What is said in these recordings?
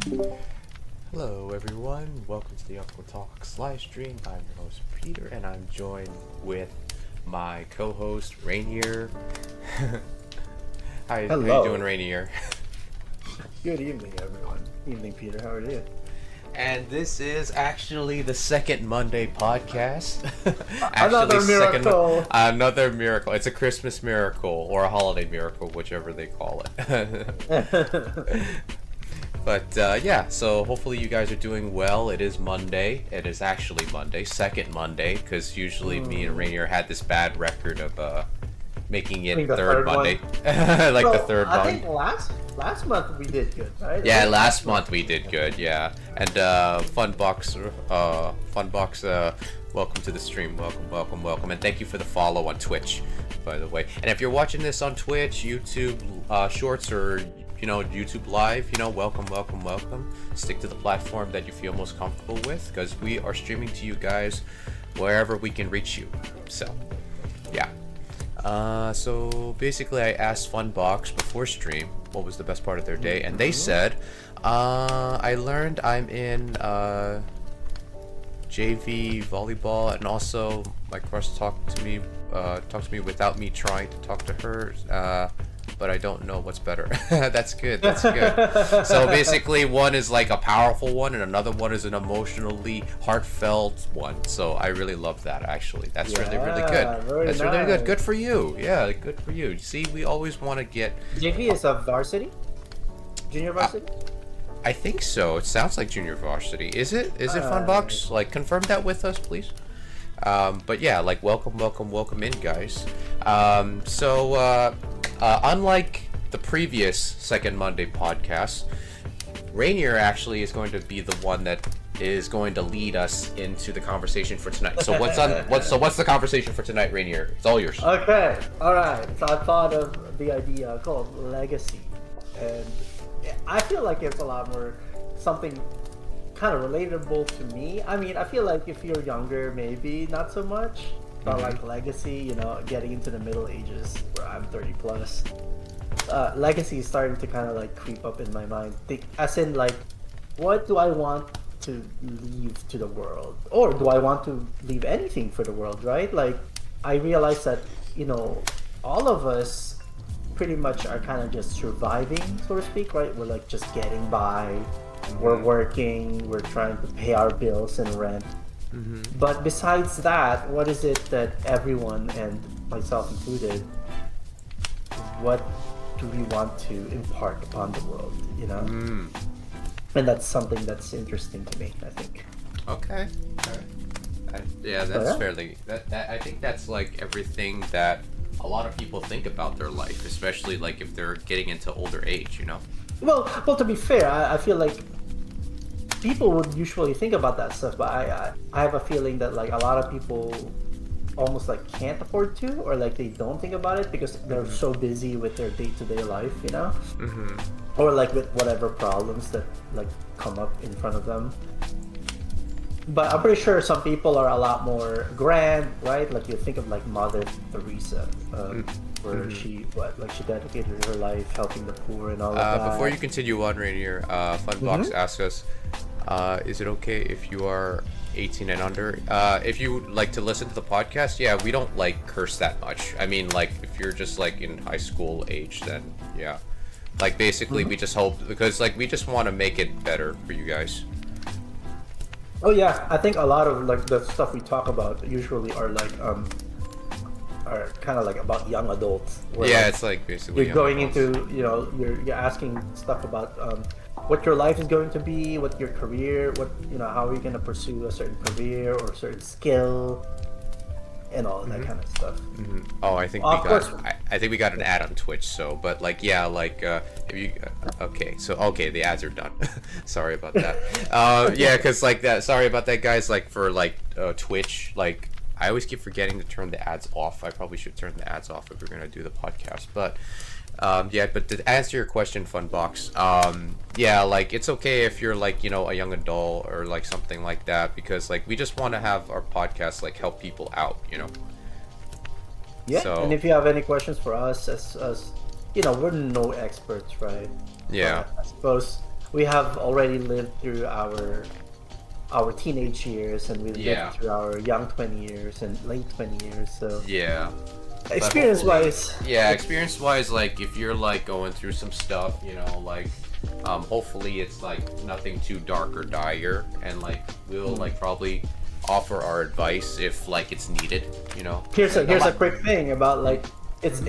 Hello everyone, welcome to the Uncle Talks live stream. I'm your host Peter and I'm joined with my co-host Rainier. How you doing, Rainier? Good evening, everyone. Evening, Peter. How are you? And this is actually the second Monday podcast. Another miracle. Another miracle. It's a Christmas miracle or a holiday miracle, whichever they call it. But yeah, so hopefully you guys are doing well. It is Monday. It is actually Monday, second Monday, because usually me and Rainier had this bad record of making it third Monday. The third one. I think last month we did good, right? Yeah, last month we did good, yeah. And Funbox, welcome to the stream. Welcome. And thank you for the follow on Twitch, by the way. And if you're watching this on Twitch, YouTube Shorts, or YouTube Live, welcome. Stick to the platform that you feel most comfortable with, because we are streaming to you guys wherever we can reach you. So, yeah. So basically I asked Funbox before stream what was the best part of their day, and they said, I learned I'm in JV volleyball, and also my crush talked to me without me trying to talk to her, but I don't know what's better. That's good. So basically one is like a powerful one and another one is an emotionally heartfelt one. So I really love that, actually. That's really good. That's nice. Really good. Good for you. Yeah, good for you. See, we always want to get... JV is a varsity? Junior varsity? I think so. It sounds like junior varsity. Is it Funbox? Like, confirm that with us, please. But yeah, like, welcome in, guys. Unlike the previous Second Monday podcast, Rainier actually is going to be the one that is going to lead us into the conversation for tonight. So what's the conversation for tonight, Rainier? It's all yours. Okay, all right. So I thought of the idea called Legacy, and I feel like it's a lot more something kind of relatable to me. I mean, I feel like if you're younger, maybe not so much. But like Legacy, getting into the Middle Ages, where I'm 30 plus, Legacy is starting to kind of like creep up in my mind. As in, like, what do I want to leave to the world? Or do I want to leave anything for the world, right? Like, I realize that, all of us pretty much are kind of just surviving, so to speak, right? We're like just getting by, we're working, we're trying to pay our bills and rent. But besides that, what is it that everyone, and myself included, what do we want to impart upon the world, And that's something that's interesting to me, I think. Okay. That's fairly... I think that's like everything that a lot of people think about their life, especially like if they're getting into older age, Well, to be fair, I feel like people would usually think about that stuff, but I have a feeling that like a lot of people almost like can't afford to, or like they don't think about it because they're so busy with their day-to-day life, or like with whatever problems that like come up in front of them. But I'm pretty sure some people are a lot more grand, right? Like you think of like Mother Teresa, where she dedicated her life helping the poor and all of that. Before you continue on, Rainier, Funbox asks us, is it okay if you are 18 and under? If you like to listen to the podcast, yeah, we don't like curse that much. I mean, like if you're just like in high school age, then yeah. Like basically we just hope, because like we just want to make it better for you guys. Oh yeah, I think a lot of like the stuff we talk about usually are like are kind of like about young adults. Yeah, like, it's like basically you're going into you're asking stuff about what your life is going to be, what your career, what how are you going to pursue a certain career or a certain skill, and all of that kind of stuff. Oh, I think we got an ad on Twitch. So, but like if you okay, the ads are done. Sorry about that. Yeah, because like that. Sorry about that, guys. Like for like Twitch, like I always keep forgetting to turn the ads off. I probably should turn the ads off if we're gonna do the podcast. But but to answer your question, Funbox, like it's okay if you're like a young adult or like something like that, because like we just want to have our podcast like help people out, Yeah, so, and if you have any questions for us, as we're no experts, right? Yeah. I suppose we have already lived through our teenage years, and we lived through our young 20 years and late 20 years. So yeah. Experience-wise, experience-wise, like if you're like going through some stuff, you know, like hopefully it's like nothing too dark or dire, and like we'll like probably offer our advice if like it's needed, you know. Here's a quick thing about like it's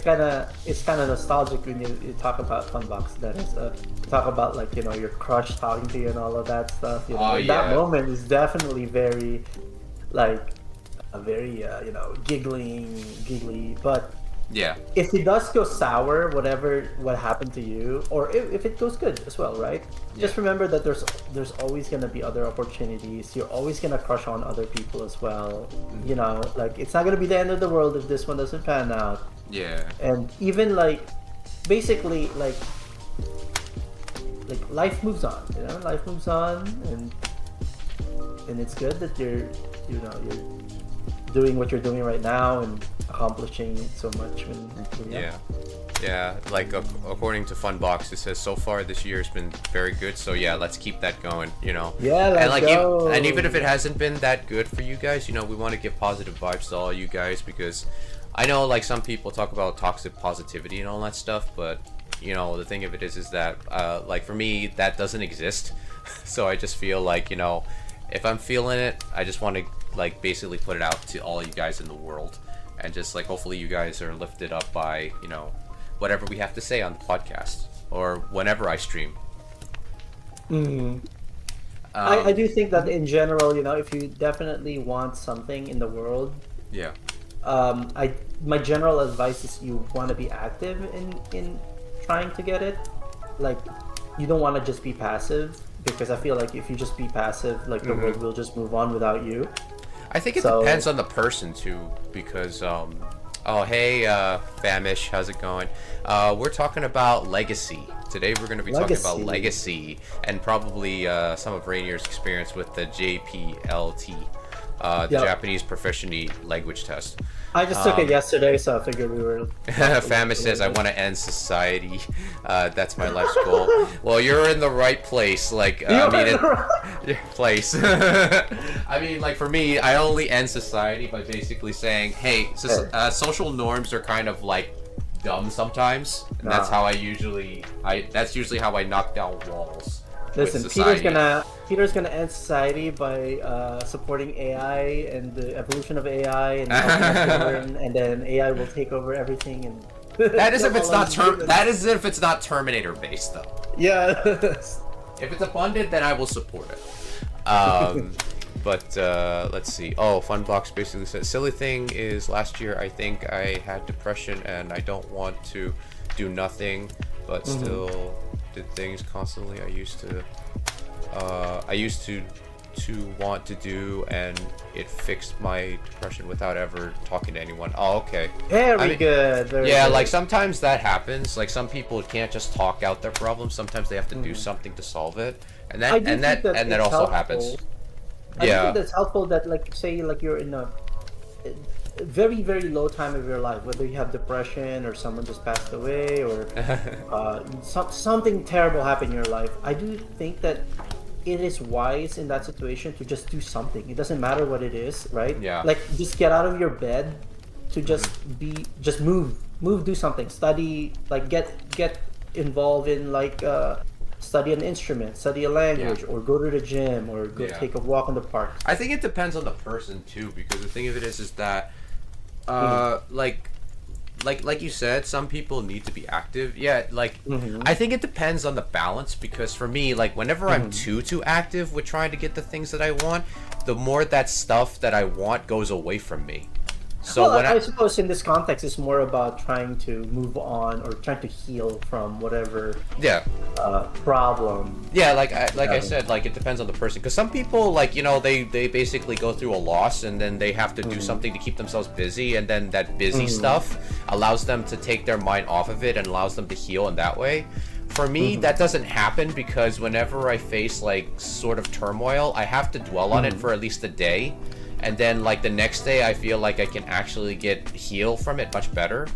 kind of nostalgic when you talk about Funbox. That is talk about like, you know, your crush talking to you and all of that stuff. You know, that moment is definitely very like a very you know, giggly, but yeah, if it does go sour, what happened to you, or if it goes good as well, right? Just remember that there's always gonna be other opportunities. You're always gonna crush on other people as well. You know, like it's not gonna be the end of the world if this one doesn't pan out. Yeah. And even like, basically like life moves on. You know, life moves on, and it's good that you're doing what you're doing right now and accomplishing so much. Yeah, like according to Funbox, it says so far this year has been very good, so yeah, let's keep that going, you know. Let's go. And even if it hasn't been that good for you guys, you know, we want to give positive vibes to all you guys, because I know like some people talk about toxic positivity and all that stuff, but you know, the thing of it is that like for me that doesn't exist. So I just feel like, you know, if I'm feeling it, I just want to like basically put it out to all you guys in the world, and just like hopefully you guys are lifted up by, you know, whatever we have to say on the podcast or whenever I stream. I do think that in general, you know, if you definitely want something in the world, my general advice is you want to be active in trying to get it. Like, you don't want to just be passive, because I feel like if you just be passive, like the world will just move on without you. I think it depends on the person too, because oh hey Famish, how's it going? We're talking about Legacy. Today we're going to be talking about Legacy, and probably some of Rainier's experience with the JPLT, the Japanese Proficiency Language Test. I just took it yesterday, so I figured we were... Famish says, I want to end society. That's my life's goal. Well, you're in the right place. Like, place. I mean, like, for me, I only end society by basically saying, hey, social norms are kind of, like, dumb sometimes. And that's how that's usually how I knock down walls. Listen, Peter's gonna end society by supporting AI and the evolution of AI and helping us learn, and then AI will take over everything. And that is if it's not Terminator based though. Yeah. If it's abundant, then I will support it. But let's see. Oh, Funbox basically said, silly thing is last year I think I had depression and I don't want to do nothing, but still did things constantly I used to want to do, and it fixed my depression without ever talking to anyone. Oh, okay. Very good. Like sometimes that happens. Like some people can't just talk out their problems. Sometimes they have to do something to solve it, and that also happens. I think that's helpful. That like say like you're in a very, very low time of your life, whether you have depression or someone just passed away or something terrible happened in your life. I do think that it is wise in that situation to just do something. It doesn't matter what it is, right? Yeah. Like just get out of your bed, to just move, do something, study, like get involved in like study an instrument, study a language, or go to the gym, or go take a walk in the park. I think it depends on the person too, because the thing of it is that like you said, some people need to be active. I think it depends on the balance, because for me, like whenever I'm too active with trying to get the things that I want, the more that stuff that I want goes away from me. So I suppose in this context, it's more about trying to move on or trying to heal from whatever problem. Yeah, I said, like it depends on the person, because some people, like, you know, they basically go through a loss and then they have to do something to keep themselves busy, and then that busy stuff allows them to take their mind off of it and allows them to heal in that way. For me, that doesn't happen, because whenever I face like sort of turmoil, I have to dwell on it for at least a day. And then like the next day I feel like I can actually get heal from it much better.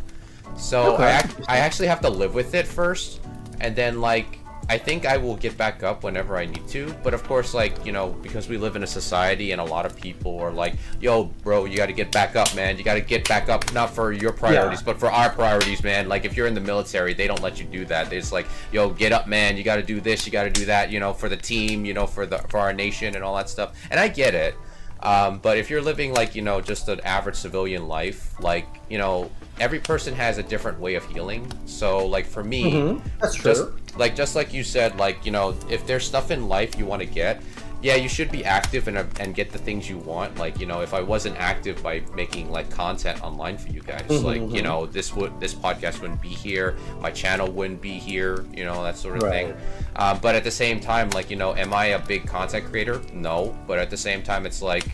So I actually have to live with it first, and then like I think I will get back up whenever I need to, but of course, like, you know, because we live in a society and a lot of people are like, yo, bro, you got to get back up, man. You got to get back up, not for your priorities, but for our priorities, man. Like, if you're in the military, they don't let you do that. It's like, yo, get up, man. You got to do this, you got to do that, you know, for the team, you know, for our nation and all that stuff. And I get it. But if you're living, like, you know, just an average civilian life, like, you know, every person has a different way of healing. So, like, for me, that's true. Just like you said, like, you know, if there's stuff in life you want to get, yeah, you should be active and get the things you want. Like, you know, if I wasn't active by making, like, content online for you guys, like, you know, this podcast wouldn't be here, my channel wouldn't be here, you know, that sort of thing. But at the same time, like, you know, am I a big content creator? No. But at the same time, it's like,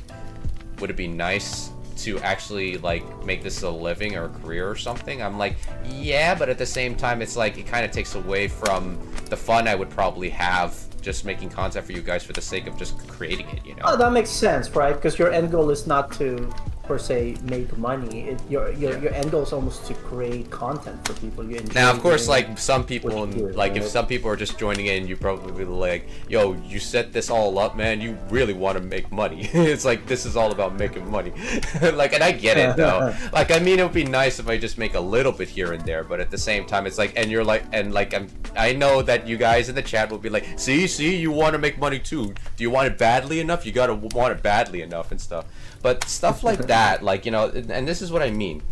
would it be nice to actually, like, make this a living or a career or something? I'm like, yeah, but at the same time, it's like, it kind of takes away from the fun I would probably have just making content for you guys for the sake of just creating it, you know? Oh, that makes sense, right? Because your end goal is not to, per se, make money. Your end goal is almost to create content for people you enjoy. Now, of course, like, some people, like, right? if some people are just joining in, you probably be like, yo, you set this all up, man, you really want to make money. It's like, this is all about making money. Like, and I get it, though. Like, I mean, it would be nice if I just make a little bit here and there, but at the same time, it's like, and you're like, and like, I know that you guys in the chat will be like, see, you want to make money too. Do you want it badly enough? You gotta want it badly enough and stuff. But stuff like that, like, you know, and this is what I mean.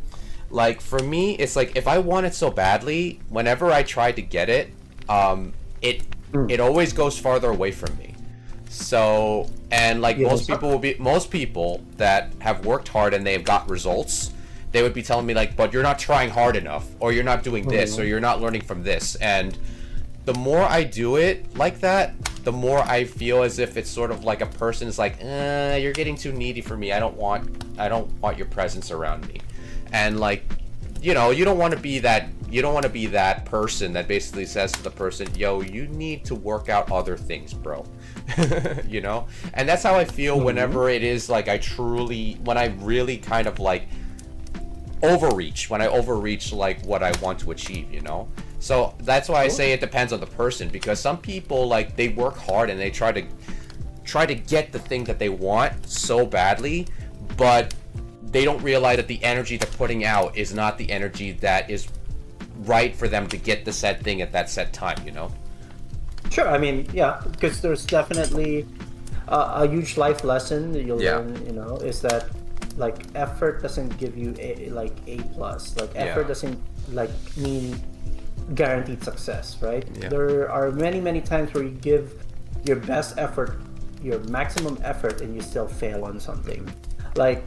Like, for me, it's like, if I want it so badly, whenever I try to get it, it always goes farther away from me. So, and like, most people that have worked hard and they have got results, they would be telling me, like, but you're not trying hard enough, or you're not doing this, or you're not learning from this. And the more I do it like that, the more I feel as if it's sort of like a person's like, you're getting too needy for me. I don't want your presence around me. And, like, you know, you don't want to be that person that basically says to the person, yo, you need to work out other things, bro. You know? And that's how I feel whenever it is like when I really kind of like overreach like what I want to achieve, you know? So that's why I say it depends on the person, because some people, like, they work hard and they try to get the thing that they want so badly, but they don't realize that the energy they're putting out is not the energy that is right for them to get the said thing at that set time, you know? Sure, I mean, yeah, because there's definitely a huge life lesson that you'll learn, you know, is that, like, effort doesn't give you A+. Like, effort doesn't, like, mean guaranteed success, right? There are many times where you give your best effort, your maximum effort, and you still fail on something. Like,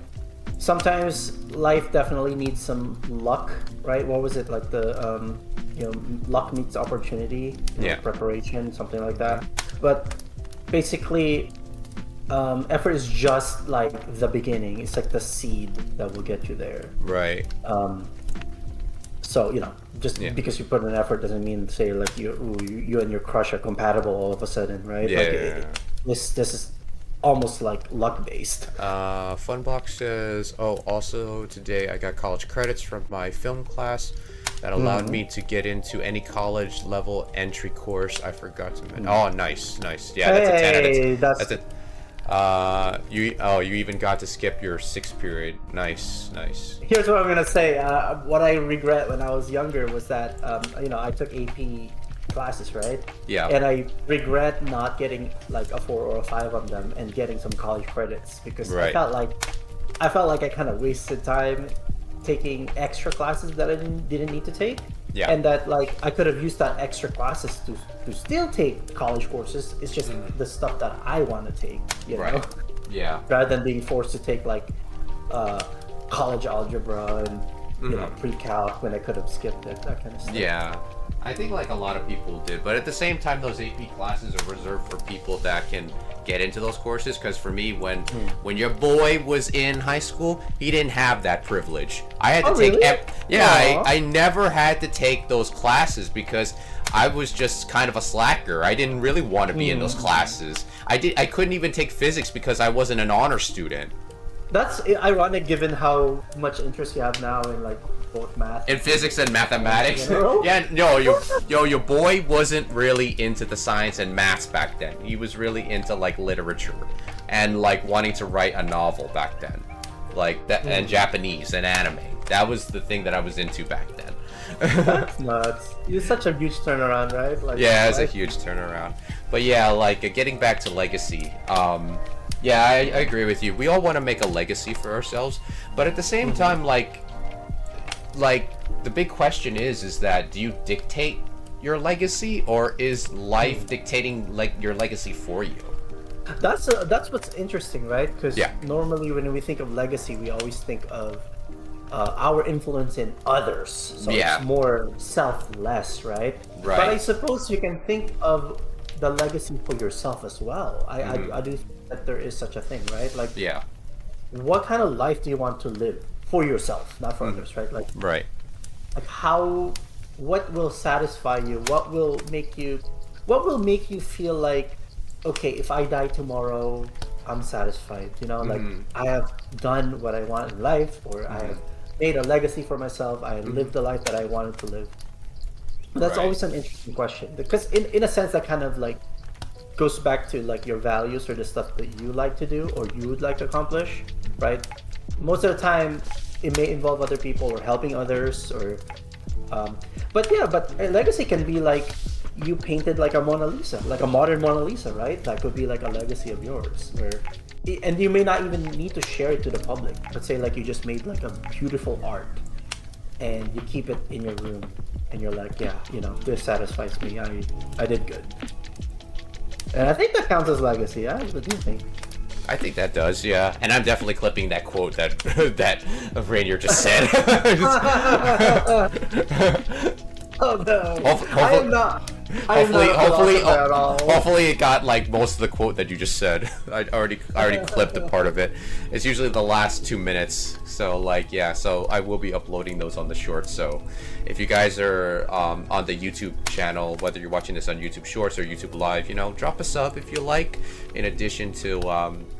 sometimes life definitely needs some luck, right? What was it, like, the you know, luck meets opportunity, preparation, something like that. But basically, effort is just like the beginning. It's like the seed that will get you there, right? So, you know, just because you put in effort doesn't mean, say, like, you and your crush are compatible all of a sudden, right? This is almost like luck based. Funbox says, oh, also today I got college credits from my film class that allowed me to get into any college level entry course. I forgot to mention. Oh, nice. Yeah, that's a 10 out of 10. You even got to skip your 6th period. Nice. Here's what I'm gonna say. What I regret when I was younger was that you know, I took AP classes, right? Yeah. And I regret not getting like a 4 or a 5 on them and getting some college credits, because I felt like I kind of wasted time taking extra classes that I didn't need to take. Yeah. And that, like, I could have used that extra classes to still take college courses. It's just the stuff that I want to take, you know? Yeah. Rather than being forced to take, like, college algebra and you know, pre-calc when I could have skipped it, that kind of stuff. Yeah. I think, like, a lot of people did, but at the same time, those AP classes are reserved for people that can get into those courses. Because for me, when your boy was in high school, he didn't have that privilege. I had to take really? I never had to take those classes because I was just kind of a slacker. I didn't really want to be in those classes. I couldn't even take physics because I wasn't an honor student. That's ironic given how much interest you have now in like both math in physics and mathematics. General? Yeah, your boy wasn't really into the science and maths back then. He was really into like literature and like wanting to write a novel back then, like that, and Japanese and anime. That was the thing that I was into back then. That's nuts. It's such a huge turnaround, right? Like, yeah, it's a huge turnaround. But yeah, like getting back to Legacy. Yeah, I agree with you. We all want to make a legacy for ourselves, but at the same time, like the big question is that do you dictate your legacy, or is life dictating like your legacy for you? That's what's interesting, right? Because normally when we think of legacy, we always think of our influence in others. So it's more selfless, right? But I suppose you can think of the legacy for yourself as well. I do think that there is such a thing, right? Like, what kind of life do you want to live for yourself, not for others, right? Like, like what will satisfy you? What will make you feel like, okay, if I die tomorrow, I'm satisfied. You know, like I have done what I want in life, or I have made a legacy for myself. I lived the life that I wanted to live. That's always an interesting question, because in a sense that kind of like goes back to like your values or the stuff that you like to do or you would like to accomplish, right? Most of the time it may involve other people or helping others, or but a legacy can be like you painted like a Mona Lisa, like a modern Mona Lisa, right? That could be like a legacy of yours, where and you may not even need to share it to the public. Let's say like you just made like a beautiful art and you keep it in your room and you're like, yeah, you know, this satisfies me. I did good. And I think that counts as legacy. Yeah, what do you think? I think that does, yeah. And I'm definitely clipping that quote that that Rainier just said. Oh no! I am not. Hopefully it got like most of the quote that you just said. I already clipped a part of it. It's usually the last 2 minutes. So like so I will be uploading those on the shorts. So if you guys are on the YouTube channel, whether you're watching this on YouTube Shorts or YouTube Live, you know, drop a sub if you like. In addition to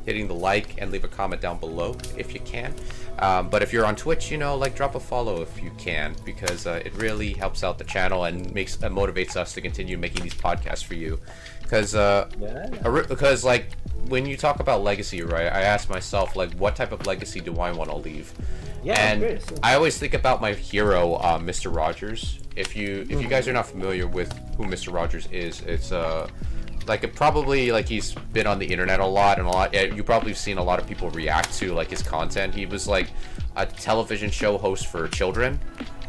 hitting the like and leave a comment down below if you can. But if you're on Twitch, you know, like drop a follow if you can, because it really helps out the channel and motivates us to continue making these podcasts for you. Because like when you talk about legacy, right? I ask myself like, what type of legacy do I want to leave? And I always think about my hero, Mr. Rogers. If you guys are not familiar with who Mr. Rogers is, it's probably like he's been on the internet a lot, you probably have seen a lot of people react to like his content. He was like a television show host for children,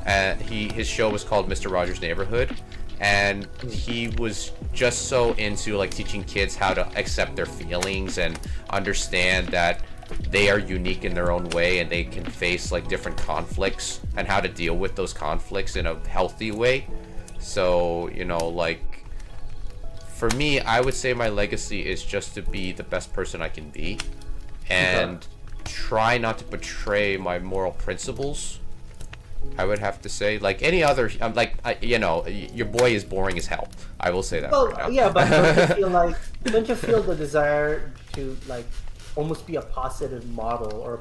and his show was called Mr. Rogers' Neighborhood, and he was just so into like teaching kids how to accept their feelings and understand that they are unique in their own way and they can face like different conflicts and how to deal with those conflicts in a healthy way. So, you know, like for me, I would say my legacy is just to be the best person I can be and try not to betray my moral principles. I would have to say, like any other, I'm like, you know, your boy is boring as hell. I will say that. Well, right now. yeah, but don't you feel the desire to like almost be a positive model or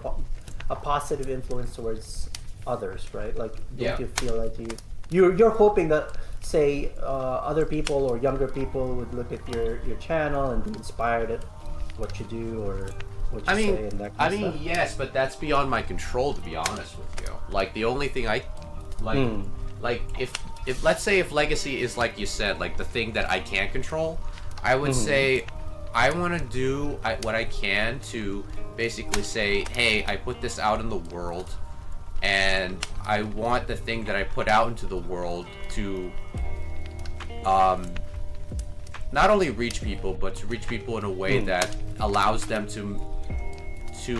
a positive influence towards others, right? Like, don't you feel like you're hoping that, say, other people or younger people would look at your channel and be inspired at what you do or what you say and that kind of stuff? Yes, but that's beyond my control, to be honest with you. Like the only thing I like if let's say if legacy is like you said, like the thing that I can't control, I would say I want to do what I can to basically say, hey, I put this out in the world and I want the thing that I put out into the world to not only reach people, but to reach people in a way that allows them to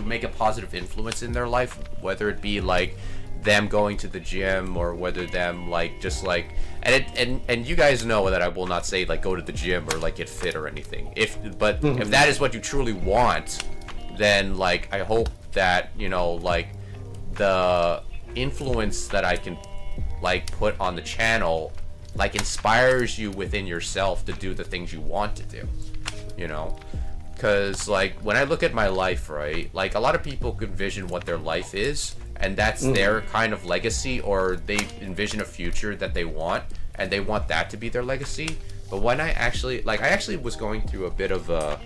make a positive influence in their life, whether it be like them going to the gym or whether them like just like and you guys know that I will not say like go to the gym or like get fit or anything. If that is what you truly want, then like I hope that, you know, like the influence that I can like put on the channel like inspires you within yourself to do the things you want to do, you know. Because, like, when I look at my life, right, like, a lot of people could envision what their life is, and that's their kind of legacy, or they envision a future that they want, and they want that to be their legacy. But when I actually was going through a bit of a,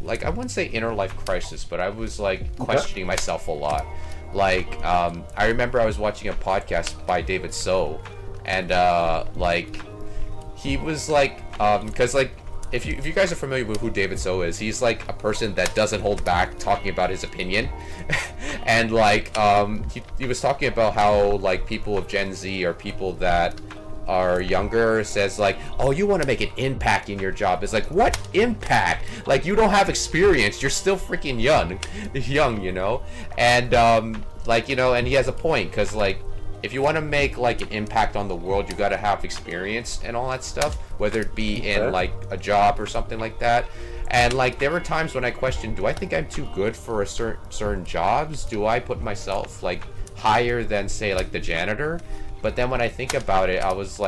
like, I wouldn't say inner life crisis, but I was, like, questioning myself a lot. Like, I remember I was watching a podcast by David So, and, like, he was, like, because, like, if you guys are familiar with who David So is, he's, like, a person that doesn't hold back talking about his opinion. And, like, he was talking about how, like, people of Gen Z or people that are younger says, like, oh, you want to make an impact in your job. It's like, what impact? Like, you don't have experience. You're still freaking young, you know? And, like, you know, and he has a point, because, like, if you want to make, like, an impact on the world, you got to have experience and all that stuff, whether it be in, like, a job or something like that. And, like, there were times when I questioned, do I think I'm too good for a certain jobs? Do I put myself, like, higher than, say, like, the janitor? But then when I think about it, I was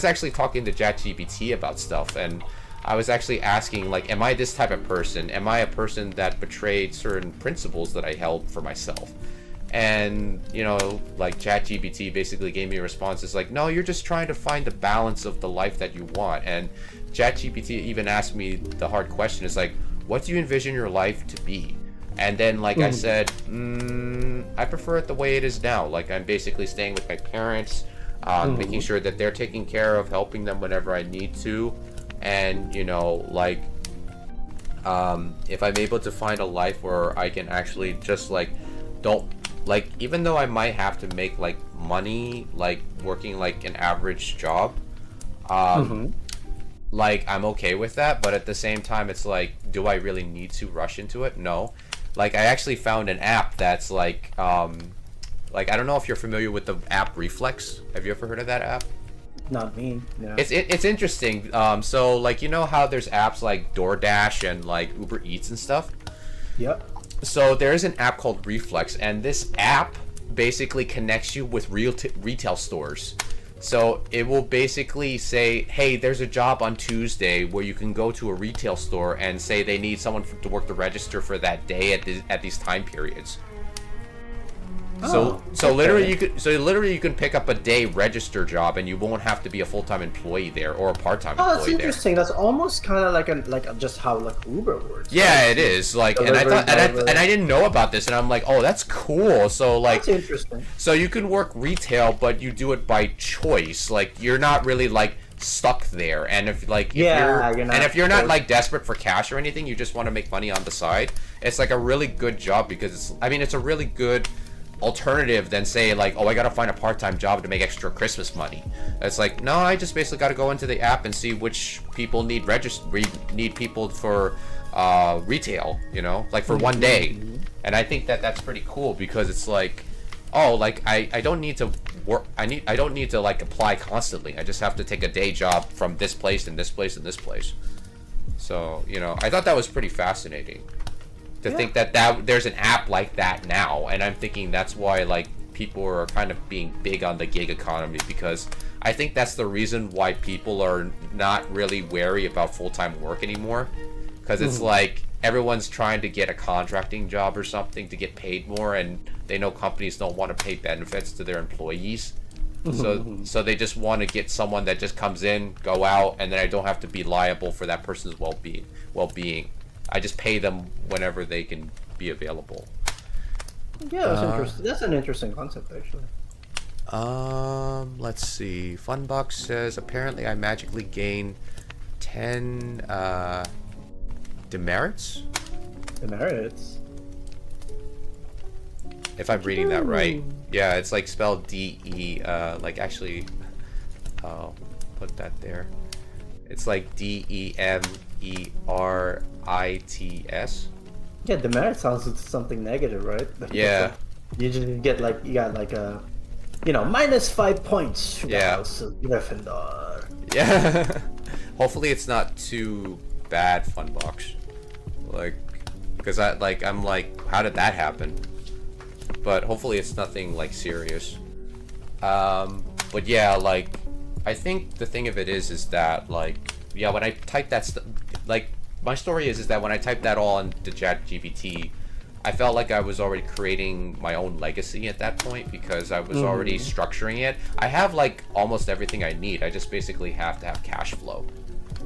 actually talking to JLPT about stuff, and I was actually asking, like, am I this type of person? Am I a person that betrayed certain principles that I held for myself? And, you know, like, ChatGPT basically gave me a response. It's like, no, you're just trying to find the balance of the life that you want. And ChatGPT even asked me the hard question. It's like, what do you envision your life to be? And then, like, I said, I prefer it the way it is now. Like, I'm basically staying with my parents, making sure that they're taken care of, helping them whenever I need to. And, you know, like, if I'm able to find a life where I can actually just, like, like, even though I might have to make, like, money, like, working, like, an average job, like, I'm okay with that. But at the same time, it's like, do I really need to rush into it? No. Like, I actually found an app that's, like, I don't know if you're familiar with the app Reflex. Have you ever heard of that app? Not me, no. It's interesting. So, like, you know how there's apps like DoorDash and, like, Uber Eats and stuff? Yep. So there's an app called Reflex, and this app basically connects you with retail stores. So it will basically say, hey, there's a job on Tuesday where you can go to a retail store and say they need someone to work the register for that day at these time periods. So literally you can pick up a day register job, and you won't have to be a full-time employee there or a part-time employee there. Oh, that's interesting. That's almost kind of like just how, like, Uber works. Yeah, right? It is. Like, and I thought, and I didn't know about this, and I'm like, oh, that's cool. So, like, that's interesting. So you can work retail, but you do it by choice. Like, you're not really, like, stuck there. And if, like, if you're not like desperate for cash or anything, you just want to make money on the side, it's like a really good job, because it's a really good alternative than, say, like, oh, I gotta find a part-time job to make extra Christmas money. It's like, no, I just basically gotta go into the app and see which people need people for retail, you know, like, for one day. And I think that that's pretty cool, because it's like, oh, like, I don't need to work, I don't need to, like, apply constantly. I just have to take a day job from this place and this place and this place. So, you know, I thought that was pretty fascinating to think that there's an app like that now. And I'm thinking that's why, like, people are kind of being big on the gig economy, because I think that's the reason why people are not really wary about full-time work anymore, because it's like everyone's trying to get a contracting job or something to get paid more, and they know companies don't want to pay benefits to their employees. So they just want to get someone that just comes in, go out, and then I don't have to be liable for that person's well-being. I just pay them whenever they can be available. Yeah, that's interesting. That's an interesting concept, actually. Let's see. Funbox says, apparently I magically gain 10 demerits? Demerits? If I'm reading that right. Yeah, it's like spelled D-E, like, actually, I'll put that there. It's like D-E-M-E-R-I-T-S. Yeah, demerit sounds like something negative, right? Yeah. You just get, like, you got, like, a, you know, -5 points to the House of Gryffindor. Yeah. Hopefully it's not too bad, Funbox. Like, because I'm like, how did that happen? But hopefully it's nothing, like, serious. But yeah, like, I think the thing of it is that, like, yeah, when I type that like my story is that when I typed that all into ChatGPT, I felt like I was already creating my own legacy at that point because I was already structuring it. I have like almost everything I need. I just basically have to have cash flow.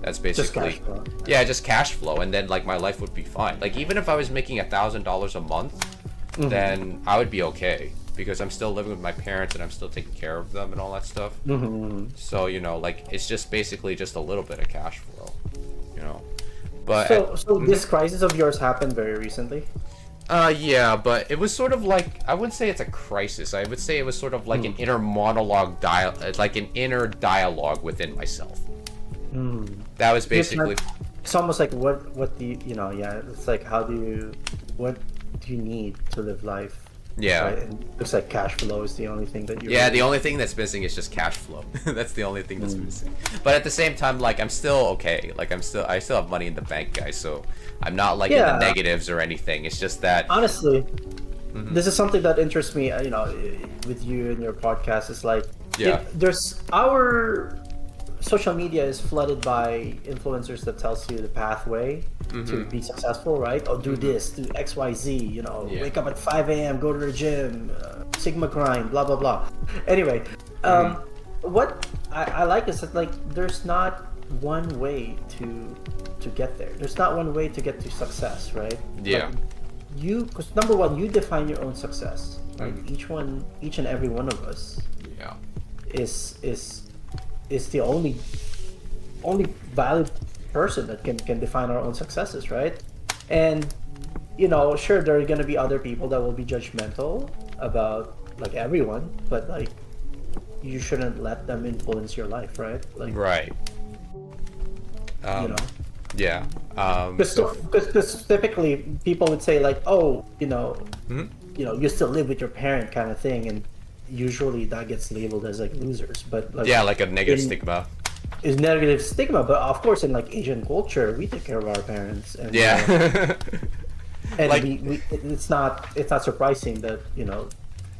That's basically Just cash flow. yeah, just cash flow, and then like my life would be fine. Like even if I was making $1,000 a month, then I would be okay because I'm still living with my parents and I'm still taking care of them and all that stuff. So you know, like it's just basically just a little bit of cash flow, you know. But So this crisis of yours happened very recently. yeah, but it was sort of like, I wouldn't say it's a crisis. I would say it was sort of like an inner monologue, like an inner dialogue within myself. That was basically. It's almost like what do you know? Yeah, it's like what do you need to live life? Yeah. Right? And it looks like cash flow is the only thing that you. Yeah, the only thing that's missing is just cash flow. That's the only thing that's missing. But at the same time, like I'm still okay. Like I still have money in the bank, guys. So I'm not like in the negatives or anything. It's just that honestly, this is something that interests me. You know, with you and your podcast, it's like there's our social media is flooded by influencers that tells you the pathway to be successful, right? Oh, do this, do X, Y, Z. You know, wake up at 5 a.m., go to the gym, Sigma grind, blah blah blah. Anyway, what I like is that like there's not one way to get there. There's not one way to get to success, right? Yeah. Like because number one, you define your own success, right? Each and every one of us. Yeah. Is the only valid person that can define our own successes, right? And you know, sure, there are gonna be other people that will be judgmental about like everyone, but like you shouldn't let them influence your life, right? Like right. You know. Yeah. Because typically people would say like, oh, you know, you still live with your parent kind of thing, and usually that gets labeled as like losers, but like, yeah, like a negative stigma. Is negative stigma, but of course in like Asian culture, we take care of our parents, and and like, it's not surprising that you know.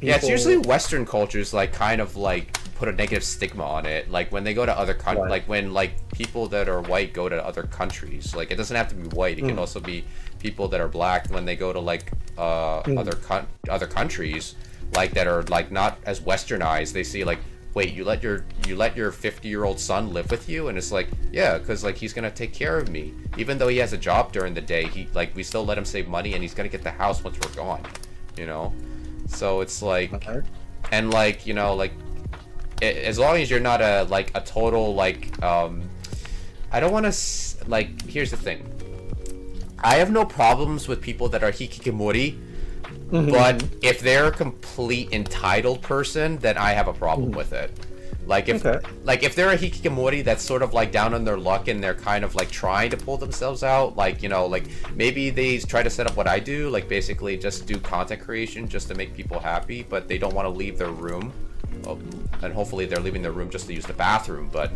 Yeah, it's usually Western cultures like kind of like put a negative stigma on it. Like when they go to other countries, like when like people that are white go to other countries. Like it doesn't have to be white; it can also be people that are black. When they go to like other countries, like that are like not as westernized, they see like, wait, you let your 50-year-old son live with you, and it's like, yeah, because like he's gonna take care of me, even though he has a job during the day. He like we still let him save money, and he's gonna get the house once we're gone, you know. So it's like, and like you know, like as long as you're not a total like I don't want to like. Here's the thing. I have no problems with people that are hikikomori. But if they're a complete entitled person, then I have a problem with it. Like if they're a hikikomori that's sort of like down on their luck and they're kind of like trying to pull themselves out, like you know, like maybe they try to set up what I do, like basically just do content creation just to make people happy, but they don't want to leave their room. And hopefully they're leaving their room just to use the bathroom, but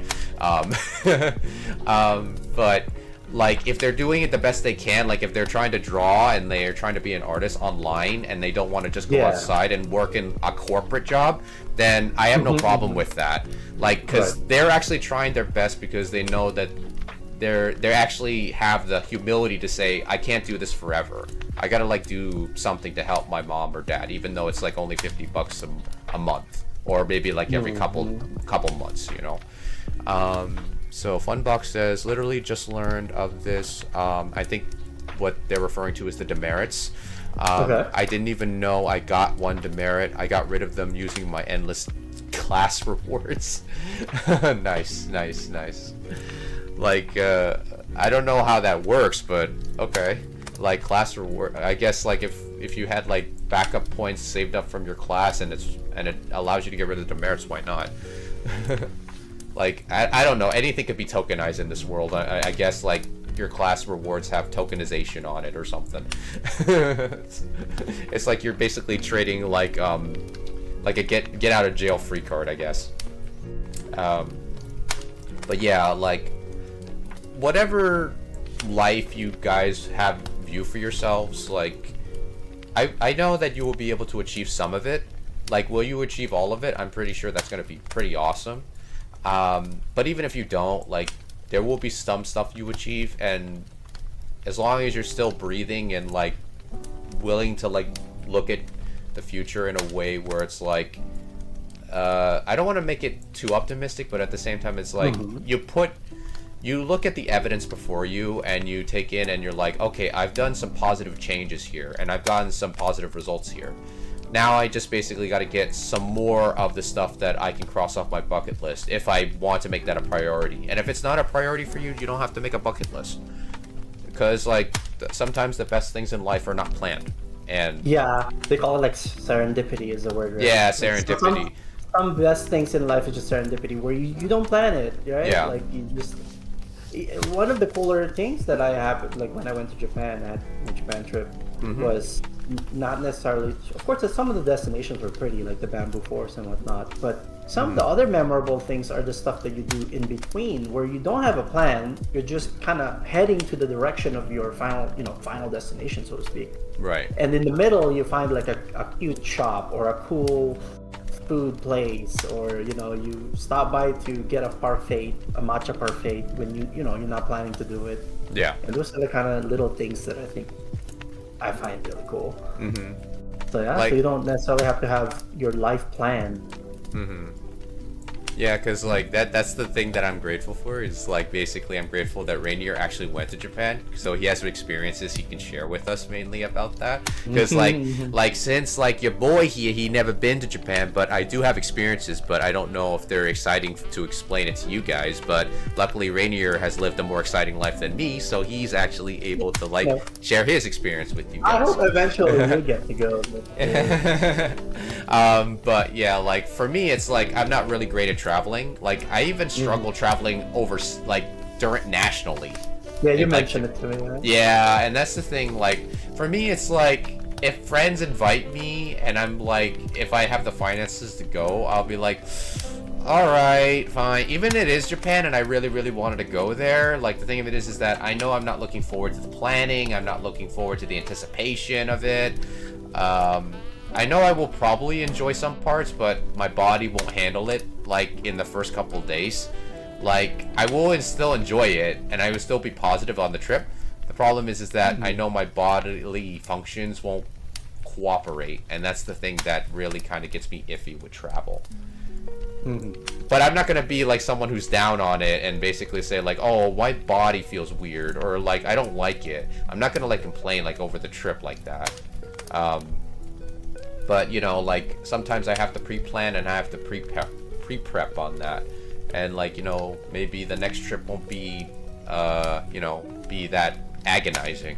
but like if they're doing it the best they can, like if they're trying to draw and they're trying to be an artist online and they don't want to just go outside and work in a corporate job, then I have no problem with that. Like because they're actually trying their best because they know that they actually have the humility to say, I can't do this forever. I gotta like do something to help my mom or dad, even though it's like only $50 a month, or maybe like every couple months, you know. So Funbox says, literally just learned of this. I think what they're referring to is the demerits. I didn't even know I got one demerit. I got rid of them using my endless class rewards. Nice. Like, I don't know how that works, but okay. Like class reward, I guess like if you had like backup points saved up from your class and it allows you to get rid of the demerits, why not? Like, I don't know. Anything could be tokenized in this world. I guess, like, your class rewards have tokenization on it or something. It's like you're basically trading, like a get out of jail free card, I guess. But yeah, like, whatever life you guys have view for yourselves, like, I know that you will be able to achieve some of it. Like, will you achieve all of it? I'm pretty sure that's going to be pretty awesome. But even if you don't, like, there will be some stuff you achieve, and as long as you're still breathing and like willing to like look at the future in a way where it's like, I don't want to make it too optimistic, but at the same time it's like you look at the evidence before you and you take in and you're like, okay, I've done some positive changes here and I've gotten some positive results here. Now I just basically got to get some more of the stuff that I can cross off my bucket list if I want to make that a priority. And if it's not a priority for you, you don't have to make a bucket list. Because like sometimes the best things in life are not planned. And yeah, they call it like serendipity is the word, right? Yeah, serendipity. Some best things in life is just serendipity where you don't plan it, right? Yeah. Like you just... One of the cooler things that I have, like when I went to Japan, I had my Japan trip, was not necessarily, of course, some of the destinations were pretty, like the bamboo forest and whatnot, but some of the other memorable things are the stuff that you do in between, where you don't have a plan, you're just kind of heading to the direction of your final destination, so to speak. Right. And in the middle, you find like a cute shop or a cool food place, or you stop by to get a matcha parfait when you're not planning to do it. Yeah. And those are the kind of little things that I find really cool. So yeah, so you don't necessarily have to have your life planned. Yeah, because like that's the thing that I'm grateful for, is like basically I'm grateful that Rainier actually went to Japan, so he has some experiences he can share with us mainly about that. Because like since like your boy here, he never been to Japan, but I do have experiences, but I don't know if they're exciting to explain it to you guys. But luckily Rainier has lived a more exciting life than me, so he's actually able to like share his experience with you guys. I hope eventually we'll get to go. But yeah, like for me it's like I'm not really great at traveling. Like I even struggle traveling over like nationally. Yeah, you mentioned it to me, right? Yeah, and that's the thing, like for me it's like if friends invite me and I'm like, if I have the finances to go, I'll be like, all right, fine. Even it is Japan and I really, really wanted to go there. Like the thing of it is that I know I'm not looking forward to the planning. I'm not looking forward to the anticipation of it. I know I will probably enjoy some parts, but my body won't handle it like in the first couple of days. Like I will still enjoy it and I will still be positive on the trip. The problem is that I know my bodily functions won't cooperate, and that's the thing that really kind of gets me iffy with travel. But I'm not gonna be like someone who's down on it and basically say like, oh, my body feels weird, or like I don't like it. I'm not gonna like complain like over the trip like that. But like sometimes I have to pre-plan and I have to pre-prep on that, and like maybe the next trip won't be be that agonizing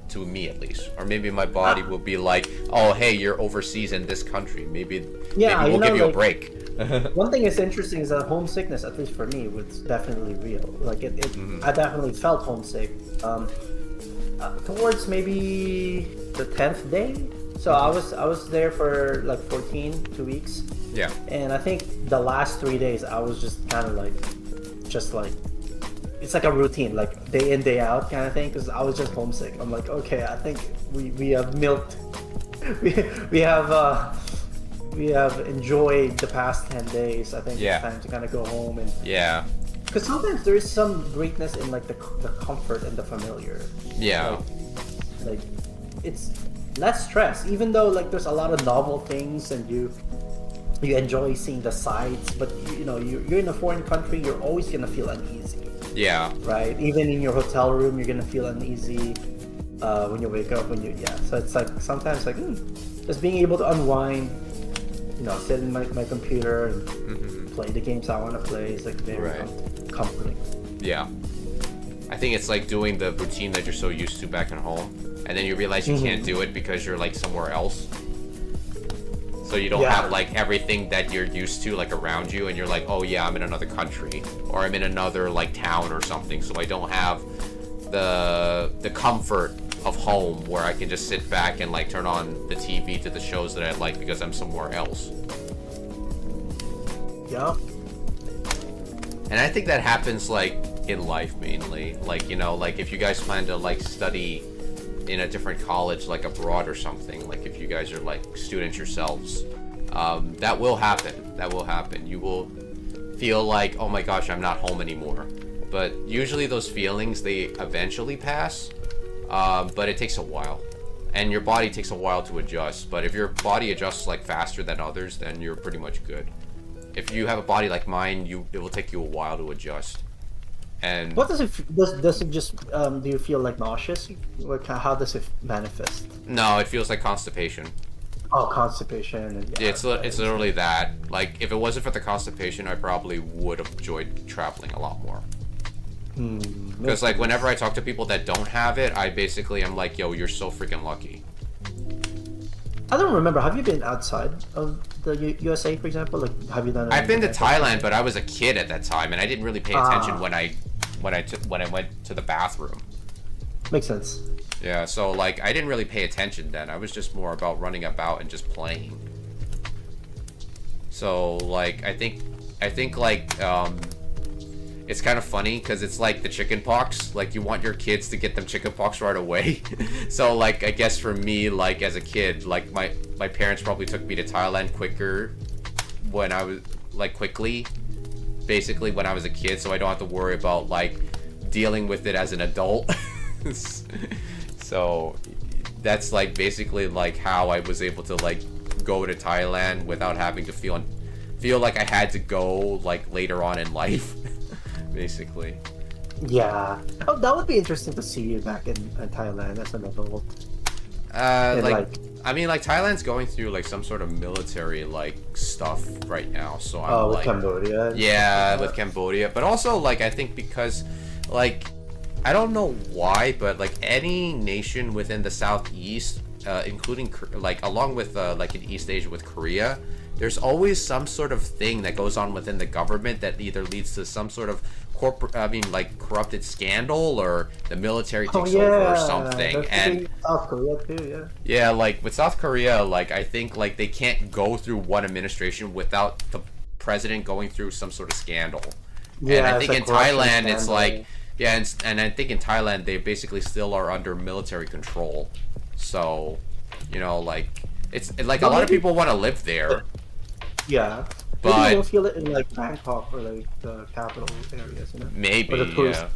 to me at least, or maybe my body will be like, oh hey, you're overseas in this country, maybe we'll give you a break. One thing is interesting is that homesickness, at least for me, was definitely real. Like I definitely felt homesick towards maybe the 10th day. So I was there for like 2 weeks. Yeah. And I think the last 3 days I was just kind of like, it's like a routine, like day in, day out kind of thing, because I was just homesick. I'm like, okay, I think we have milked, we have enjoyed the past 10 days. I think it's time to kind of go home and because sometimes there is some greatness in like the comfort and the familiar. Yeah. Like it's less stress, even though like there's a lot of novel things and you enjoy seeing the sights, but you're in a foreign country, you're always gonna feel uneasy. Yeah. Right. Even in your hotel room, you're gonna feel uneasy when you wake up. So it's like sometimes like just being able to unwind, sit in my computer and play the games I want to play is like very comforting. Yeah. I think it's like doing the routine that you're so used to back at home, and then you realize you can't do it because you're like somewhere else. So you don't have like everything that you're used to like around you, and you're like, oh yeah, I'm in another country, or I'm in another like town or something, so I don't have the comfort of home where I can just sit back and like turn on the TV to the shows that I like because I'm somewhere else. Yeah. And I think that happens like in life mainly, like like if you guys plan to like study in a different college like abroad or something, like if you guys are like students yourselves, that will happen. You will feel like, oh my gosh, I'm not home anymore. but usually those feelings, they eventually pass, but it takes a while. And your body takes a while to adjust, but if your body adjusts like faster than others, then you're pretty much good. If you have a body like mine, it will take you a while to adjust. And what does it does it just do you feel like nauseous? How does it manifest? no, it feels like constipation. Oh, constipation. Yeah, It's literally that. Like, if it wasn't for the constipation, I probably would have enjoyed traveling a lot more. Because like whenever I talk to people that don't have it, I'm like, yo, you're so freaking lucky. I don't remember. Have you been outside of the USA, for example? Like, have you done? I've been to Thailand, but I was a kid at that time, and I didn't really pay attention when I went to the bathroom. Makes sense. Yeah, so like I didn't really pay attention then. I was just more about running about and just playing. So like I think like it's kind of funny because it's like the chicken pox. Like you want your kids to get them chicken pox right away. So like I guess for me, like as a kid, like my parents probably took me to Thailand quicker when I was like quickly, basically when I was a kid, so I don't have to worry about like dealing with it as an adult. So that's like basically like how I was able to like go to Thailand without having to feel like I had to go like later on in life. Basically. Yeah. Oh, that would be interesting to see you back in Thailand as an adult. I mean, like Thailand's going through like some sort of military like stuff right now, so I'm with like Cambodia. Yeah, with Cambodia, but also like I think because like I don't know why, but like any nation within the Southeast, including like along with like in East Asia with Korea, there's always some sort of thing that goes on within the government that either leads to some sort of corrupted scandal, or the military takes over or something. And South Korea too, yeah. Yeah, like with South Korea, like I think like they can't go through one administration without the president going through some sort of scandal. Yeah, and I think in Thailand scandal. it's like and I think in Thailand they basically still are under military control. So, you know, like it's like a lot of people want to live there. Yeah. But maybe you don't feel it in like Bangkok or like the capital areas, you know? Maybe, yeah.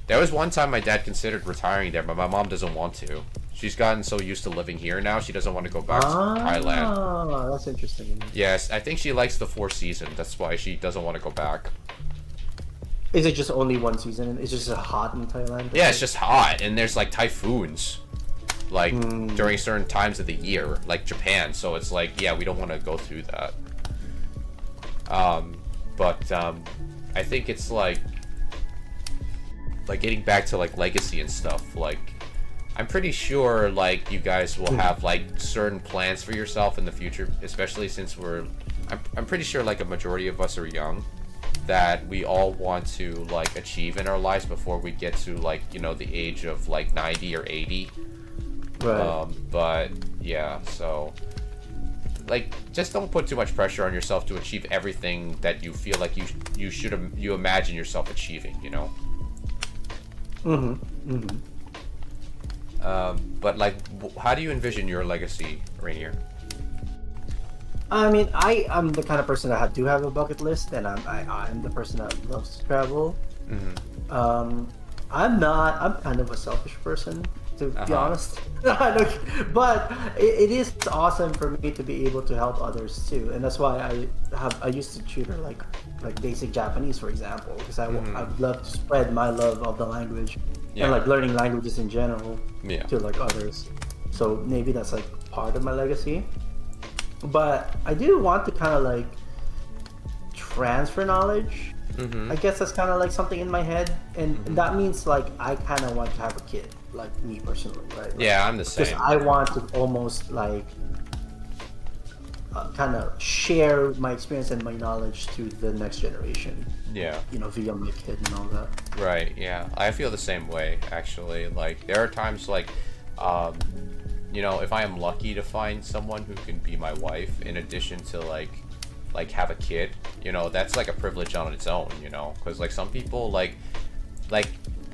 There was one time my dad considered retiring there, but my mom doesn't want to. She's gotten so used to living here now, she doesn't want to go back to Thailand. Oh, that's interesting. Yes, I think she likes the 4 seasons. That's why she doesn't want to go back. Is it just only one season? It's just hot in Thailand? Yeah, it's just hot, and there's like typhoons, like during certain times of the year, like Japan. So it's like, yeah, we don't want to go through that. I think it's like getting back to like Legacy and stuff. Like, I'm pretty sure like you guys will have like certain plans for yourself in the future, especially since I'm pretty sure like a majority of us are young, that we all want to like achieve in our lives before we get to like, you know, the age of like 90 or 80. Right. But yeah, so like just don't put too much pressure on yourself to achieve everything that you feel like you imagine yourself achieving, you know. But like, how do you envision your legacy, Rainier? I mean, I'm the kind of person that do have a bucket list, and I'm the person that loves to travel. I'm kind of a selfish person, to be honest. But it is awesome for me to be able to help others too, and that's why I used to tutor like basic Japanese, for example, because I'd love to spread my love of the language and like learning languages in general to like others. So maybe that's like part of my legacy. But I do want to kind of like transfer knowledge. I guess that's kind of like something in my head, and that means like I kind of want to have a kid, like me personally, right? Yeah, I'm the same. Because I want to almost like kind of share my experience and my knowledge to the next generation. Yeah. You know, via my kid and all that. Right. Yeah, I feel the same way actually. Like there are times like, you know, if I am lucky to find someone who can be my wife, in addition to like have a kid, you know, that's like a privilege on its own, you know, because like some people like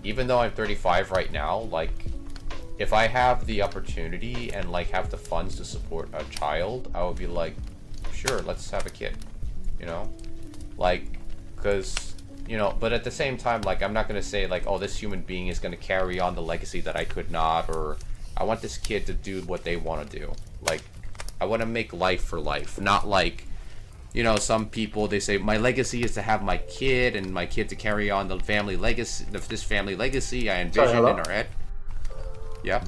even though I'm 35 right now, like if I have the opportunity and like have the funds to support a child, I would be like, sure, let's have a kid, you know, like, because but at the same time, like, I'm not gonna say like, oh, this human being is gonna carry on the legacy that I could not, or I want this kid to do what they want to do. Like, I want to make life for life, not like, some people, they say my legacy is to have my kid and my kid to carry on the family legacy, this family legacy I envisioned in our head. Yeah.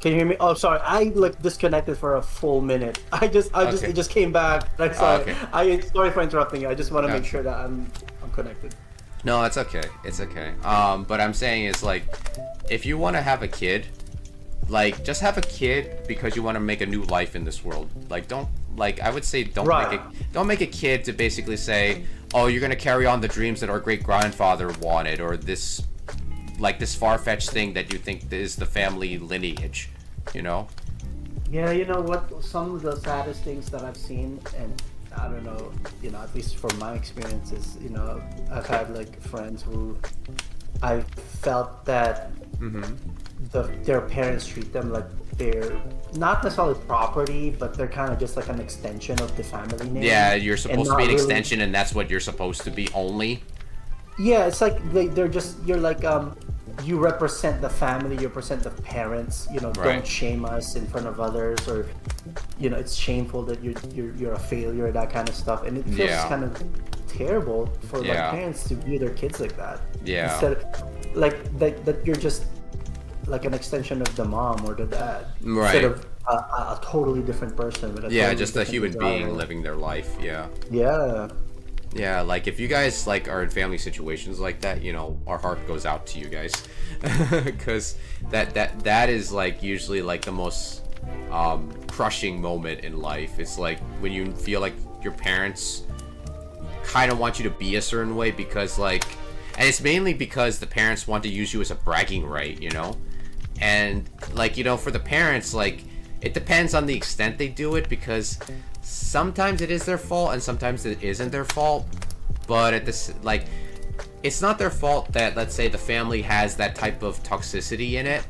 Can you hear me? Oh, sorry. I disconnected for a full minute. It just came back. Sorry for interrupting you. I just want to make sure that I'm connected. No, it's okay. It's okay. But I'm saying is like, if you want to have a kid, like, just have a kid because you want to make a new life in this world. Like, I would say don't make a kid to basically say, oh, you're gonna carry on the dreams that our great grandfather wanted, or this far-fetched thing that you think is the family lineage, Yeah, you know what? Some of the saddest things that I've seen, and I don't know, at least from my experiences, I've had like friends who I felt that their parents treat them like they're not necessarily property, but they're kind of just like an extension of the family name. Yeah, you're supposed to be an extension, and that's what you're supposed to be only. Yeah, it's like you're like you represent the family, you represent the parents. Don't shame us in front of others, or it's shameful that you're a failure, that kind of stuff, and it feels kind of terrible for like parents to view their kids like that. Yeah. Instead of that you're just like an extension of the mom or the dad, instead of a totally different person with just a human being living their life. Yeah, like, if you guys like are in family situations like that, our heart goes out to you guys, because that is like usually like the most crushing moment in life. It's like when you feel like your parents kind of want you to be a certain way, because like, and it's mainly because the parents want to use you as a bragging right, and like, for the parents, like, it depends on the extent they do it, because sometimes it is their fault and sometimes it isn't their fault. But at this, like, it's not their fault that, let's say, the family has that type of toxicity in it,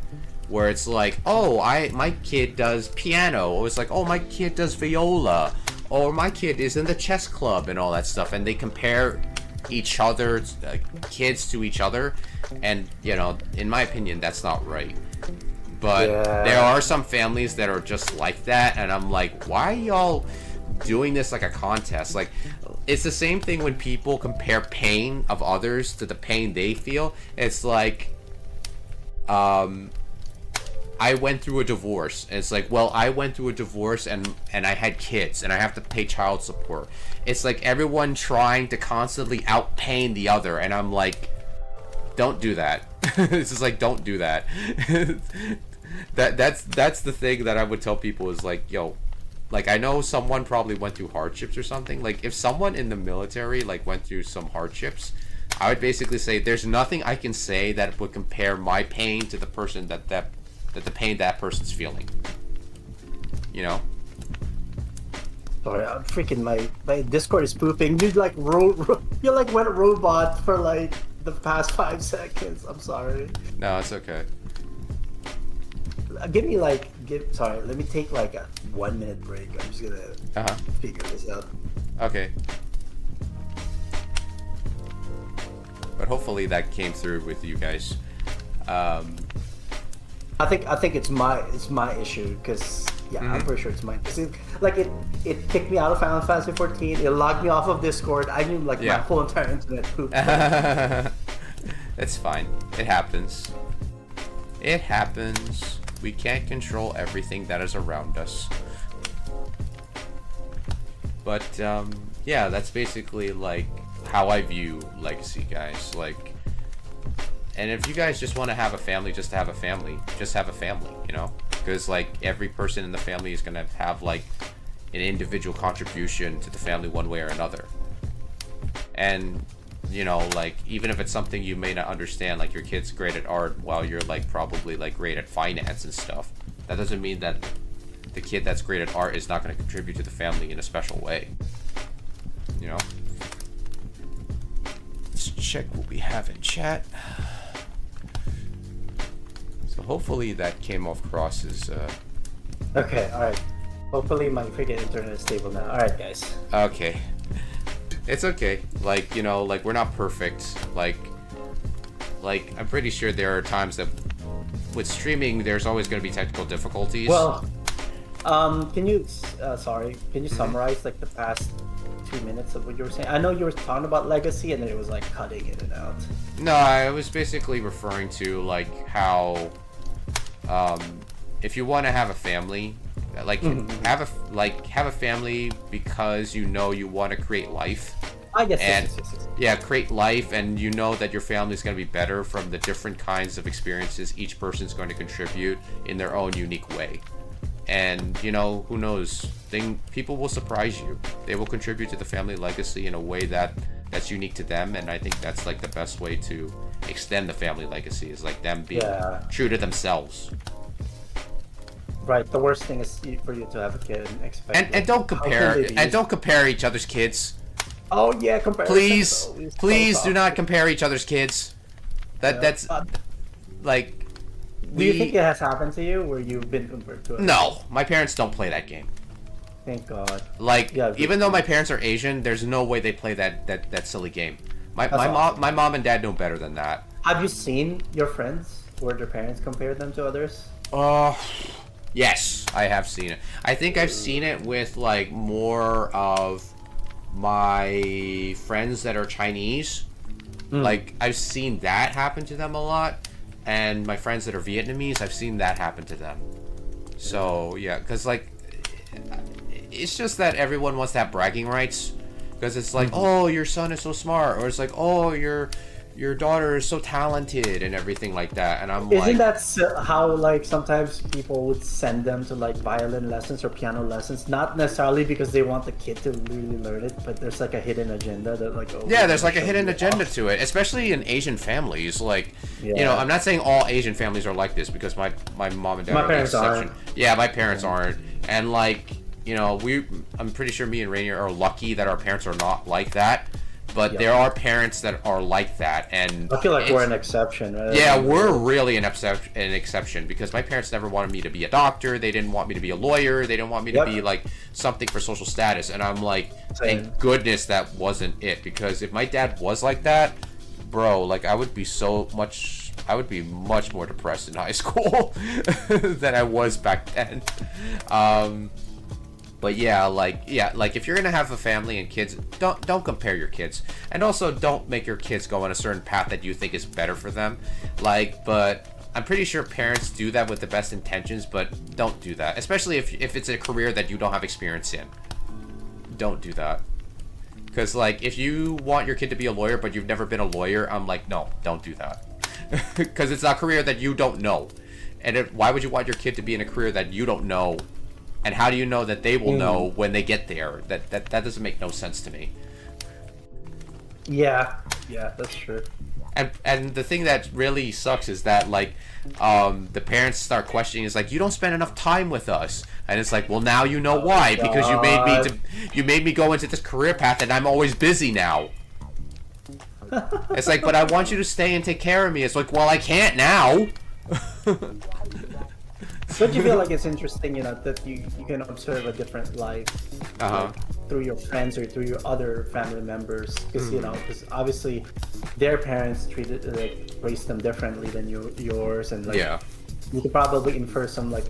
where it's like, oh, my kid does piano, or it's like, oh, my kid does viola, or my kid is in the chess club and all that stuff, and they compare each other, kids to each other, and in my opinion, that's not right. But there are some families that are just like that, and I'm like, why are y'all doing this like a contest? Like, it's the same thing when people compare pain of others to the pain they feel. It's like, I went through a divorce, and it's like, well, I went through a divorce and I had kids and I have to pay child support. It's like everyone trying to constantly outpain the other, and I'm like, don't do that. It's just like, don't do that. That's the thing that I would tell people is like, yo, like, I know someone probably went through hardships or something. Like, if someone in the military like went through some hardships, I would basically say there's nothing I can say that would compare my pain to the person that the pain that person's feeling. Sorry, I'm freaking my Discord is pooping. You like you like went robot for like the past 5 seconds. I'm sorry. No, it's okay. Sorry, let me take like a 1 minute break. I'm just gonna figure this out. Okay. But hopefully that came through with you guys. I think it's my issue, because I'm pretty sure it's mine. It kicked me out of Final Fantasy 14. It logged me off of Discord. I knew my whole entire internet pooped. It's fine. It happens. It happens. We can't control everything that is around us. But that's basically like how I view Legacy, guys. Like, and if you guys just want to have a family, just have a family, because like every person in the family is gonna have like an individual contribution to the family one way or another. And like, even if it's something you may not understand, like your kid's great at art while you're like probably like great at finance and stuff, that doesn't mean that the kid that's great at art is not going to contribute to the family in a special way. Let's check what we have in chat. So hopefully that came off cross as okay, alright. Hopefully my freaking internet is stable now. Alright, guys. Okay. It's okay. Like, you know, like we're not perfect. Like I'm pretty sure there are times that with streaming there's always going to be technical difficulties. Well, can you summarize like the past 2 minutes of what you were saying? I know you were talking about Legacy, and then it was like cutting in and out. No, I was basically referring to like how, if you want to have a family, like have a family because you know you want to create life. I guess. And yes. yeah, create life, and you know that your family is going to be better from the different kinds of experiences each person's going to contribute in their own unique way. And you know, who knows? People will surprise you. They will contribute to the family legacy in a way that's unique to them, and I think that's like the best way to extend the family legacy is like them being true to themselves. Right. The worst thing is for you to have a kid and expect. And don't compare each other's kids. Oh yeah, Please do not compare each other's kids. That's like. Do you think it has happened to you where you've been compared to it? No, my parents don't play that game. Thank God. Like, even though my parents are Asian, there's no way they play that silly game. My mom and dad know better than that. Have you seen your friends where their parents compare them to others? Yes, I have seen it. I think I've seen it with like more of my friends that are Chinese. Like, I've seen that happen to them a lot. And my friends that are Vietnamese, I've seen that happen to them. So, yeah, because, like, it's just that everyone wants to have bragging rights. Because it's like, oh, your son is so smart. Or it's like, oh, your daughter is so talented and everything like that. And I'm Isn't that how, like, sometimes people would send them to, like, violin lessons or piano lessons? Not necessarily because they want the kid to really learn it, but there's, like, a hidden agenda that, like... Oh, yeah, there's, like, a hidden agenda to it. Especially in Asian families. Like, you know, I'm not saying all Asian families are like this because my mom and dad are the exception. Yeah, my parents aren't. And, like, you know, I'm pretty sure me and Rainier are lucky that our parents are not like that. But there are parents that are like that, and I feel like we're an exception, right? Yeah, we're really an exception because my parents never wanted me to be a doctor. They didn't want me to be a lawyer. They didn't want me to be like something for social status. And I'm like, thank goodness that wasn't it, because if my dad was like that, bro, like I would be much more depressed in high school than I was back then. But yeah, like if you're gonna have a family and kids, don't compare your kids, and also don't make your kids go on a certain path that you think is better for them. Like, but I'm pretty sure parents do that with the best intentions, but don't do that, especially if it's a career that you don't have experience in. Don't do that, because like if you want your kid to be a lawyer but you've never been a lawyer, I'm like, no, don't do that, because it's a career that you don't know, and why would you want your kid to be in a career that you don't know? And how do you know that they will know when they get there? That doesn't make no sense to me. Yeah, that's true. And the thing that really sucks is that like the parents start questioning. It's like, you don't spend enough time with us, and it's like, well, now you know why, because you made me go into this career path, and I'm always busy now. It's like, but I want you to stay and take care of me. It's like, well, I can't now. Don't you feel like it's interesting, you know, that you can observe a different life like, through your friends or through your other family members? Because, you know, because obviously their parents raised them differently than yours. And, like, you could probably infer some, like,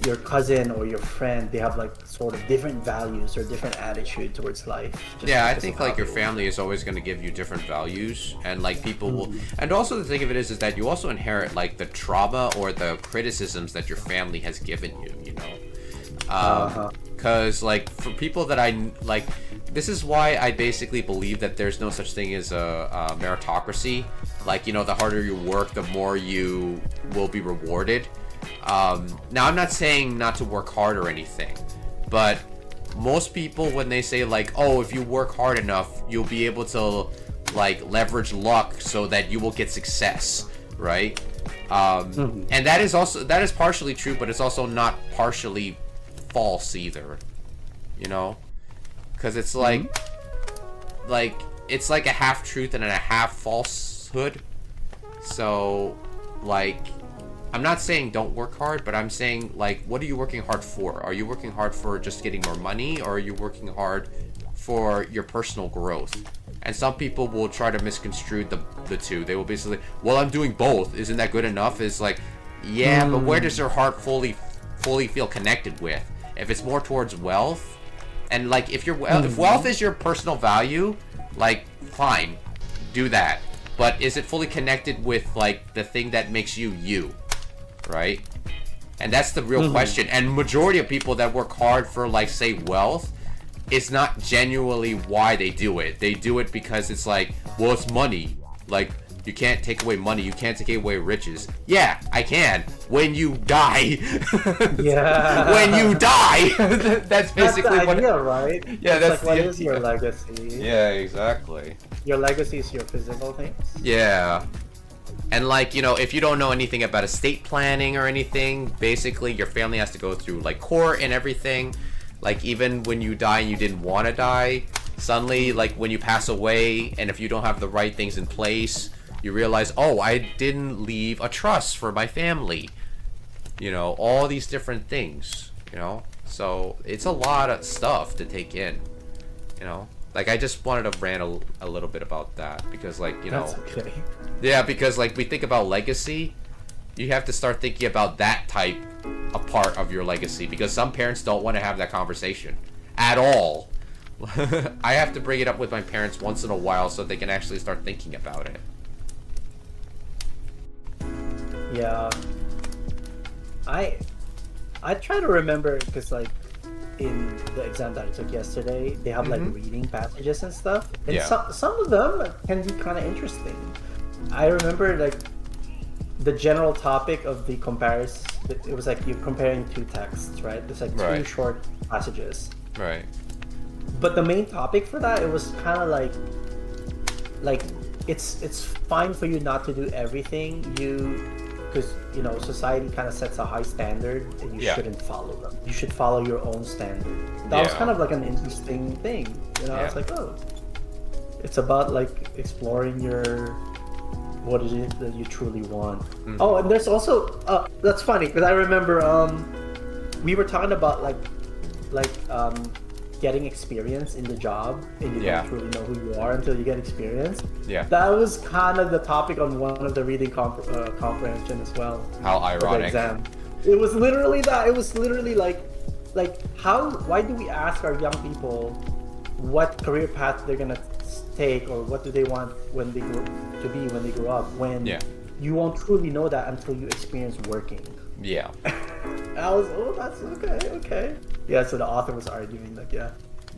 your cousin or your friend, they have, like, sort of different values or different attitude towards life. Yeah, I think, like, your family is always going to give you different values, and, like, people will... And also the thing of it is that you also inherit, like, the trauma or the criticisms that your family has given you, you know? Because, like, for people that I... Like, this is why I basically believe that there's no such thing as a meritocracy. Like, you know, the harder you work, the more you will be rewarded. Now, I'm not saying not to work hard or anything, but most people, when they say like, oh, if you work hard enough, you'll be able to like leverage luck so that you will get success, right? And that is partially true, but it's also not partially false either, you know, because it's like it's like a half truth and a half falsehood. So like, I'm not saying don't work hard, but I'm saying, like, what are you working hard for? Are you working hard for just getting more money, or are you working hard for your personal growth. And some people will try to misconstrue the two. They will basically, well, I'm doing both. Isn't that good enough? It's like, yeah, but where does your heart fully feel connected with? If it's more towards wealth, and like if wealth is your personal value, like fine, do that. But is it fully connected with like the thing that makes you you, right? And that's the real question. And majority of people that work hard for like say wealth, it's not genuinely why they do it. They do it because it's like, well, it's money. Like, you can't take away money. You can't take away riches. Yeah, I can. When you die. Yeah. When you die. That's basically the idea, right? Yeah, it's that's like, what is your legacy? Yeah, exactly. Your legacy is your physical things. Yeah. And like, you know, if you don't know anything about estate planning or anything, basically your family has to go through like court and everything. Like, even when you die and you didn't want to die, suddenly, like, when you pass away, and if you don't have the right things in place, you realize, oh, I didn't leave a trust for my family. You know, all these different things, you know? So, it's a lot of stuff to take in, you know? Like, I just wanted to rant a little bit about that, because, like, you know... That's okay. Yeah, because, like, we think about legacy, you have to start thinking about that type a part of your legacy, because some parents don't want to have that conversation at all. I have to bring it up with my parents once in a while so they can actually start thinking about it. Yeah, I try to remember, because like in the exam that I took yesterday, they have like reading passages and stuff, and some of them can be kind of interesting. I remember like the general topic of the comparison, it was like you're comparing two texts, right? There's like two short passages. Right. But the main topic for that, it was kind of like it's fine for you not to do everything, because you know society kind of sets a high standard and you shouldn't follow them. You should follow your own standard. That was kind of like an interesting thing, you know. I was like, oh, it's about like exploring what is it that you truly want. Oh, and there's also that's funny, because I remember we were talking about like getting experience in the job, and you don't truly know who you are until you get experience. Yeah, that was kind of the topic on one of the reading comprehension as well. How ironic. Exam. It was literally that. It was literally like why do we ask our young people what career path they're gonna take, or what do they want when they grow up, when you won't truly know that until you experience working. Yeah. I was, that's okay. Yeah, so the author was arguing like,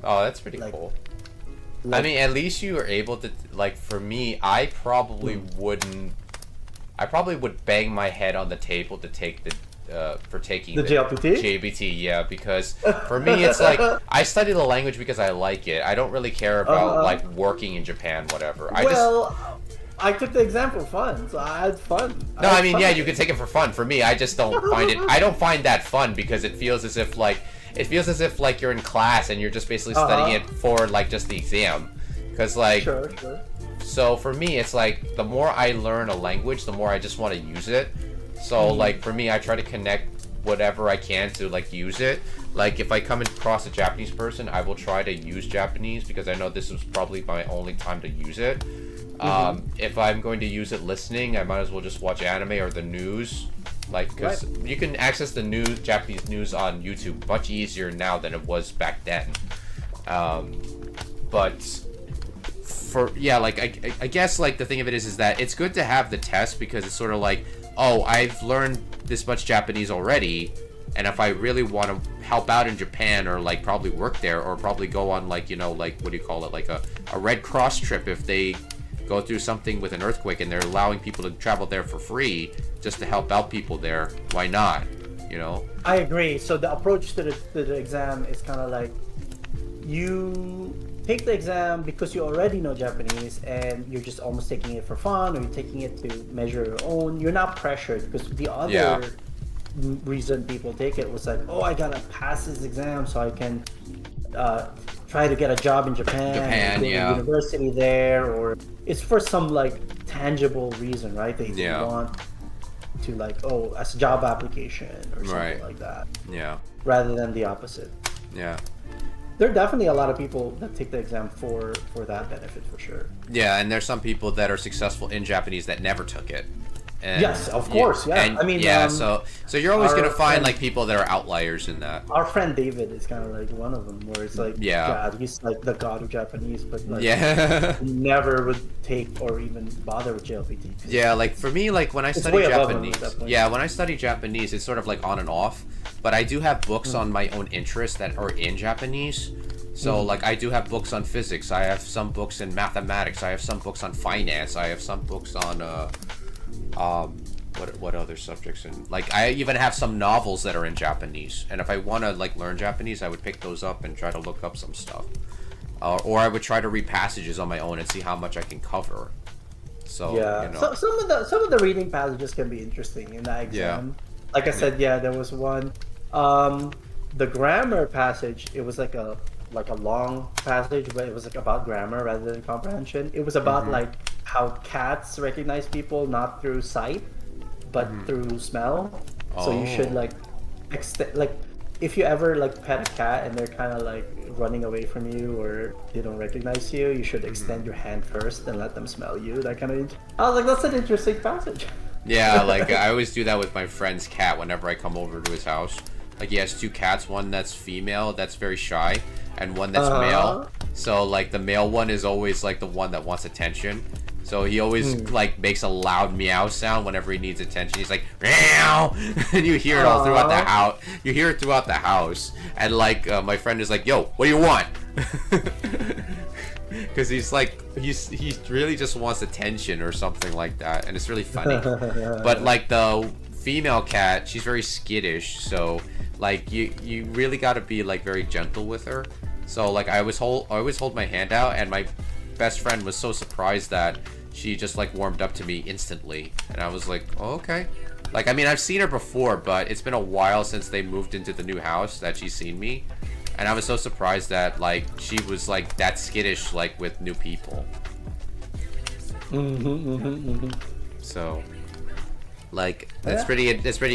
oh, that's pretty cool. I mean, at least you were able to, like, for me, I probably would bang my head on the table to take for taking the JLPT? JLPT, yeah, because for me it's like I study the language because I like it. I don't really care about like working in Japan, whatever. I took the exam for fun, so I had fun. No, I mean, yeah, you can take it for fun. For me, I just don't find it. I don't find that fun, because it feels as if like you're in class and you're just basically studying it for like just the exam. Because like, sure. So for me, it's like the more I learn a language, the more I just want to use it. So like for me, I try to connect whatever I can to like use it. Like if I come across a Japanese person, I will try to use Japanese, because I know this is probably my only time to use it. If I'm going to use it listening, I might as well just watch anime or the news, like, because you can access the news, Japanese news on YouTube much easier now than it was back then. But for like I guess like the thing of it is that it's good to have the test, because it's sort of like, oh, I've learned this much Japanese already, and if I really want to help out in Japan, or like probably work there, or probably go on like, you know, like, what do you call it, like a Red Cross trip, if they go through something with an earthquake and they're allowing people to travel there for free just to help out people there, why not, you know? I agree. So the approach to the exam is kind of like, you take the exam because you already know Japanese and you're just almost taking it for fun, or you're taking it to measure your own. You're not pressured, because the other reason people take it was like, oh, I gotta pass this exam so I can try to get a job in Japan, go to university there, or it's for some like tangible reason, right? They want to like, oh, as a job application or something like that. Yeah. Rather than the opposite. Yeah. there are definitely a lot of people that take the exam for that benefit for sure. Yeah, and there's some people that are successful in Japanese that never took it. And yes, of course. Yeah, and, I mean, so you're always gonna find friend, like people that are outliers in that. Our friend David is kind of like one of them, where it's like, God, he's like the god of Japanese, but like, never would take or even bother with JLPT. Yeah, like for me, like when I study Japanese, when I study Japanese, it's sort of like on and off. But I do have books on my own interests that are in Japanese. So like I do have books on physics. I have some books in mathematics. I have some books on finance. I have some books on what other subjects? And like I even have some novels that are in Japanese. And if I want to like learn Japanese, I would pick those up and try to look up some stuff. Or I would try to read passages on my own and see how much I can cover. So yeah, you know. So some of the reading passages can be interesting in that exam. Yeah. Like I said, there was one. The grammar passage, it was like a long passage, but it was like about grammar rather than comprehension. It was about like how cats recognize people not through sight, but through smell. So you should like if you ever like pet a cat and they're kind of like running away from you or they don't recognize you, you should extend your hand first and let them smell you. That kind of. I was like, that's an interesting passage. Yeah, like I always do that with my friend's cat whenever I come over to his house. Like he has two cats, one that's female, that's very shy, and one that's male. So like the male one is always like the one that wants attention. So he always like makes a loud meow sound whenever he needs attention. He's like meow, and you hear it all throughout the house. You hear it throughout the house, and like my friend is like, "Yo, what do you want?" Because he's like he really just wants attention or something like that, and it's really funny. But like the female cat, she's very skittish, so like you really got to be like very gentle with her. So like I always hold my hand out, and my best friend was so surprised that she just like warmed up to me instantly, and I was like, oh, okay. Like I mean, I've seen her before, but it's been a while since they moved into the new house that she's seen me, and I was so surprised that like she was like that skittish like with new people. So like it's pretty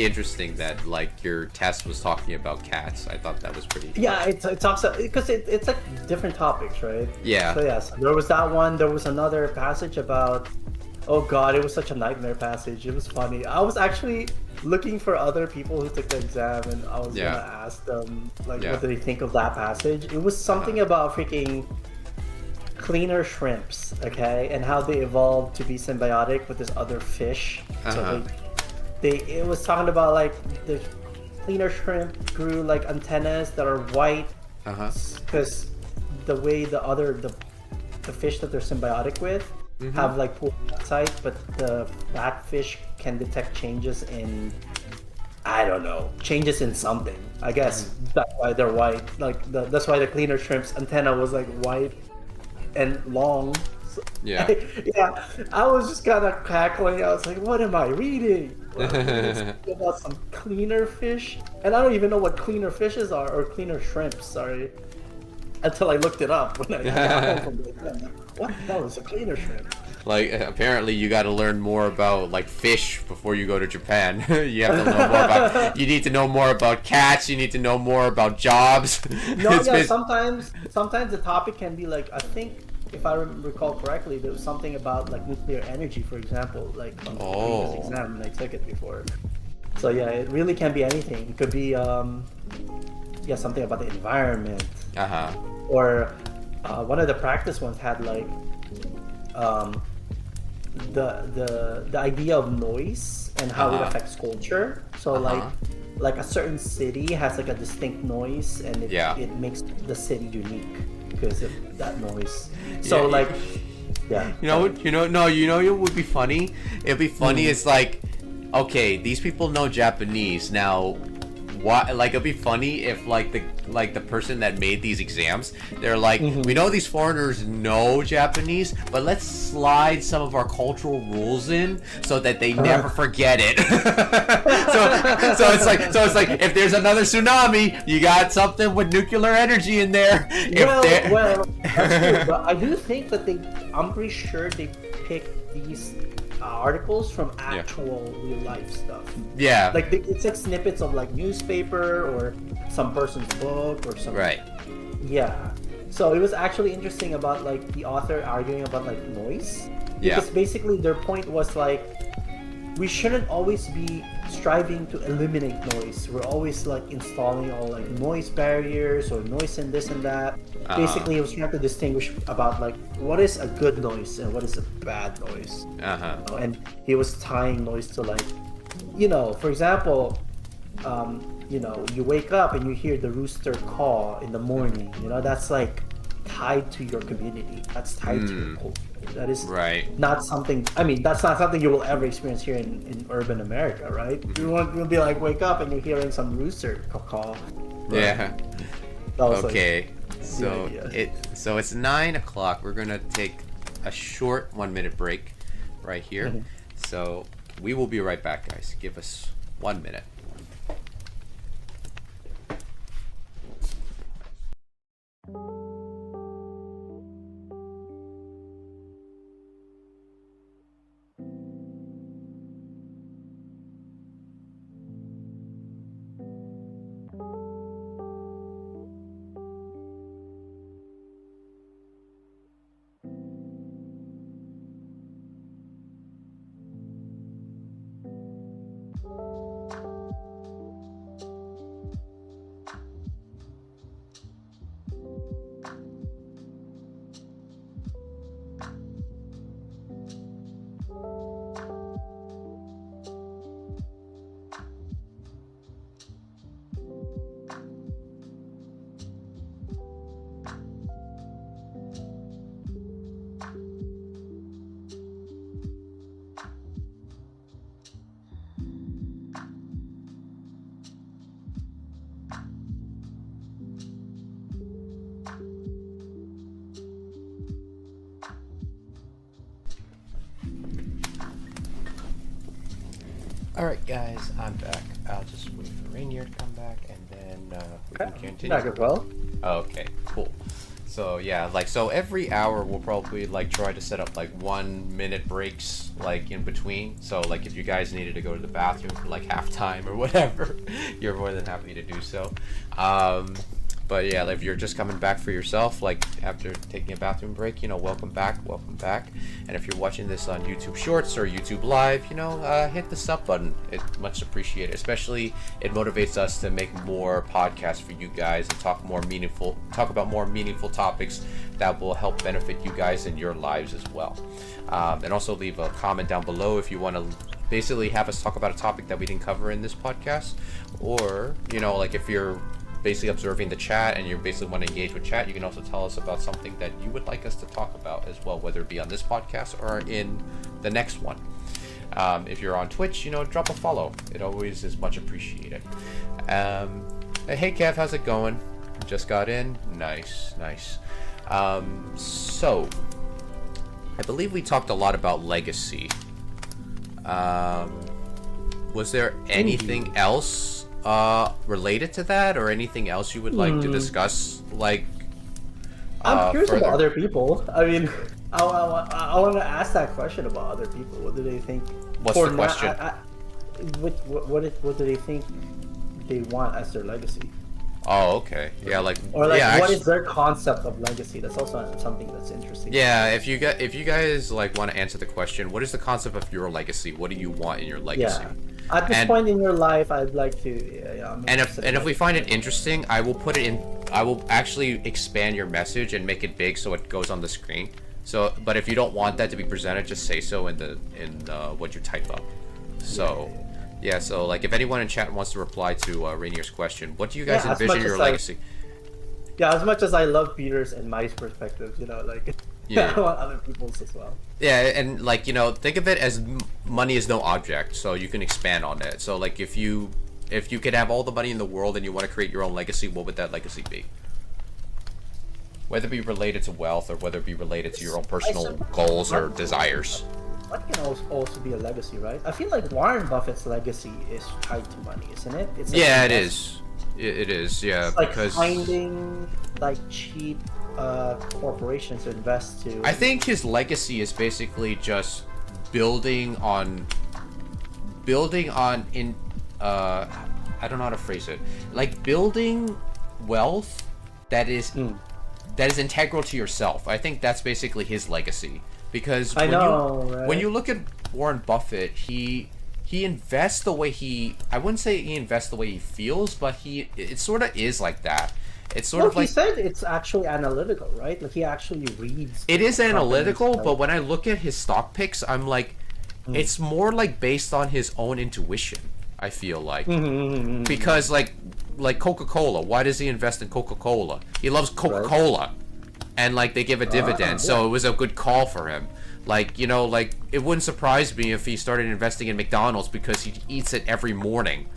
interesting that like your test was talking about cats. I thought that was pretty. Yeah, it talks because it's like different topics, right? Yeah. So yes, there was that one. There was another passage about. Oh God, it was such a nightmare passage. It was funny. I was actually looking for other people who took the exam, and I was gonna ask them like what do they think of that passage. It was something about freaking cleaner shrimps, okay, and how they evolved to be symbiotic with this other fish. So it was talking about like the cleaner shrimp grew like antennas that are white because the way the fish that they're symbiotic with have like poor sight, but the fat fish can detect changes in changes in something. I guess that's why they're white. Like that's why the cleaner shrimp's antenna was like white and long. So, yeah. I was just kind of cackling. I was like, what am I reading? About some cleaner fish, and I don't even know what cleaner fishes are or cleaner shrimps. Sorry, until I looked it up when I got home from the exam. What the hell is a cleaner shrimp? Like apparently you got to learn more about like fish before you go to Japan. You have to know more about. You need to know more about cats. You need to know more about jobs. No, sometimes the topic can be like, I think if I recall correctly, there was something about like nuclear energy, for example, like on the previous exam, and I took it before. So yeah, it really can be anything. It could be something about the environment. Or one of the practice ones had like the idea of noise and how it affects culture. So like a certain city has like a distinct noise, and it makes the city unique because of that noise. So you know it would be funny. It'd be funny. It's like, okay, these people know Japanese now. Why? Like it'd be funny if like the person that made these exams, they're like, we know these foreigners know Japanese, but let's slide some of our cultural rules in so that they never forget it. so it's like if there's another tsunami, you got something with nuclear energy in there. Well, that's true, but I do think that I'm pretty sure they pick these articles from actual real life stuff. Yeah. Like it's like snippets of like newspaper or some person's book or something. Right. Yeah. So it was actually interesting about like the author arguing about like noise. Yeah. Because basically their point was like we shouldn't always be striving to eliminate noise. We're always like installing all like noise barriers or noise and this and that. Basically, he was trying to distinguish about like what is a good noise and what is a bad noise. And he was tying noise to like, for example, you wake up and you hear the rooster caw in the morning. That's like tied to your community. That's tied to your culture. That is not something. I mean, that's not something you will ever experience here in urban America, right? You'll be like, wake up and you're hearing some rooster caw. Yeah. Okay. Like, so it's 9 o'clock. We're gonna take a short 1-minute break right here. So we will be right back, guys. Give us 1 minute. Alright guys, I'm back. I'll just wait for Rainier to come back and then we can continue. Back as well. Okay, cool. So yeah, so every hour we'll probably try to set up 1 minute breaks in between. So if you guys needed to go to the bathroom for halftime or whatever, you're more than happy to do so. But yeah, if you're just coming back for yourself, after taking a bathroom break, welcome back. And if you're watching this on YouTube Shorts or YouTube Live, hit the sub button. It's much appreciated. Especially, it motivates us to make more podcasts for you guys and talk about more meaningful topics that will help benefit you guys in your lives as well. And also leave a comment down below if you want to basically have us talk about a topic that we didn't cover in this podcast, or if you're basically observing the chat and you basically want to engage with chat, you can also tell us about something that you would like us to talk about as well, whether it be on this podcast or in the next one. If you're on Twitch, drop a follow. It always is much appreciated. Hey Kev, how's it going? Just got in. Nice. So I believe we talked a lot about Legacy. Was there anything else related to that, or anything else you would like to discuss? I'm curious further? about other people. I mean, I want to ask that question about other people. What do they think? What's the question? What do they think they want as their legacy? Oh, okay. Yeah, what is their concept of legacy? That's also something that's interesting. Yeah, if you guys want to answer the question, what is the concept of your legacy? What do you want in your legacy? Yeah. At this point in your life, I'd like to. And if we find it interesting, I will put it in. I will actually expand your message and make it big so it goes on the screen. So, but if you don't want that to be presented, just say so in what you type up. So, yeah. So if anyone in chat wants to reply to Rainier's question, what do you guys envision your legacy? As much as I love Peter's and my perspectives, I want other people's as well. Yeah, and think of it as money is no object, so you can expand on it. So if you could have all the money in the world and you want to create your own legacy, what would that legacy be? Whether it be related to wealth or whether it be related to your own personal goals or desires. Money can also be a legacy, right? I feel like Warren Buffett's legacy is tied to money, isn't it? It's it is. It is, yeah, it's because finding cheap corporations to invest to. I think his legacy is basically just building on I don't know how to phrase it. Building wealth that is integral to yourself. I think that's basically his legacy. Because when you look at Warren Buffett, he invests the way I wouldn't say he invests the way he feels, but it sort of is like that. It's sort of like, he said it's actually analytical, right? Like he actually reads. It is analytical, but when I look at his stock picks, I'm like, it's more like based on his own intuition. I feel like because like Coca-Cola, why does he invest in Coca-Cola? He loves Coca-Cola, and like they give a dividend, so it was a good call for him. Like, you know, like it wouldn't surprise me if he started investing in McDonald's because he eats it every morning.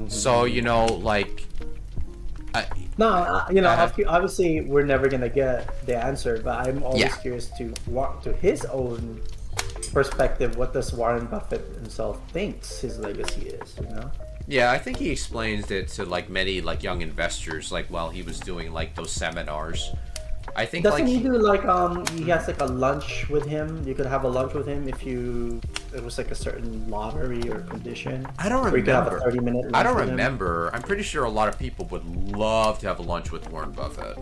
So, you know, like. Obviously we're never gonna get the answer, but I'm always curious to his own perspective. What does Warren Buffett himself thinks his legacy is? You know? Yeah, I think he explains it to like many like young investors, like while he was doing like those seminars. I think doesn't he do like he has like a lunch with him? You could have a lunch with him if it was like a certain lottery or condition. I don't remember. You could have a 30-minute lunch. I don't remember. I'm pretty sure a lot of people would love to have a lunch with Warren Buffett.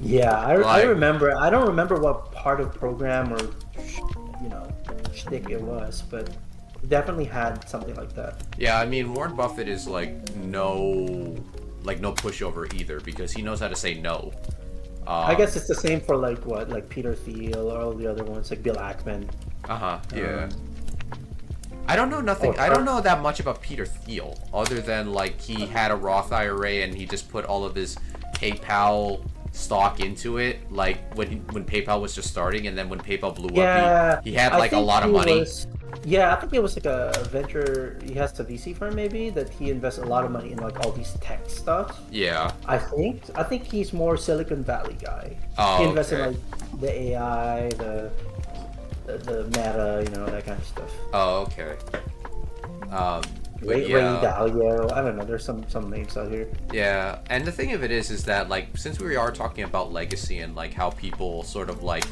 Yeah, I remember. I don't remember what part of program or shtick it was, but definitely had something like that. Yeah, I mean Warren Buffett is like no pushover either, because he knows how to say no. I guess it's the same for like Peter Thiel or all the other ones, like Bill Ackman. Yeah. I don't know nothing. I don't know that much about Peter Thiel, other than like he had a Roth IRA and he just put all of his PayPal stock into it, like when PayPal was just starting, and then when PayPal blew up, he had like a lot of money. I think it was like a venture. He has a VC firm maybe that he invests a lot of money in, like all these tech stuff. Yeah. I think he's more Silicon Valley guy. He invests in like the AI, the Meta, that kind of stuff. Oh, okay. Ray Dalio. I don't know. There's some names out here. Yeah, and the thing of it is that like since we are talking about legacy and like how people sort of like,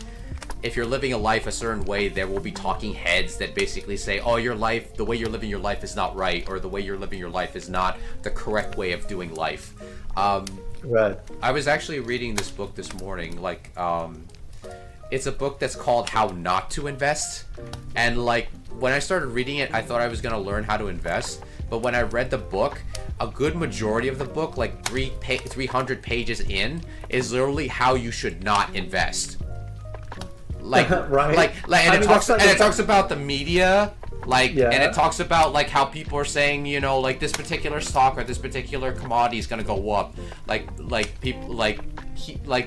if you're living a life a certain way, there will be talking heads that basically say, oh, your life, the way you're living your life is not right, or the way you're living your life is not the correct way of doing life. Right. I was actually reading this book this morning, like, it's a book that's called How Not to Invest. And like, when I started reading it, I thought I was going to learn how to invest. But when I read the book, a good majority of the book, like 300 pages in, is literally how you should not invest. Like, right. And it talks about the media, like, and it talks about like how people are saying, like this particular stock or this particular commodity is gonna go up. Like people, like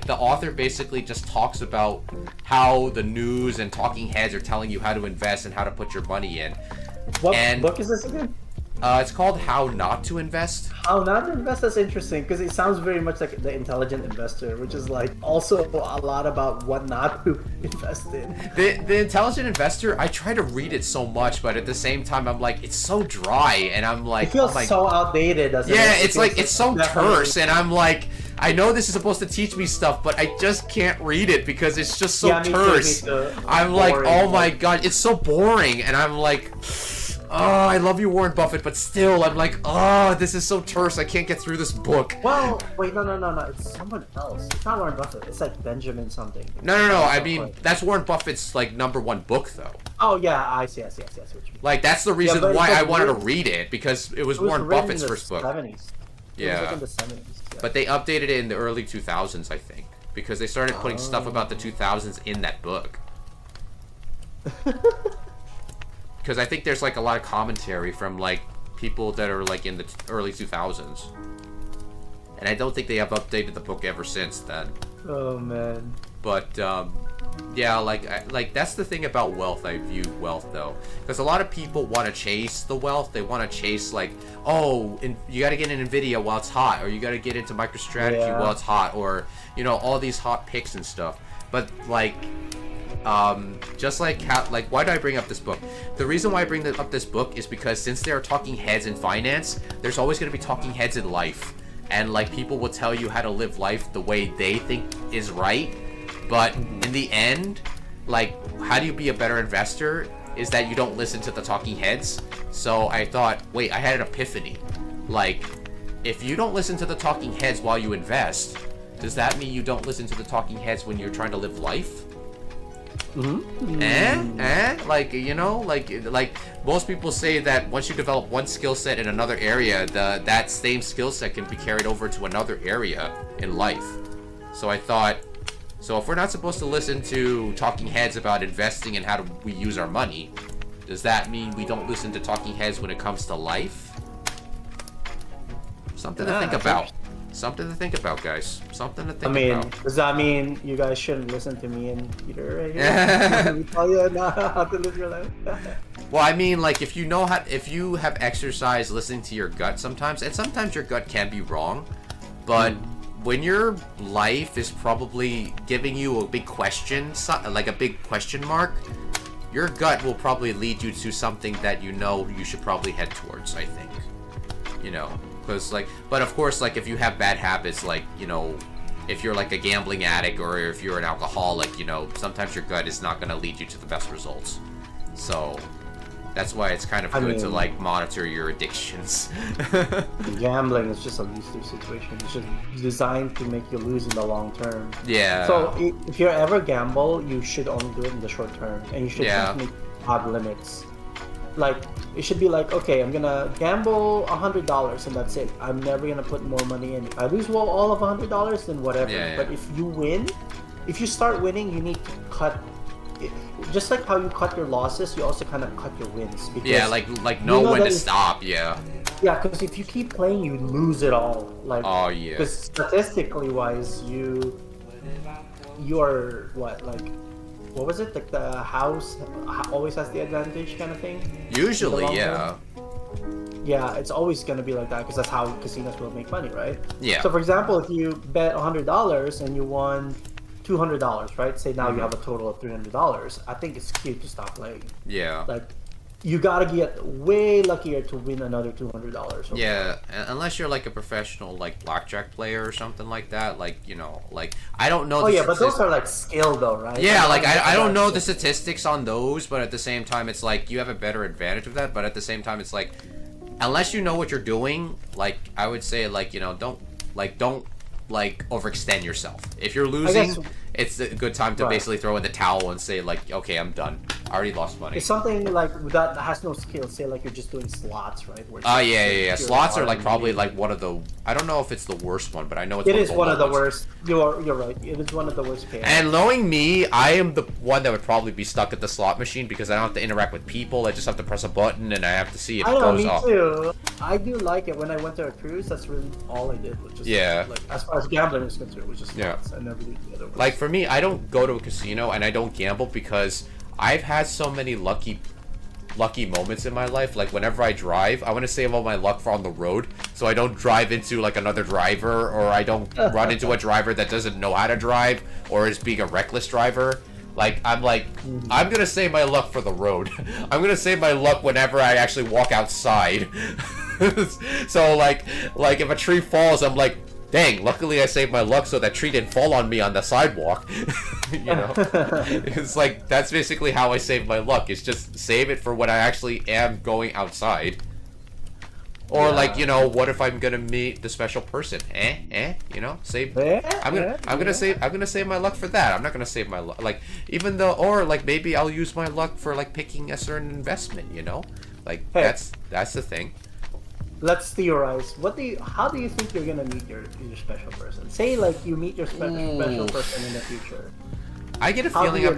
the author basically just talks about how the news and talking heads are telling you how to invest and how to put your money in. What book is this again? It's called How Not to Invest. How Not to Invest? That's interesting, because it sounds very much like The Intelligent Investor, which is like also a lot about what not to invest in. The Intelligent Investor, I try to read it so much, but at the same time, I'm like, it's so dry, and I'm like, it feels so outdated, doesn't it? Yeah, it's so terse, and I'm like, I know this is supposed to teach me stuff, but I just can't read it because it's just so terse. I'm like, oh my god, it's so boring, and I'm like, oh, I love you, Warren Buffett, but still, I'm like, oh, this is so terse. I can't get through this book. Well, wait, no. It's someone else. It's not Warren Buffett. It's like Benjamin something. No. I mean, that's Warren Buffett's like #1 book, though. Oh yeah, I see. What you mean. Like that's the reason why I wanted to read it, because it was Warren Buffett's first book. 70s. Yeah. It was like in the 70s. Yeah. But they updated it in the early 2000s, I think, because they started putting stuff about the 2000s in that book. Because I think there's like a lot of commentary from like people that are like in the early 2000s, and I don't think they have updated the book ever since then. Oh man. But yeah, like that's the thing about wealth. I view wealth though, because a lot of people want to chase the wealth. They want to chase like, oh, you got to get in Nvidia while it's hot, or you got to get into MicroStrategy while it's hot, or all these hot picks and stuff. But like. Just like why do I bring up this book? The reason why I bring up this book is because since there are talking heads in finance, there's always going to be talking heads in life, and like people will tell you how to live life the way they think is right, but in the end, like how do you be a better investor is that you don't listen to the talking heads. So I thought, wait, I had an epiphany, like if you don't listen to the talking heads while you invest, does that mean you don't listen to the talking heads when you're trying to live life? Like, you know, like most people say that once you develop one skill set in another area, that same skill set can be carried over to another area in life. So I thought, so if we're not supposed to listen to talking heads about investing and how do we use our money, does that mean we don't listen to talking heads when it comes to life? Something to think about. Something to think about, guys. Something to think about. Does that mean you guys shouldn't listen to me and Peter right here? We tell you how to live your life. Well, I mean, like, if you have exercise listening to your gut sometimes, and sometimes your gut can be wrong, but when your life is probably giving you a big question, like a big question mark, your gut will probably lead you to something that you know you should probably head towards, I think. You know? Because, like, but of course, like, if you have bad habits, like, you know, if you're like a gambling addict or if you're an alcoholic, you know, sometimes your gut is not going to lead you to the best results. So that's why it's kind of good to like monitor your addictions. Gambling is just a lose-lose situation. It's just designed to make you lose in the long term. Yeah. So if you ever gamble, you should only do it in the short term, and you should definitely have limits. Like, it should be like, okay, I'm gonna gamble $100 and that's it. I'm never gonna put more money in. If I lose all of $100, then whatever. But if you win, if you start winning, you need to cut it. Just like how you cut your losses, you also kind of cut your wins. Because like know when to stop. Yeah, because if you keep playing, you lose it all. Like, because statistically wise, you are what was it? Like the house always has the advantage kind of thing? Usually, yeah. Yeah, it's always going to be like that because that's how casinos will make money, right? Yeah. So, for example, if you bet $100 and you won $200, right? Say now you have a total of $300. I think it's cute to stop playing. Yeah. Like, you gotta get way luckier to win another $200. Yeah, unless you're like a professional like blackjack player or something like that. Like, you know, like I don't know. Oh yeah, but those are like skill though, right? Yeah, like I don't know the statistics on those, but at the same time, it's like you have a better advantage of that. But at the same time, it's like unless you know what you're doing, like I would say, like, you know, don't overextend yourself. If you're losing, it's a good time to basically throw in the towel and say like, okay, I'm done. I already lost money. It's something like that has no skill. Say like you're just doing slots, right? Yeah. Slots are like probably like one of the. I don't know if it's the worst one, but I know it's one of the worst. You're right. It is one of the worst payouts. And knowing me, I am the one that would probably be stuck at the slot machine because I don't have to interact with people. I just have to press a button and I have to see if it goes off. Me too. I do like it. When I went to a cruise, that's really all I did. Was just like as far as gambling is concerned, was just slots. I never did the other ones. Like for me, I don't go to a casino and I don't gamble because I've had so many lucky moments in my life. Like whenever I drive, I want to save all my luck for on the road, so I don't drive into like another driver, or I don't run into a driver that doesn't know how to drive or is being a reckless driver. Like I'm gonna save my luck for the road. I'm gonna save my luck whenever I actually walk outside. So like if a tree falls, I'm like, dang, luckily I saved my luck so that tree didn't fall on me on the sidewalk. You know? It's like, that's basically how I save my luck. It's just save it for when I actually am going outside. Or like, you know, what if I'm gonna meet the special person? You know, save. I'm gonna save my luck for that. I'm not gonna save my luck, like, even though, or like maybe I'll use my luck for like picking a certain investment. You know, like that's the thing. Let's theorize. How do you think you're gonna meet your special person? Say like you meet your special person in the future. I get a feeling I'm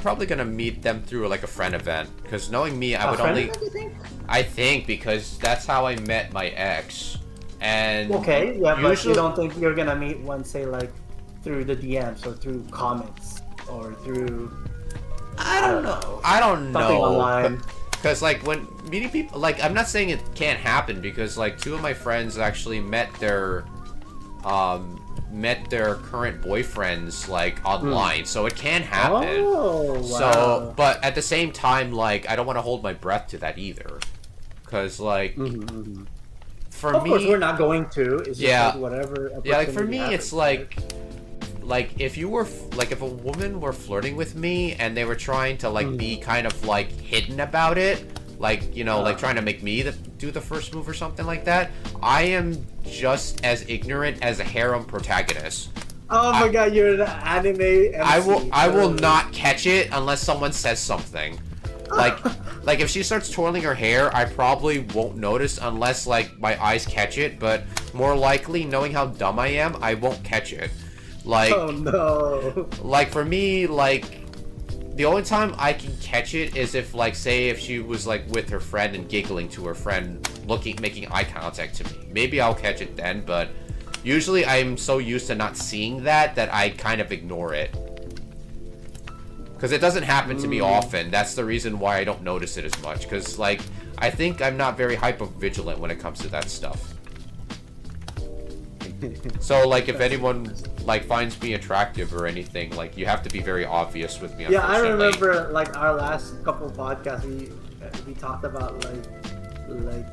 probably gonna meet them through like a friend event, because knowing me, I would only. Event, you think? I think because that's how I met my ex, and but you don't think you're gonna meet one, say like through the DMs or through comments or through. I don't know. Something online. Because like when meeting people, like I'm not saying it can't happen, because like two of my friends actually met their current boyfriends like online, so it can happen. Oh, wow. So, but at the same time, like I don't want to hold my breath to that either, because like for me, of course we're not going to. It's just like whatever. Yeah, like for me, it's like if you were if a woman were flirting with me and they were trying to like be kind of like hidden about it, like, you know, like trying to make me do the first move or something like that, I am just as ignorant as a harem protagonist. Oh my god, you're an anime MC. I will not catch it unless someone says something. Like if she starts twirling her hair, I probably won't notice unless like my eyes catch it, but more likely, knowing how dumb I am, I won't catch it. Like, oh no. Like for me, like the only time I can catch it is if, like, say if she was like with her friend and giggling to her friend, making eye contact to me. Maybe I'll catch it then, but usually I'm so used to not seeing that I kind of ignore it. Because it doesn't happen to me often. That's the reason why I don't notice it as much. Because, like, I think I'm not very hyper-vigilant when it comes to that stuff. So, like, if anyone, like, finds me attractive or anything, like, you have to be very obvious with me. Yeah, I remember, like, our last couple of podcasts, we talked about, like,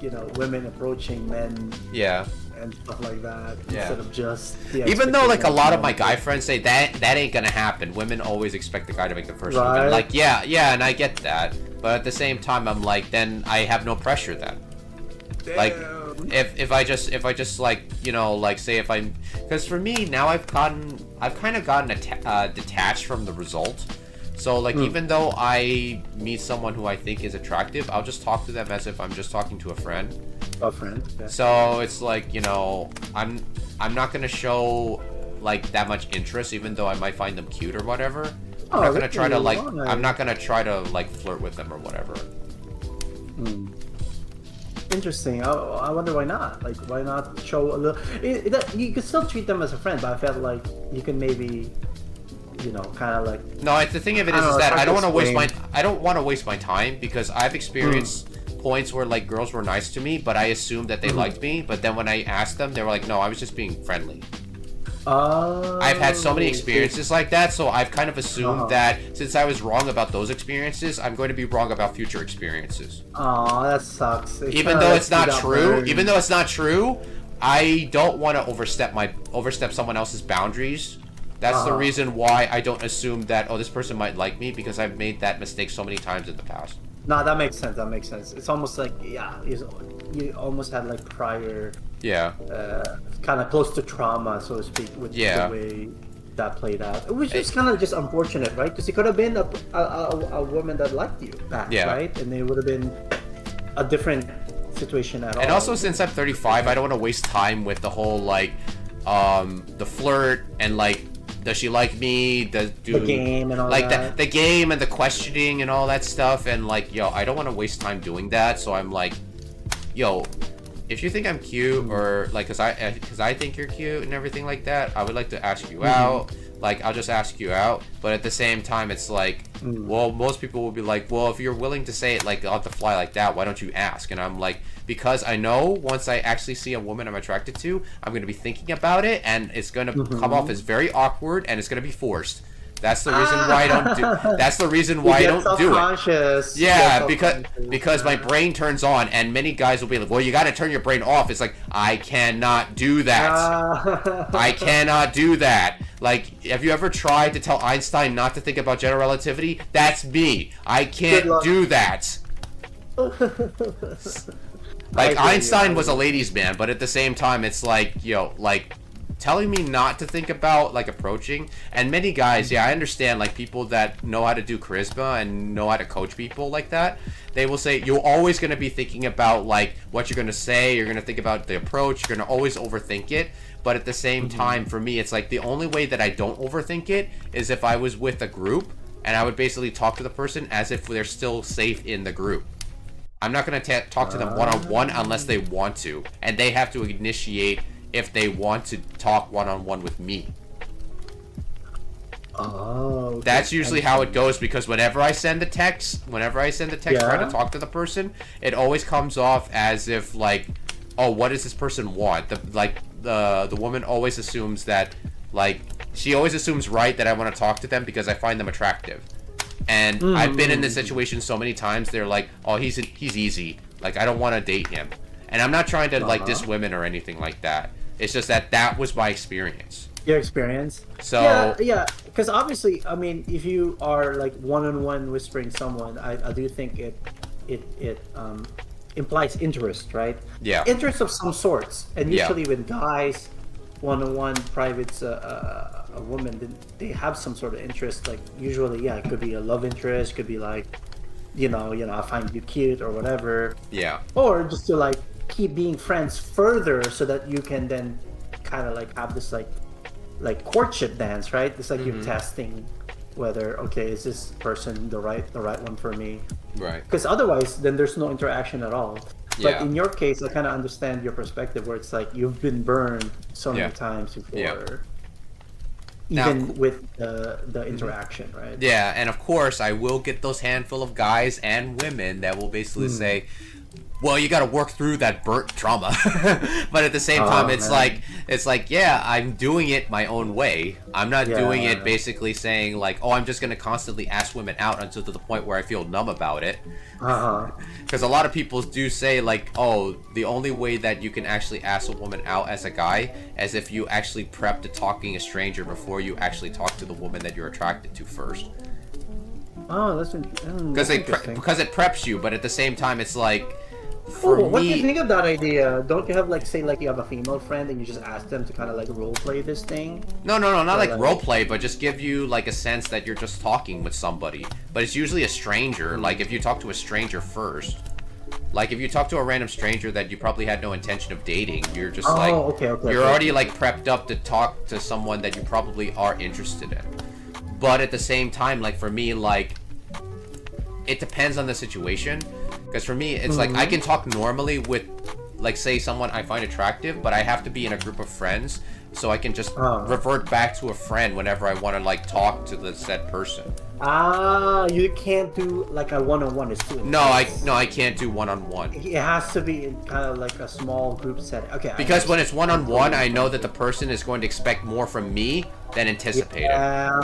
you know, women approaching men. Yeah. And stuff like that, yeah. Instead of just even though like a lot of my guy friends say that ain't gonna happen. Women always expect the guy to make the first move. And like yeah, and I get that, but at the same time I'm like, then I have no pressure then. Damn. Like if I just like, you know, like say if I'm, because for me now I've kind of gotten detached from the result. So like even though I meet someone who I think is attractive, I'll just talk to them as if I'm just talking to a friend. A friend. Yeah. So it's like, you know, I'm not gonna show like that much interest, even though I might find them cute or whatever. I'm not gonna try to like I'm not gonna try to like flirt with them or whatever. Interesting. I wonder why not. Like, why not show a little? You can still treat them as a friend, but I felt like you can maybe, you know, kind of like. No, the thing of it is that I don't want to waste my time, because I've experienced points where like girls were nice to me, but I assumed that they liked me, but then when I asked them, they were like, no, I was just being friendly. I've had so many experiences like that, so I've kind of assumed that since I was wrong about those experiences, I'm going to be wrong about future experiences. Oh, that sucks. Even though it's not true, I don't want to overstep someone else's boundaries. That's the reason why I don't assume that, oh, this person might like me, because I've made that mistake so many times in the past. No, that makes sense. That makes sense. It's almost like, yeah, you almost had like prior, kind of close to trauma, so to speak, with the way that played out. Which is kind of just unfortunate, right? Because it could have been a woman that liked you back, right? And it would have been a different situation at all. And also, since I'm 35, I don't want to waste time with the whole like, the flirt and like, does she like me? The game and all like that. The game and the questioning and all that stuff, and like, yo, I don't want to waste time doing that. So I'm like, yo, if you think I'm cute, or like, cause I think you're cute and everything like that, I would like to ask you out. Like, I'll just ask you out. But at the same time, it's like, well, most people will be like, well, if you're willing to say it like off the fly like that, why don't you ask? And I'm like, because I know once I actually see a woman I'm attracted to, I'm going to be thinking about it, and it's going to come off as very awkward, and it's going to be forced. That's the reason why I don't do. That's the reason why I don't do it. Yeah, because my brain turns on, and many guys will be like, "Well, you got to turn your brain off." It's like, I cannot do that. I cannot do that. Like, have you ever tried to tell Einstein not to think about general relativity? That's me. I can't do that. Like, Einstein was a ladies' man, but at the same time, it's like, yo, like, telling me not to think about, like, approaching. And many guys, I understand, like, people that know how to do charisma and know how to coach people like that, they will say, you're always going to be thinking about, like, what you're going to say, you're going to think about the approach, you're going to always overthink it. But at the same time, for me, it's like, the only way that I don't overthink it is if I was with a group, and I would basically talk to the person as if they're still safe in the group. I'm not going to talk to them one-on-one unless they want to. And they have to initiate if they want to talk one-on-one with me. Oh, okay. That's usually how it goes, because whenever I send the text trying to talk to the person, it always comes off as if, like, oh, what does this person want? The woman always assumes that, like, she always assumes that I want to talk to them because I find them attractive. And I've been in this situation so many times. They're like, oh, he's easy. Like, I don't want to date him. And I'm not trying to like diss women or anything like that. It's just that was my experience. Your experience? So yeah. Because obviously, I mean, if you are like one-on-one whispering someone, I do think it it implies interest, right? Yeah. Interest of some sorts, and Yeah. usually when guys one-on-one privates a woman, then they have some sort of interest. Like usually, yeah, it could be a love interest, could be like, I find you cute or whatever. Yeah. Or just to like keep being friends further, so that you can then kind of like have this like courtship dance, right? It's like you're testing whether, okay, is this person the right one for me? Right. Because otherwise, then there's no interaction at all. But Yeah. in your case, I kind of understand your perspective, where it's like you've been burned so many Yeah. times before, Yeah. even Now- with the interaction, right? Yeah, and of course, I will get those handful of guys and women that will basically say, well, you got to work through that burnt trauma. But at the same time, it's man. like, yeah, I'm doing it my own way. I'm not doing it Yeah. basically saying like, oh, I'm just going to constantly ask women out until to the point where I feel numb about it. Uh-huh. Because a lot of people do say like, oh, the only way that you can actually ask a woman out as a guy is if you actually prep to talking a stranger before you actually talk to the woman that you're attracted to first. Oh, that's Because interesting. because it preps you, but at the same time, it's like, Oh, for what do you me, think of that idea? Don't you have like, say like you have a female friend and you just ask them to kind of like role play this thing? no, not like like- role play, but just give you like a sense that you're just talking with somebody. But it's usually a stranger. Like if you talk to a stranger first, like if you talk to a random stranger that you probably had no intention of dating, you're just like, okay, you're already like prepped up to talk to someone that you probably are interested in. But at the same time, like for me, like it depends on the situation. Because for me, it's like I can talk normally with, like, say someone I find attractive, but I have to be in a group of friends, so I can just revert back to a friend whenever I want to like talk to the said person. You can't do like a one-on-one. It's too No, intense. I can't do one-on-one. It has to be in kind of like a small group setting. Okay. Because when it's one-on-one, I know that the person is going to expect more from me than anticipated. Yeah.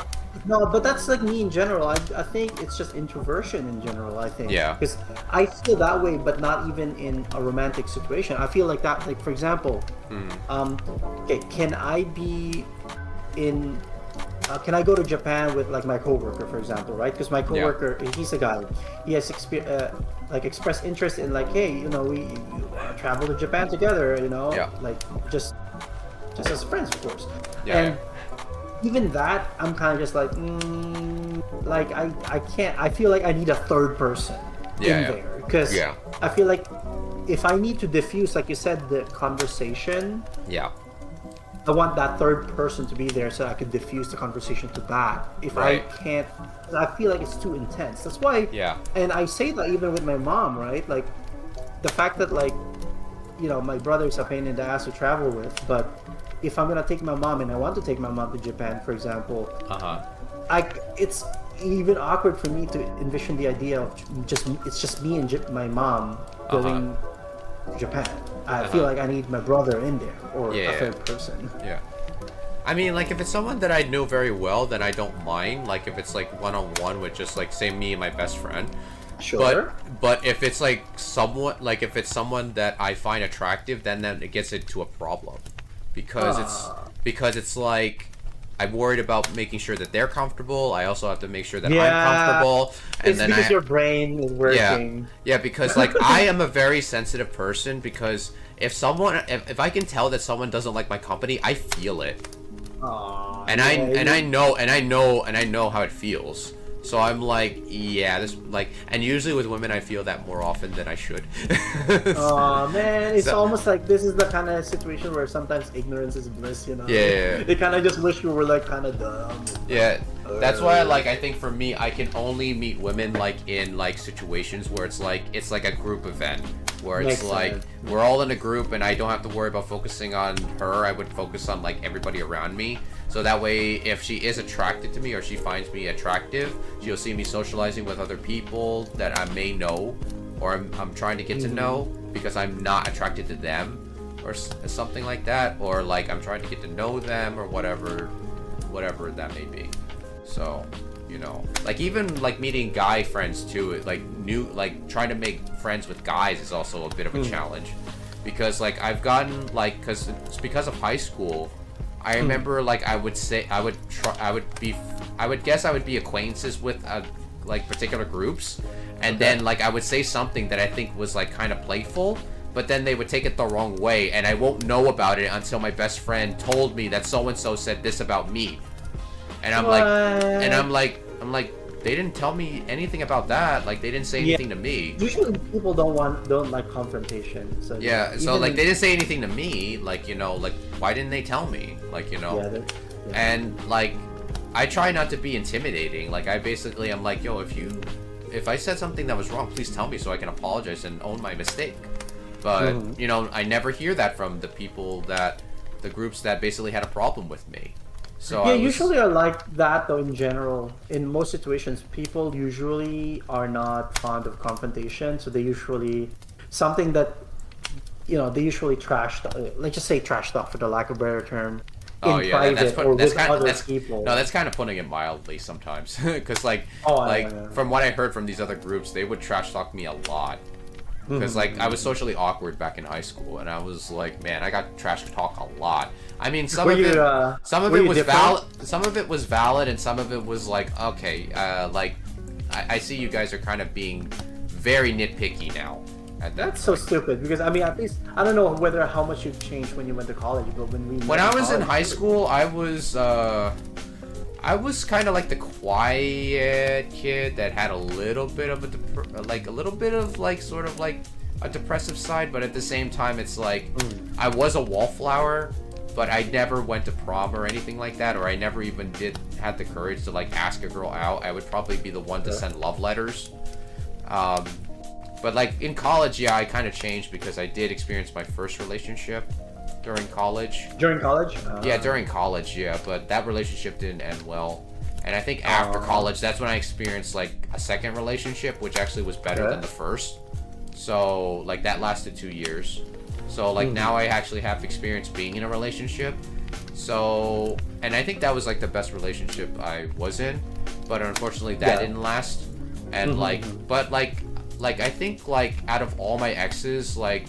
No, but that's like me in general. I think it's just introversion in general, I think. Yeah. Because I feel that way, but not even in a romantic situation. I feel like that, like, for example, okay, can I be in... can I go to Japan with like my coworker, for example, right? Because my coworker, he's a guy. He has like expressed interest in like, hey, we travel to Japan together, like just as friends, of course. Yeah, And even that, I'm kind of just like, like I can't. I feel like I need a third person in there, because I feel like if I need to diffuse, like you said, the conversation. Yeah. I want that third person to be there so I can diffuse the conversation to that. If I can't, I feel like it's too intense. That's why. Yeah. And I say that even with my mom, right? Like, the fact that like, my brother is a pain in the ass to travel with, but if I'm gonna take my mom and I want to take my mom to Japan, for example, it's even awkward for me to envision the idea of it's just me and my mom going to Japan. I feel like I need my brother in there, or a third person. Yeah. I mean, like, if it's someone that I know very well, then I don't mind. Like, if it's, like, one-on-one with just, like, say, me and my best friend. Sure. But if it's, like, if it's someone that I find attractive, then it gets into a problem. Because it's, like, I'm worried about making sure that they're comfortable. I also have to make sure that I'm comfortable. And it's then because your brain is working. Yeah, because like I am a very sensitive person, because if I can tell that someone doesn't like my company, I feel it. And I know how it feels. So I'm like, and usually with women I feel that more often than I should. Oh man, it's almost like this is the kind of situation where sometimes ignorance is bliss, Yeah. They kind of just wish you were like kind of dumb. Yeah, that's why I think for me I can only meet women like in like situations where it's like a group event where it's Makes like sense. we're all in a group and I don't have to worry about focusing on her. I would focus on like everybody around me. So that way, if she is attracted to me or she finds me attractive, she'll see me socializing with other people that I may know, or I'm trying to get to know because I'm not attracted to them, or something like that, or like I'm trying to get to know them, or whatever that may be. So, like even like meeting guy friends too, like trying to make friends with guys is also a bit of a challenge, because like I've gotten like, because it's because of high school. I remember like I would guess I would be acquaintances with like particular groups, and then like I would say something that I think was like kind of playful, but then they would take it the wrong way, and I won't know about it until my best friend told me that so and so said this about me, and I'm like, they didn't tell me anything about that. Like, they didn't say anything to me. Usually people don't like confrontation. So yeah, so like they didn't say anything to me. Like, you know, like, why didn't they tell me? Like, you know, and like I try not to be intimidating. Like, I basically am like, yo, if I said something that was wrong, please tell me so I can apologize and own my mistake. But you know, I never hear that from the groups that basically had a problem with me. So yeah, usually are like that though. In general, in most situations, people usually are not fond of confrontation. So they usually something that they usually trash. Let's just say trash talk, for the lack of a better term. Private that's kind of putting it mildly sometimes. Because from what I heard from these other groups, they would trash talk me a lot. Because like I was socially awkward back in high school, and I was like, man, I got trash talk a lot. I mean, some of it was valid, and some of it was like, okay, like I see you guys are kind of being very nitpicky now. That's so stupid, because I mean, at least I don't know how much you've changed when you went to college, but when I was in high school, I was kind of like the quiet kid that had a little bit of sort of like a depressive side, but at the same time, it's like I was a wallflower, but I never went to prom or anything like that, or I never even had the courage to like ask a girl out. I would probably be the one to send love letters. But like in college, yeah, I kind of changed because I did experience my first relationship during college. During college? Yeah, during college, yeah. But that relationship didn't end well. And I think after college, that's when I experienced like a second relationship, which actually was better than the first. So like that lasted 2 years. So like now I actually have experience being in a relationship. So, and I think that was like the best relationship I was in. But unfortunately that didn't last. And but I think like out of all my exes, like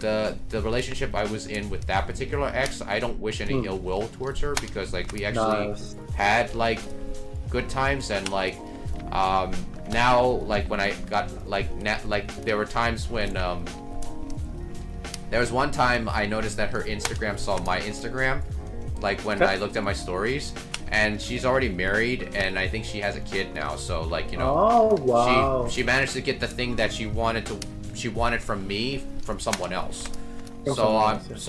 the relationship I was in with that particular ex, I don't wish any ill will towards her, because like we actually had like good times, and like now like when I got like there were times when there was one time I noticed that her Instagram saw my Instagram, like when I looked at my stories, and she's already married, and I think she has a kid now. So like, you know, she managed to get the thing that she wanted from me from someone else. So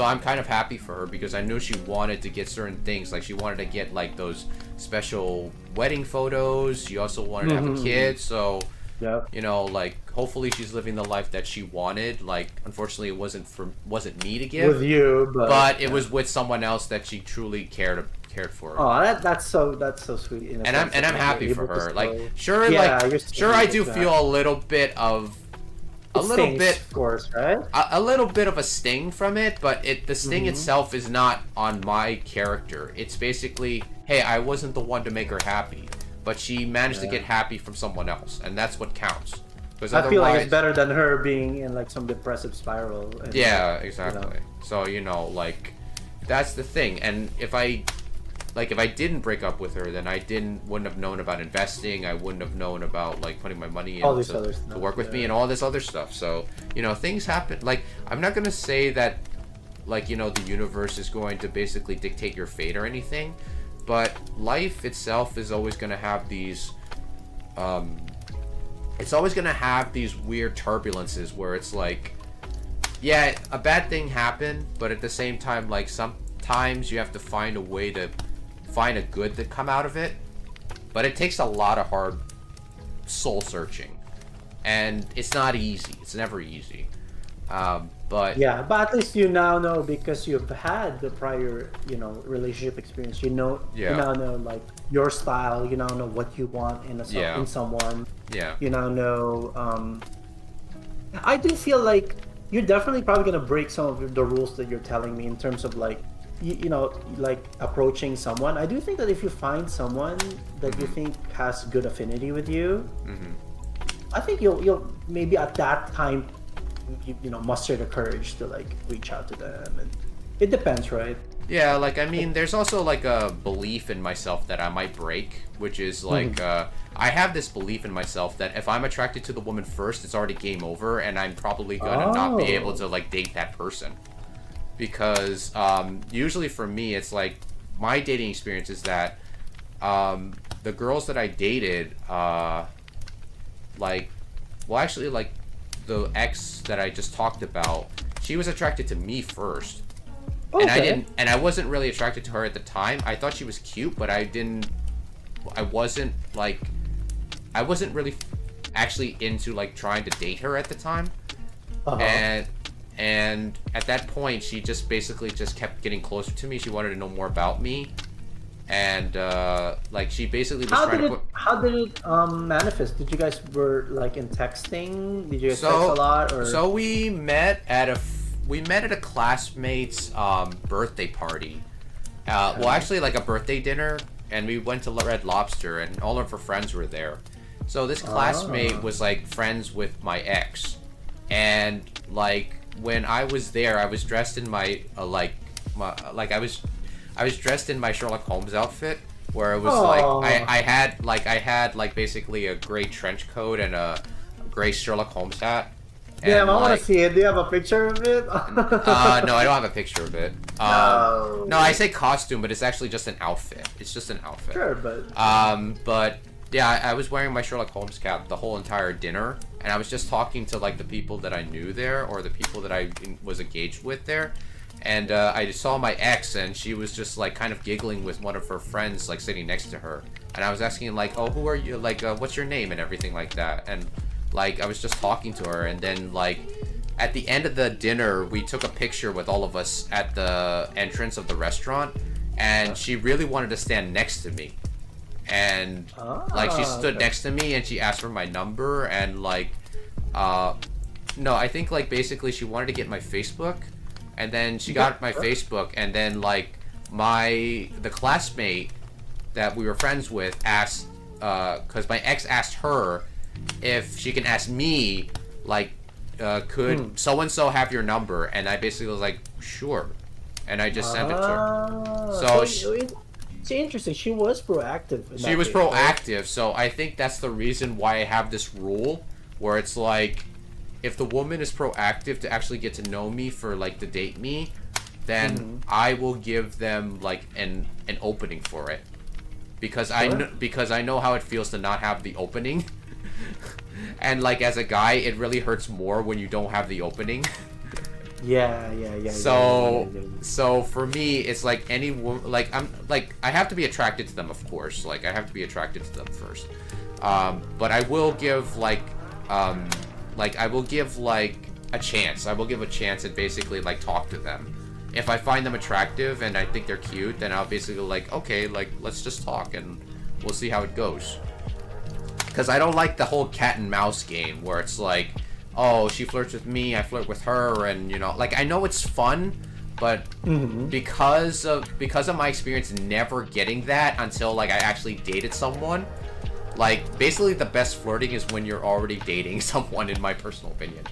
I'm kind of happy for her, because I knew she wanted to get certain things. Like she wanted to get like those special wedding photos. She also wanted to have a kid. So you know, like hopefully she's living the life that she wanted. Like unfortunately it wasn't me to give with you, but it was with someone else that she truly cared for. Oh, that's so sweet. And I'm happy for her. Like I do feel a little bit of of course, right? A little bit of a sting from it, but the sting itself is not on my character. It's basically, hey, I wasn't the one to make her happy, but she managed to get happy from someone else, and that's what counts. Because I feel like it's better than her being in like some depressive spiral. And, exactly. You know. So you know, like that's the thing. And if I didn't break up with her, then I wouldn't have known about investing. I wouldn't have known about like putting my money in to work with me and all this other stuff. So, you know, things happen. Like, I'm not going to say that, like, you know, the universe is going to basically dictate your fate or anything, but life itself is always going to have these, it's always going to have these weird turbulences where it's like, yeah, a bad thing happened, but at the same time, like, sometimes you have to find a way to find a good that come out of it, but it takes a lot of hard soul searching, and it's not easy. It's never easy. But at least you now know, because you've had the prior, you know, relationship experience. You know, you now know like your style. You now know what you want in someone. Yeah. You now know. I do feel like you're definitely probably gonna break some of the rules that you're telling me in terms of like. You know, like approaching someone. I do think that if you find someone that you think has good affinity with you, I think you'll maybe at that time, you know, muster the courage to like reach out to them. And it depends, right? Yeah, like, I mean, there's also, like, a belief in myself that I might break, which is, like, I have this belief in myself that if I'm attracted to the woman first, it's already game over, and I'm probably gonna not be able to, like, date that person. Because, usually for me, it's, like, my dating experience is that, the girls that I dated, like, well, actually, like, the ex that I just talked about, she was attracted to me first. Okay. And I wasn't really attracted to her at the time. I thought she was cute, but I wasn't really actually into, like, trying to date her at the time. And at that point, she just basically just kept getting closer to me. She wanted to know more about me. And, like, she basically was trying to put... How did it manifest? Did you guys were, like, in texting? Did you guys text a lot, or...? So we met at a classmate's birthday party. Well, actually, like, a birthday dinner, and we went to Red Lobster, and all of her friends were there. So this classmate was, like, friends with my ex. And, like, when I was there, I was dressed in I was dressed in my Sherlock Holmes outfit, where it was I had basically a gray trench coat and a gray Sherlock Holmes hat. Damn, I want to see it. Do you have a picture of it? No, I don't have a picture of it. No, I say costume, but it's actually just an outfit. It's just an outfit. Sure, but... But yeah, I was wearing my Sherlock Holmes cap the whole entire dinner, and I was just talking to, like, the people that I knew there, or the people that I was engaged with there. And I saw my ex, and she was just, like, kind of giggling with one of her friends, like, sitting next to her. And I was asking, like, oh, who are you? Like, what's your name? And everything like that. And, like, I was just talking to her. And then, like, at the end of the dinner, we took a picture with all of us at the entrance of the restaurant. And she really wanted to stand next to me. And, like, she stood next to me, and she asked for my number. And, like, no, I think, like, basically she wanted to get my Facebook. And then she got my Facebook, and then, like, the classmate that we were friends with asked, because my ex asked her if she can ask me, like, could so-and-so have your number? And I basically was like, sure. And I just sent it to her. So it's interesting. She was proactive. She was proactive, so I think that's the reason why I have this rule, where it's like, if the woman is proactive to actually get to know me for, like, to date me, then I will give them, like, an opening for it, because I know how it feels to not have the opening. And, like, as a guy, it really hurts more when you don't have the opening. Yeah. So for me, it's like any woman, like, I have to be attracted to them, of course. Like, I have to be attracted to them first. But I will give, I will give, like, a chance. I will give a chance and basically, like, talk to them. If I find them attractive and I think they're cute, then I'll basically, like, okay, like, let's just talk and we'll see how it goes. Because I don't like the whole cat and mouse game where it's like, oh, she flirts with me, I flirt with her, and, you know, like, I know it's fun, but because of my experience never getting that until, like, I actually dated someone, like, basically the best flirting is when you're already dating someone, in my personal opinion.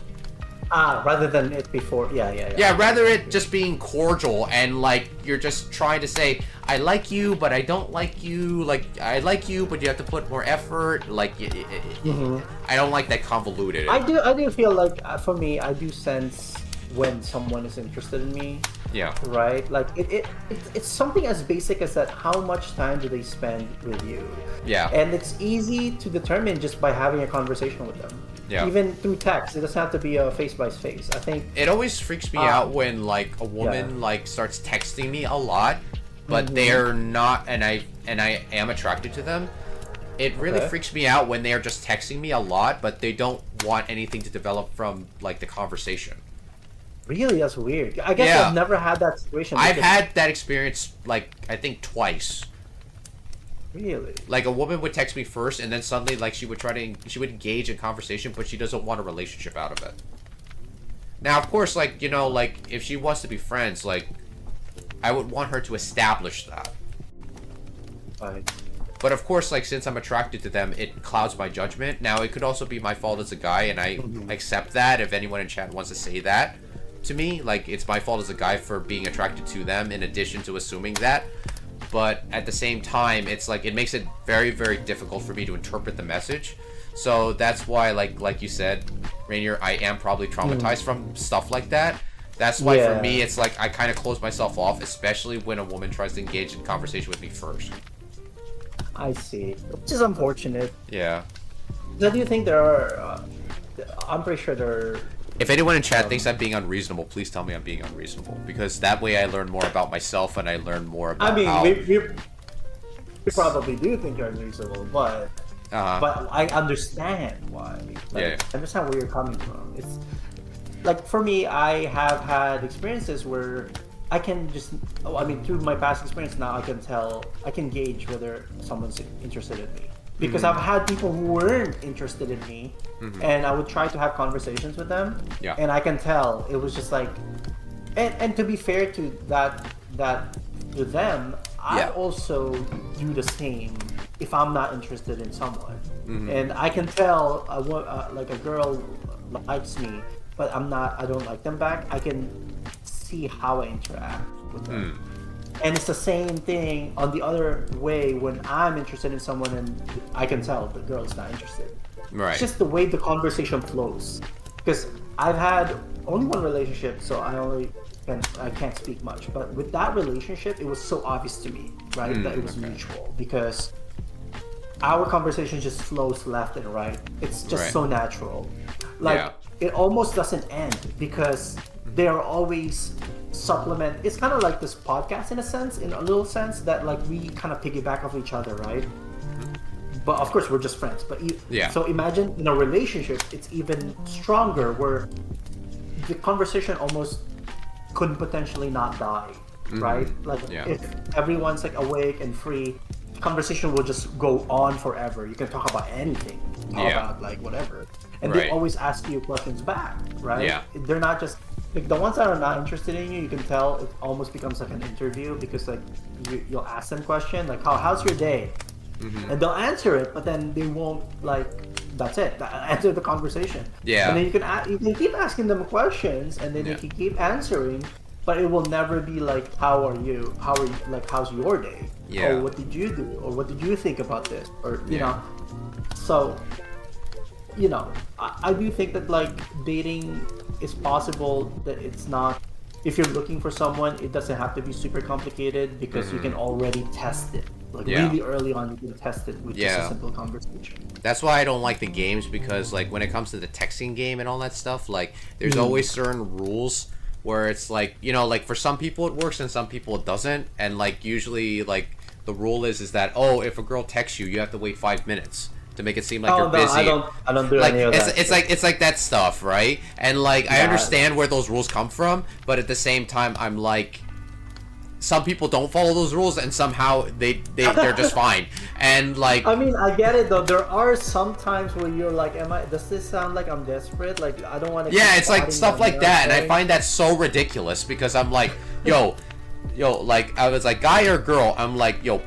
Rather than it before. Yeah, rather it just being cordial and, like, you're just trying to say, I like you, but I don't like you. Like, I like you, but you have to put more effort. Like, I don't like that convoluted. I do feel like, for me, I do sense when someone is interested in me. Yeah. Right? Like, it's something as basic as that. How much time do they spend with you? Yeah. And it's easy to determine just by having a conversation with them. Yeah. Even through text, it doesn't have to be a face by face. I think it always freaks me out when, like, a woman like starts texting me a lot, but they're not, and I am attracted to them. It really freaks me out when they are just texting me a lot, but they don't want anything to develop from, like, the conversation. Really, that's weird. I guess I've never had that situation. I've had that experience, like, I think twice. Really? Like, a woman would text me first, and then suddenly, like, she would engage in conversation, but she doesn't want a relationship out of it. Now, of course, like, you know, like, if she wants to be friends, like, I would want her to establish that. Right. But of course, like, since I'm attracted to them, it clouds my judgment. Now, it could also be my fault as a guy, and I accept that if anyone in chat wants to say that. to me. Like, it's my fault as a guy for being attracted to them in addition to assuming that. But at the same time, it's like, it makes it very, very difficult for me to interpret the message. So that's why, like you said, Rainier, I am probably traumatized from stuff like that. That's why for me, it's like I kind of close myself off, especially when a woman tries to engage in conversation with me first. I see. Which is unfortunate. Yeah. So do you think there are... I'm pretty sure there are... If anyone in chat thinks I'm being unreasonable, please tell me I'm being unreasonable. Because that way I learn more about myself and I learn more about we probably do think you're unreasonable, but... But I understand why. Like, I understand where you're coming from. It's... Like, for me, I have had experiences where I can just... I mean, through my past experience now, I can tell... I can gauge whether someone's interested in me. Because I've had people who weren't interested in me, and I would try to have conversations with them, and I can tell it was just like, and to be fair to to them, I also do the same if I'm not interested in someone, and I can tell like a girl likes me, but I don't like them back. I can see how I interact with them. And it's the same thing on the other way when I'm interested in someone and I can tell the girl's not interested. Right. It's just the way the conversation flows. Because I've had only one relationship, so I can't speak much. But with that relationship, it was so obvious to me, right, that it was mutual. Because our conversation just flows left and right. It's just so natural. Like, it almost doesn't end because they are always... supplement. It's kind of like this podcast in a little sense that like we kind of piggyback off each other, right? But of course we're just friends. But so imagine in a relationship, it's even stronger where the conversation almost could potentially not die, right? Like if everyone's like awake and free, the conversation will just go on forever. You can talk about anything, about like whatever, and they always ask you questions back, right? They're not just like the ones that are not interested in you. You can tell it almost becomes like an interview because like you'll ask them question like how's your day, and they'll answer it, but then they won't like that's it. Answer the conversation. And then you can keep asking them questions, and then they can keep answering, but it will never be like how are you? Like how's your day? Or what did you do? Or what did you think about this? Or you know, so you know, I do think that like dating is possible, that it's not, if you're looking for someone, it doesn't have to be super complicated because you can already test it. Like really early on, you can test it with just a simple conversation. That's why I don't like the games, because like when it comes to the texting game and all that stuff, like there's always certain rules where it's like, you know, like for some people it works and some people it doesn't, and like usually like the rule is that, oh, if a girl texts you, you have to wait 5 minutes to make it seem like you're busy. I don't do like, any of that. It's like that stuff, right? And like I understand where those rules come from, but at the same time I'm like, some people don't follow those rules and somehow they're just fine. And like, I mean, I get it though. There are some times where you're like, does this sound like I'm desperate? Like I don't want to. Yeah, it's like stuff like that, and I find that so ridiculous because I'm like, yo, like I was like, guy or girl? I'm like, yo,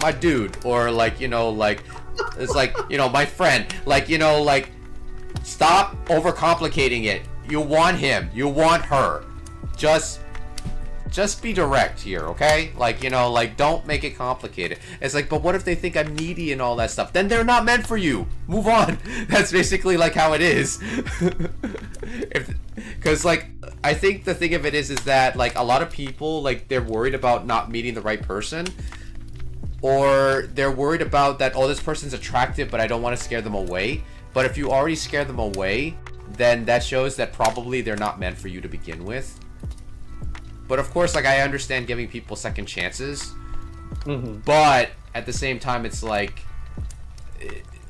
my dude, or like, you know, like. It's like, you know, my friend, like, you know, like, stop overcomplicating it. You want him, you want her. Just be direct here, okay? Like, you know, like, don't make it complicated. It's like, but what if they think I'm needy and all that stuff? Then they're not meant for you. Move on. That's basically like how it is. Because like, I think the thing of it is that like a lot of people, like, they're worried about not meeting the right person. Or they're worried about that, oh, this person's attractive, but I don't want to scare them away. But if you already scare them away, then that shows that probably they're not meant for you to begin with. But of course, like, I understand giving people second chances. But at the same time, it's like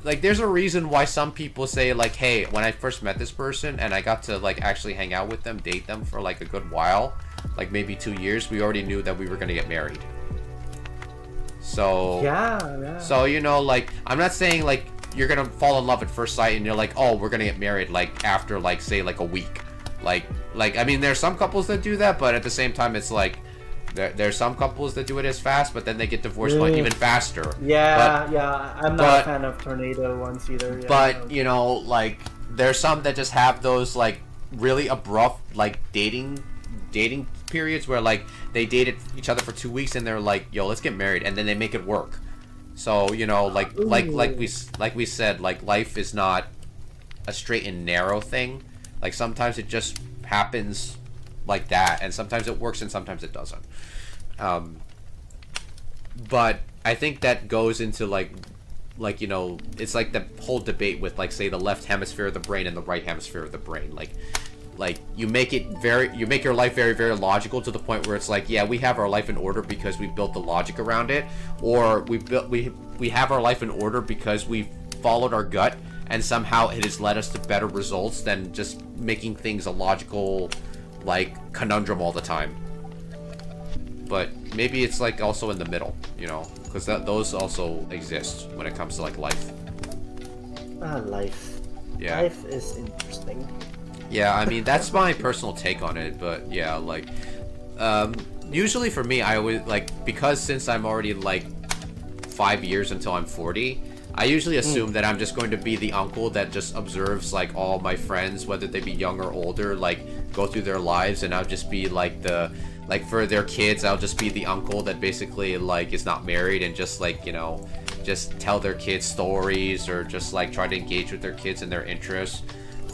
there's a reason why some people say, like, hey, when I first met this person and I got to, like, actually hang out with them, date them for, like, a good while, like, maybe 2 years, we already knew that we were going to get married. So so you know, like, I'm not saying like you're gonna fall in love at first sight and you're like, oh, we're gonna get married like after like say like a week, like I mean there's some couples that do that, but at the same time it's like there's some couples that do it as fast, but then they get divorced even faster. I'm not a fan of tornado ones either. But you know, like there's some that just have those like really abrupt like dating periods where like they dated each other for 2 weeks and they're like, yo, let's get married, and then they make it work. So you know, like we said, like life is not a straight and narrow thing. Like sometimes it just happens like that, and sometimes it works and sometimes it doesn't. But I think that goes into like you know, it's like the whole debate with like say the left hemisphere of the brain and the right hemisphere of the brain. Like you make your life very, very logical to the point where it's like, yeah, we have our life in order because we built the logic around it, or we have our life in order because we followed our gut and somehow it has led us to better results than just making things a logical like conundrum all the time. But maybe it's like also in the middle, you know, because those also exist when it comes to like life. Life. Yeah. Life is interesting. Yeah, I mean, that's my personal take on it, but yeah, like, usually for me, I always, like, because since I'm already, like, 5 years until I'm 40, I usually assume that I'm just going to be the uncle that just observes, like, all my friends, whether they be young or older, like, go through their lives, and I'll just be, like, for their kids, I'll just be the uncle that basically, like, is not married and just, like, you know, just tell their kids stories or just, like, try to engage with their kids and their interests.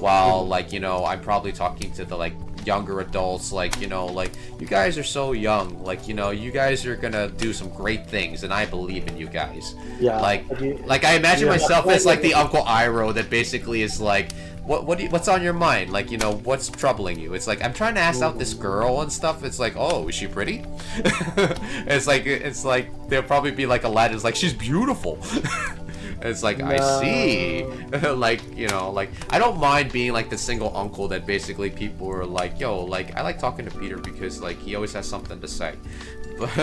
While, like, you know, I'm probably talking to the, like, younger adults, like, you know, like, you guys are so young, like, you know, you guys are gonna do some great things, and I believe in you guys. Yeah. Like I imagine myself as, like, the Uncle Iroh that basically is, like, what's on your mind? Like, you know, what's troubling you? It's like, I'm trying to ask out this girl and stuff. It's like, oh, is she pretty? It's like, there'll probably be, like, a lad who's like, she's beautiful. It's like, no. I see. Like, you know, like, I don't mind being, like, the single uncle that basically people are like, yo, like, I like talking to Peter because, like, he always has something to say. But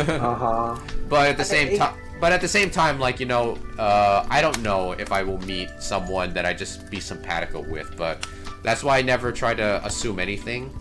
at the same time, like, you know, I don't know if I will meet someone that I just be simpatico with, but that's why I never try to assume anything.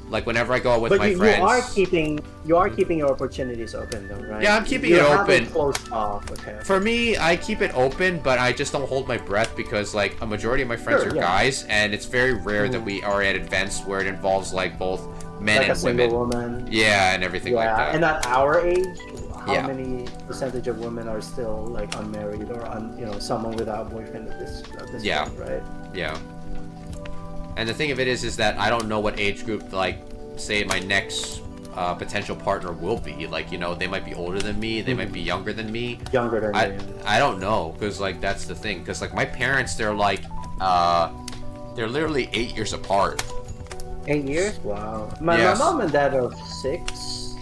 Like, whenever I go out with my friends... you are keeping your opportunities open, though, right? Yeah, I'm keeping it open. Closed off, okay. For me, I keep it open, but I just don't hold my breath because, like, a majority of my friends are guys, and it's very rare that we are at events where it involves, like, both men like and a single women. Woman. Yeah, and everything like that. And at our age, how many percentage of women are still, like, unmarried or, you know, someone without a boyfriend at this point, right? Yeah. And the thing of it is that I don't know what age group, like, say my next potential partner will be. Like, you know, they might be older than me, they might be younger than me. Younger than me. I don't know, because, like, that's the thing. Because, like, my parents, they're, like, they're literally 8 years apart. 8 years? Wow. My mom and dad are 6.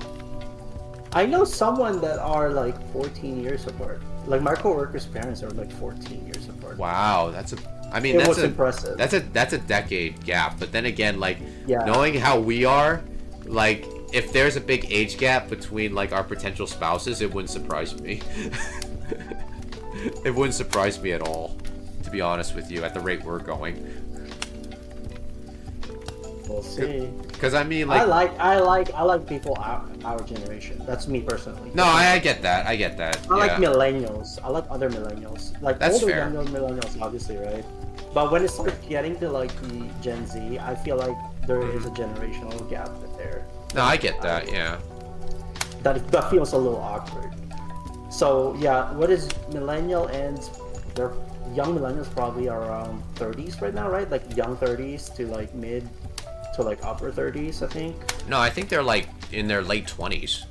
I know someone that are, like, 14 years apart. Like, my coworker's parents are, like, 14 years apart. Wow, that's impressive. That's a decade gap. But then again, like, knowing how we are, like, if there's a big age gap between, like, our potential spouses, it wouldn't surprise me. It wouldn't surprise me at all, to be honest with you, at the rate we're going. We'll see. Because I mean, like, I like people our generation. That's me personally. No, I get that. I like millennials. I like other millennials. Like, that's older fair. Millennials, obviously, right? But when it starts getting to, like, the Gen Z, I feel like there is a generational gap there. No, I get that. Yeah. That feels a little awkward. So yeah, what is millennial and they're young millennials probably are around 30s right now, right? Like young 30s to like mid to like upper 30s, I think. No, I think they're like in their late 20s.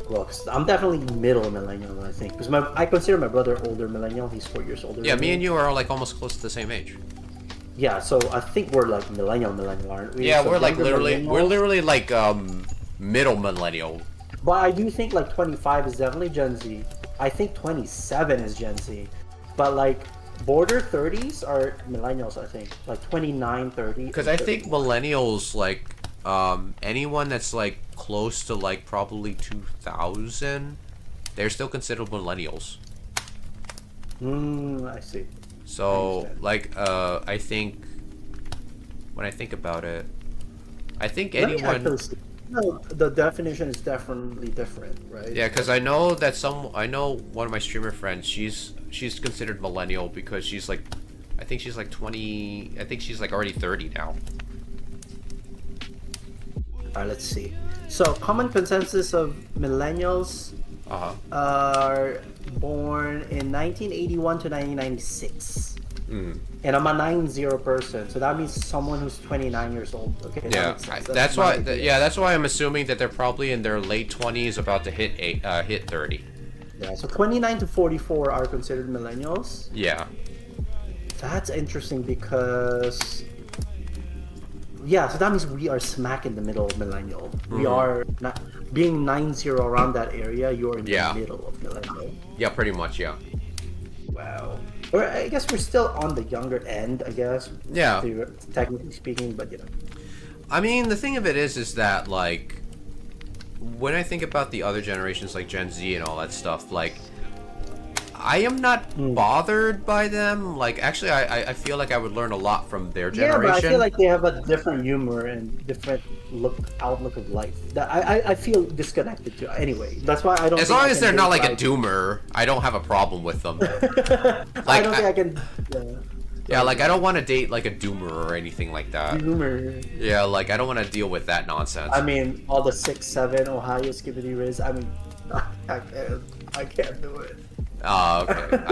Well, I'm definitely middle millennial, I think, because I consider my brother older millennial. He's 4 years older. Yeah, me and you are like almost close to the same age. Yeah, so I think we're like millennial, aren't we? Yeah, so we're literally like middle millennial. But I do think like 25 is definitely Gen Z. I think 27 is Gen Z. But like border 30s are millennials, I think. Like 29, 30. Because I think millennials, like anyone that's like close to like probably 2000, they're still considered millennials. I see. So like I think when I think about it, I think anyone. No, the definition is definitely different, right? Yeah, because I know that I know one of my streamer friends, she's considered millennial because she's like I think she's like 20. I think she's like already 30 now. Alright, let's see. So, common consensus of millennials are born in 1981 to 1996. And I'm a 90 person, so that means someone who's 29 years old. Okay. Yeah, that's why. That's why I'm assuming that they're probably in their late 20s, about to hit 30. Yeah. So 29 to 44 are considered millennials. Yeah. That's interesting because. Yeah, so that means we are smack in the middle of millennial. We are not being 90 around that area. You're in the middle of millennial. Yeah, pretty much. Yeah. Wow. Or I guess we're still on the younger end, I guess. Yeah. Technically speaking, but you know. I mean, the thing of it is that like, when I think about the other generations like Gen Z and all that stuff, like, I am not bothered by them. Like, actually, I feel like I would learn a lot from their generation. Yeah, but I feel like they have a different humor and different outlook of life that I feel disconnected to. Anyway, that's why I don't. As long as they're not like a doomer, I don't have a problem with them. Like, I don't think I can. Yeah, like I don't want to date like a doomer or anything like that. Doomer. Yeah, like I don't want to deal with that nonsense. I mean, all the 6'7" Ohio skibbity Riz. I mean, I can't do it. Oh, okay.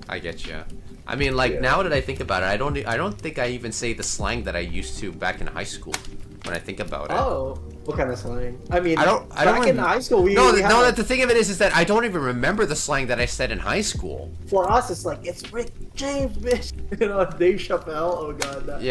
I get you. I mean, like now that I think about it, I don't think I even say the slang that I used to back in high school. When I think about it. Oh, what kind of slang? I mean, back in high school, the thing of it is that I don't even remember the slang that I said in high school. For us, it's like it's Rick James, bitch. You know, Dave Chappelle. Oh god. That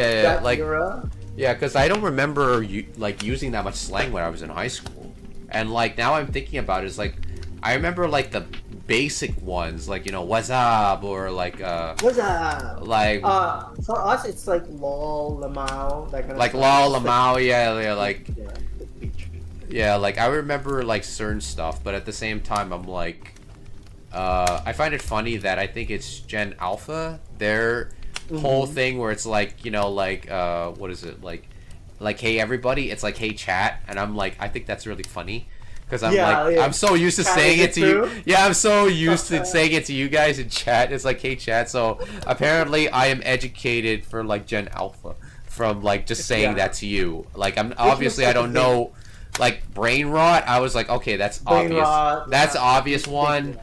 era. Yeah, because I don't remember using that much slang when I was in high school, and like now I'm thinking about it, it's like I remember like the basic ones, like, you know, what's up, or like what's up, like for us it's like lol lamau, that kind of like stuff. lol lamau, yeah, like I remember like certain stuff, but at the same time I'm like I find it funny that I think it's Gen Alpha, their whole thing where it's like, you know, like what is it, like hey everybody, it's like hey chat, and I'm like, I think that's really funny. Because I'm so used to saying it to you. Yeah, I'm so used to saying it to you guys in chat. It's like, hey, chat. So apparently I am educated for like Gen Alpha from like just saying that to you. Like I don't know, like brain rot. I was like, okay, that's obvious. That's obvious one.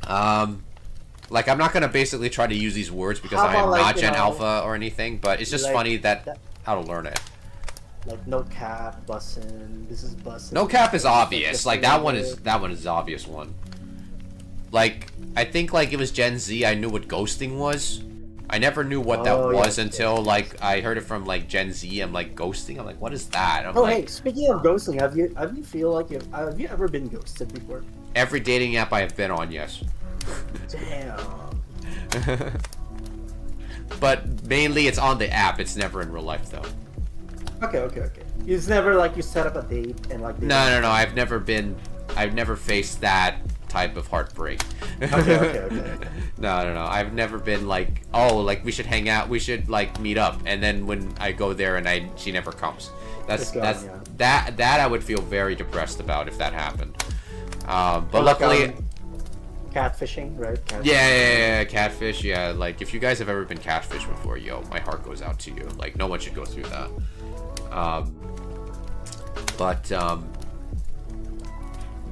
Like I'm not gonna basically try to use these words because I am not Gen Alpha or anything. But it's just funny that how to learn it. Like no cap, bussin'. This is bussin'. No cap is obvious. Like that one is the obvious one. Like I think like it was Gen Z. I knew what ghosting was. I never knew what that was until like I heard it from like Gen Z. I'm like, ghosting. I'm like, what is that? Hey, speaking of ghosting, have you ever been ghosted before? Every dating app I have been on, yes. Damn. But mainly it's on the app. It's never in real life though. Okay. It's never like you set up a date and like. No. I've never faced that type of heartbreak. Okay. No. I've never been like, oh, like we should hang out, we should like meet up, and then when I go there and she never comes. That I would feel very depressed about if that happened. But luckily. Catfishing, right? Yeah, catfish. Yeah, like if you guys have ever been catfished before, yo, my heart goes out to you. Like no one should go through that. But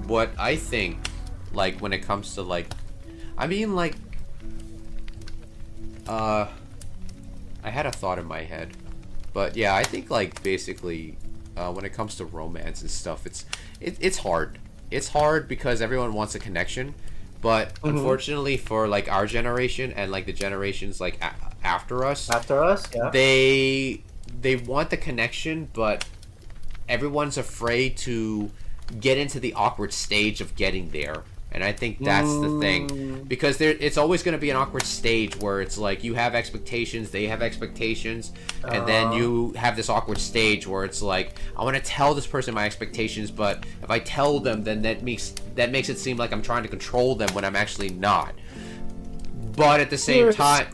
what I think, like when it comes to like, I mean like, I had a thought in my head, but yeah, I think like basically, when it comes to romance and stuff, it's hard. It's hard because everyone wants a connection. But unfortunately for like our generation and like the generations like after us, yeah, they want the connection, but everyone's afraid to get into the awkward stage of getting there. And I think that's the thing, because it's always going to be an awkward stage where it's like you have expectations, they have expectations, and then you have this awkward stage where it's like, I want to tell this person my expectations, but if I tell them, then that makes it seem like I'm trying to control them when I'm actually not. But at the same time,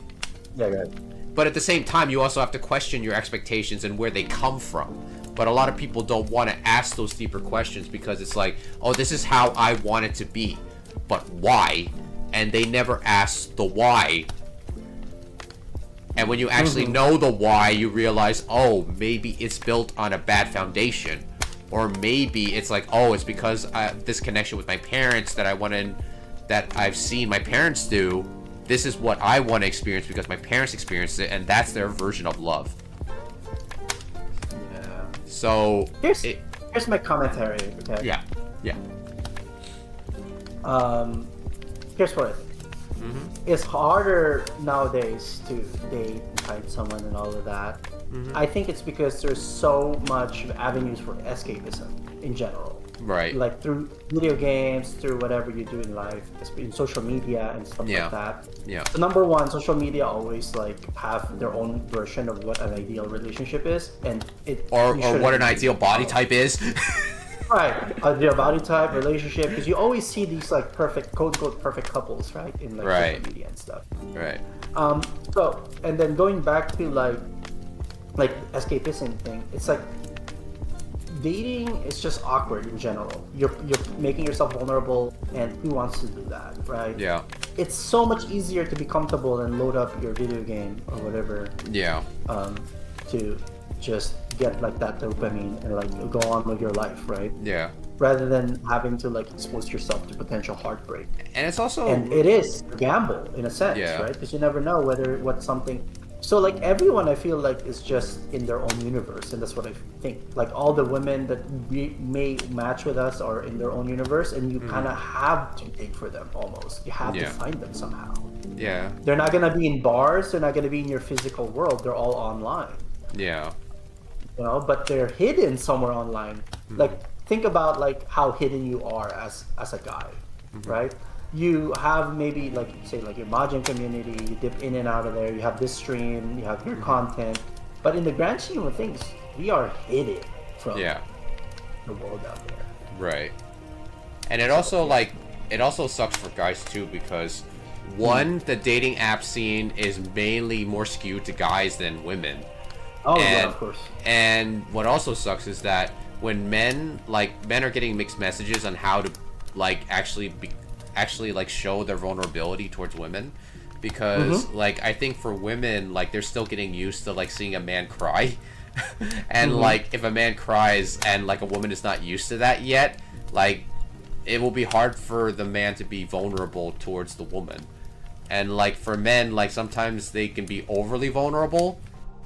but at the same time, you also have to question your expectations and where they come from. But a lot of people don't want to ask those deeper questions because it's like, oh, this is how I want it to be. But why? And they never ask the why. And when you actually know the why, you realize, oh, maybe it's built on a bad foundation. Or maybe it's like, oh, it's because this connection with my parents that I've seen my parents do. This is what I want to experience because my parents experienced it, and that's their version of love. Yeah. So here's my commentary. Okay. Yeah. Here's what I think. It's harder nowadays to date, find someone, and all of that. I think it's because there's so much avenues for escapism in general. Right. Like through video games, through whatever you do in life, in social media and stuff like that. Yeah. So number one, social media always like have their own version of what an ideal relationship is, and or what an ideal body type is. Right, ideal body type, relationship, because you always see these like perfect, quote unquote, perfect couples, right, in like social media and stuff. Right. So and then going back to like escapism thing, it's like dating is just awkward in general. You're making yourself vulnerable, and who wants to do that, right? Yeah. It's so much easier to be comfortable and load up your video game or whatever. Yeah. To just get like that dopamine and like go on with your life, right? Yeah. Rather than having to like expose yourself to potential heartbreak. And it's also it is a gamble in a sense, right? Because you never know what's something. So like everyone, I feel like is just in their own universe, and that's what I think. Like all the women that may match with us are in their own universe, and you kind of have to dig for them almost. You have to find them somehow. Yeah. They're not gonna be in bars. They're not gonna be in your physical world. They're all online. Yeah. You know, but they're hidden somewhere online. Like think about like how hidden you are as a guy, right? You have maybe like say like your Mahjong community, you dip in and out of there, you have this stream, you have your content, but in the grand scheme of things, we are hidden from the world out there. Right. And it also sucks for guys too, because one, the dating app scene is mainly more skewed to guys than women. Oh yeah, of course. And what also sucks is that when men are getting mixed messages on how to like actually like show their vulnerability towards women, because like I think for women, like they're still getting used to like seeing a man cry. And like if a man cries and like a woman is not used to that yet, like it will be hard for the man to be vulnerable towards the woman. And like for men, like sometimes they can be overly vulnerable,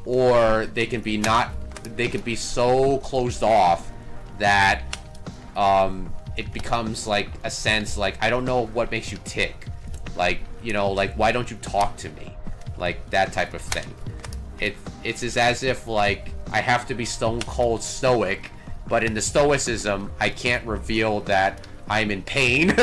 or they can be so closed off that it becomes like a sense like, I don't know what makes you tick, like, you know, like why don't you talk to me, like that type of thing. It's as if like I have to be stone cold stoic, but in the stoicism I can't reveal that I'm in pain.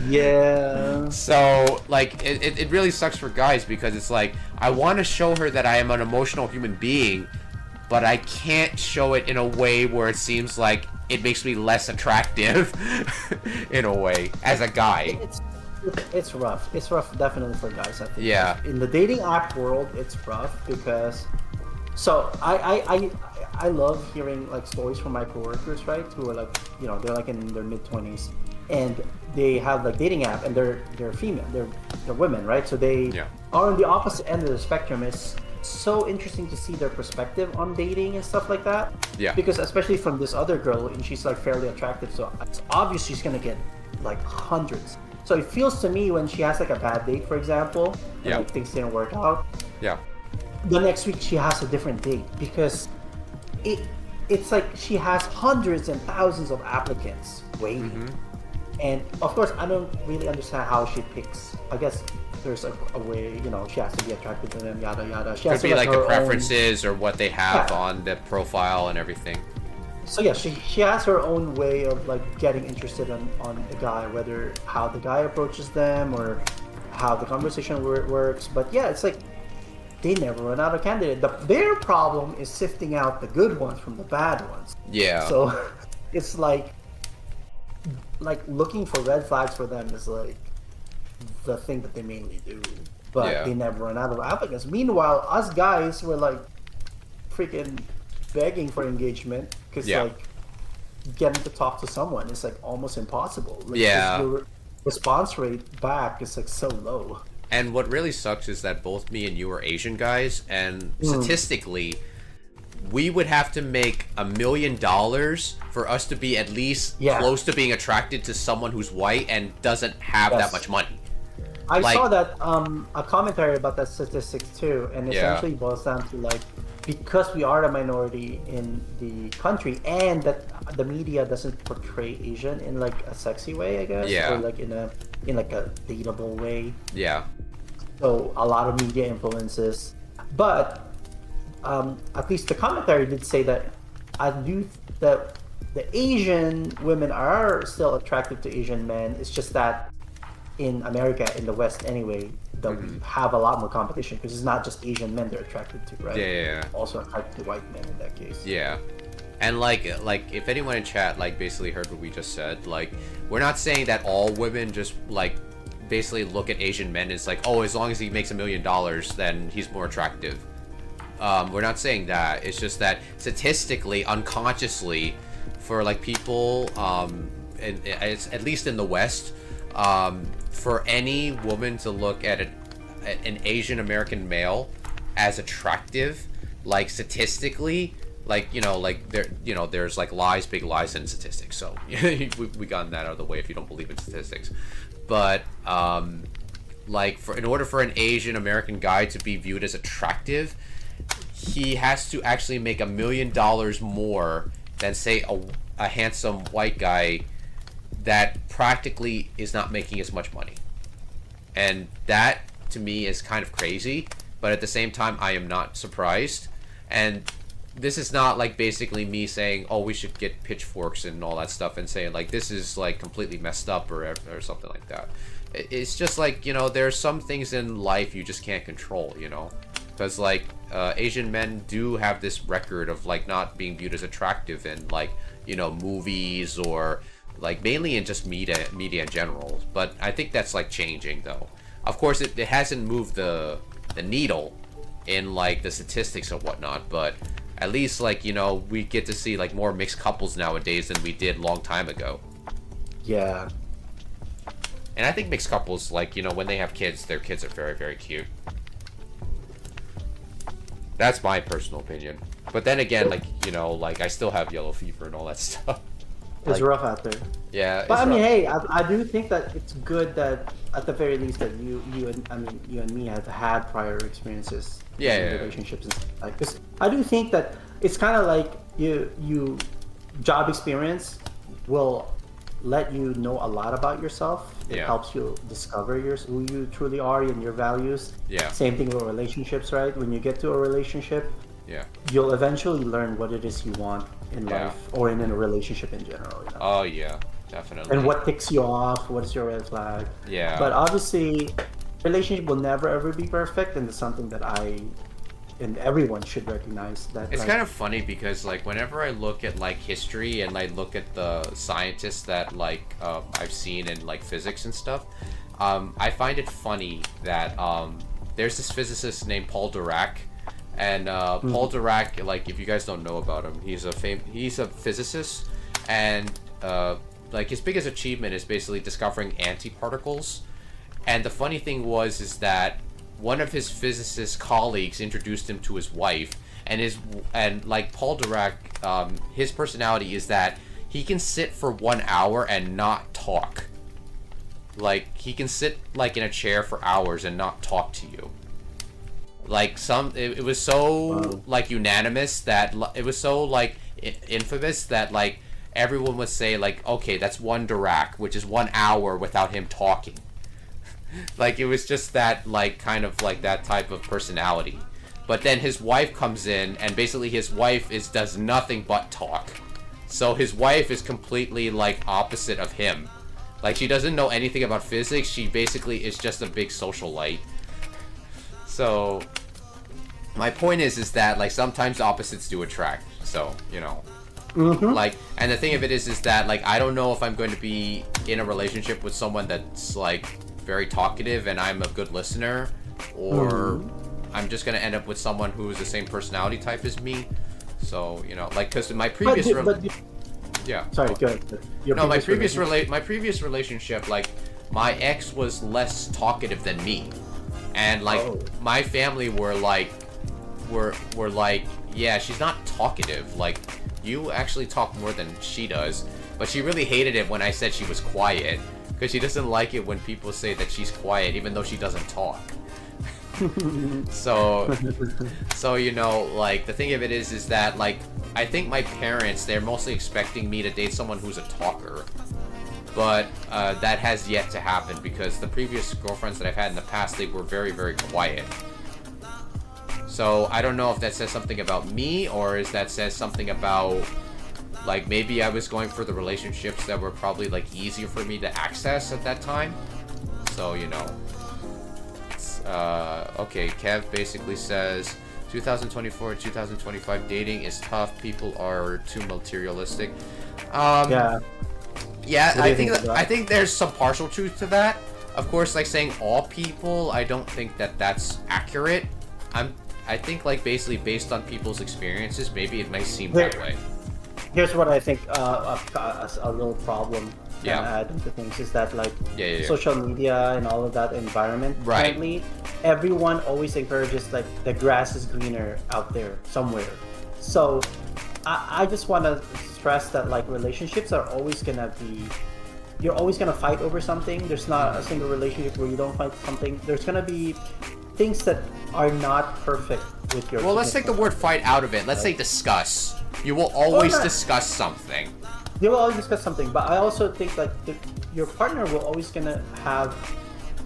Yeah. So like it really sucks for guys, because it's like I want to show her that I am an emotional human being, but I can't show it in a way where it seems like it makes me less attractive in a way as a guy. It's rough. It's rough definitely for guys, I think. Yeah. In the dating app world, it's rough because so I love hearing like stories from my coworkers, right? Who are like, you know, they're like in their mid-20s and they have like dating app and they're female, they're women, right? So they are on the opposite end of the spectrum. It's so interesting to see their perspective on dating and stuff like that. Yeah. Because especially from this other girl, and she's like fairly attractive, so it's obvious she's gonna get like hundreds. So it feels to me when she has like a bad date, for example, and like things didn't work out. Yeah. The next week she has a different date because it's like she has hundreds and thousands of applicants waiting. And of course, I don't really understand how she picks. I guess there's a way, you know, she has to be attracted to them, yada yada. She has Could to be like the preferences own... or what they have on the profile and everything. So yeah, she has her own way of like getting interested on a guy, whether how the guy approaches them or how the conversation works. But yeah, it's like they never run out of candidate. Their problem is sifting out the good ones from the bad ones. Yeah. So it's like looking for red flags for them is like the thing that they mainly do. But they never run out of applicants. Meanwhile, us guys were like freaking begging for engagement because like getting to talk to someone is like almost impossible. Like, your response rate back is like so low. And what really sucks is that both me and you are Asian guys, and statistically, we would have to make $1 million for us to be at least close to being attracted to someone who's white and doesn't have that much money. I saw that a commentary about that statistic too, and essentially boils down to like, because we are the minority in the country, and that the media doesn't portray Asian in like a sexy way, I guess, or like in like a dateable way. Yeah. So a lot of media influences, but at least the commentary did say that that the Asian women are still attractive to Asian men. It's just that in America, in the West anyway, we have a lot more competition because it's not just Asian men they're attracted to, right? Yeah. Also attracted to white men in that case. Yeah. And like if anyone in chat like basically heard what we just said, like we're not saying that all women just like basically look at Asian men as like, oh, as long as he makes $1 million, then he's more attractive. We're not saying that. It's just that statistically, unconsciously, for like people, and it's at least in the West, for any woman to look at an Asian American male as attractive, like statistically, like like there's like big lies in statistics. So we gotten that out of the way if you don't believe in statistics. But like in order for an Asian American guy to be viewed as attractive, he has to actually make $1 million more than say a handsome white guy that practically is not making as much money. And that to me is kind of crazy, but at the same time I am not surprised. And this is not like basically me saying, oh, we should get pitchforks and all that stuff and saying like this is like completely messed up or something like that. It's just like, there's some things in life you just can't control, because like Asian men do have this record of like not being viewed as attractive in like movies or like mainly in just media in general. But I think that's like changing though. Of course it hasn't moved the needle in like the statistics and whatnot, but at least like we get to see like more mixed couples nowadays than we did a long time ago. Yeah. And I think mixed couples, like when they have kids, their kids are very, very cute. That's my personal opinion. But then again, like like I still have yellow fever and all that stuff. It's rough out there. Yeah. But I mean, hey, I do think that it's good that at the very least that you and me have had prior experiences in relationships and stuff like this. I do think that it's kind of like you job experience will let you know a lot about yourself. It helps you discover who you truly are and your values. Yeah. Same thing with relationships, right? When you get to a relationship, you'll eventually learn what it is you want in life or in a relationship in general. Oh yeah, definitely. And what ticks you off? What's your red flag? Yeah. But obviously, relationship will never ever be perfect, and it's something that and everyone should recognize that. It's kind of funny because like whenever I look at like history and I look at the scientists that like I've seen in like physics and stuff, I find it funny that there's this physicist named Paul Dirac, and Paul Dirac, like if you guys don't know about him, he's a physicist, and like his biggest achievement is basically discovering antiparticles. And the funny thing is that one of his physicist colleagues introduced him to his wife, and like Paul Dirac, his personality is that he can sit for 1 hour and not talk. Like he can sit like in a chair for hours and not talk to you. Like it was so like unanimous that it was so like infamous that like everyone would say like, okay, that's one Dirac, which is 1 hour without him talking. Like it was just that like kind of like that type of personality. But then his wife comes in, and basically his wife does nothing but talk. So his wife is completely like opposite of him. Like she doesn't know anything about physics. She basically is just a big socialite. So my point is that like sometimes opposites do attract. So like, and the thing of it is that like I don't know if I'm going to be in a relationship with someone that's like very talkative and I'm a good listener, or I'm just gonna end up with someone who is the same personality type as me. So like because in my previous sorry, go ahead. My previous relationship, like my ex was less talkative than me. And like my family were like, yeah, she's not talkative. Like, you actually talk more than she does. But she really hated it when I said she was quiet, because she doesn't like it when people say that she's quiet, even though she doesn't talk. So you know, like, the thing of it is that, like, I think my parents, they're mostly expecting me to date someone who's a talker. But that has yet to happen, because the previous girlfriends that I've had in the past, they were very, very quiet. So I don't know if that says something about me, or is that says something about, like, maybe I was going for the relationships that were probably, like, easier for me to access at that time. So, you know. Okay, Kev basically says 2024 2025 dating is tough. People are too materialistic. Yeah, I think there's some partial truth to that. Of course, like, saying all people, I don't think that that's accurate. I think, like, basically based on people's experiences, maybe it may seem that way. Here's what I think a little problem add into things is that, like, social media and all of that environment currently, everyone always encourages, like, the grass is greener out there somewhere. So I just want to stress that, like, relationships are always gonna be, you're always gonna fight over something. There's not a single relationship where you don't fight something. There's gonna be things that are not perfect with your. Well, let's take the word fight out of it. Let's say discuss. You will always discuss something. You will always discuss something, but I also think, like, your partner will always gonna have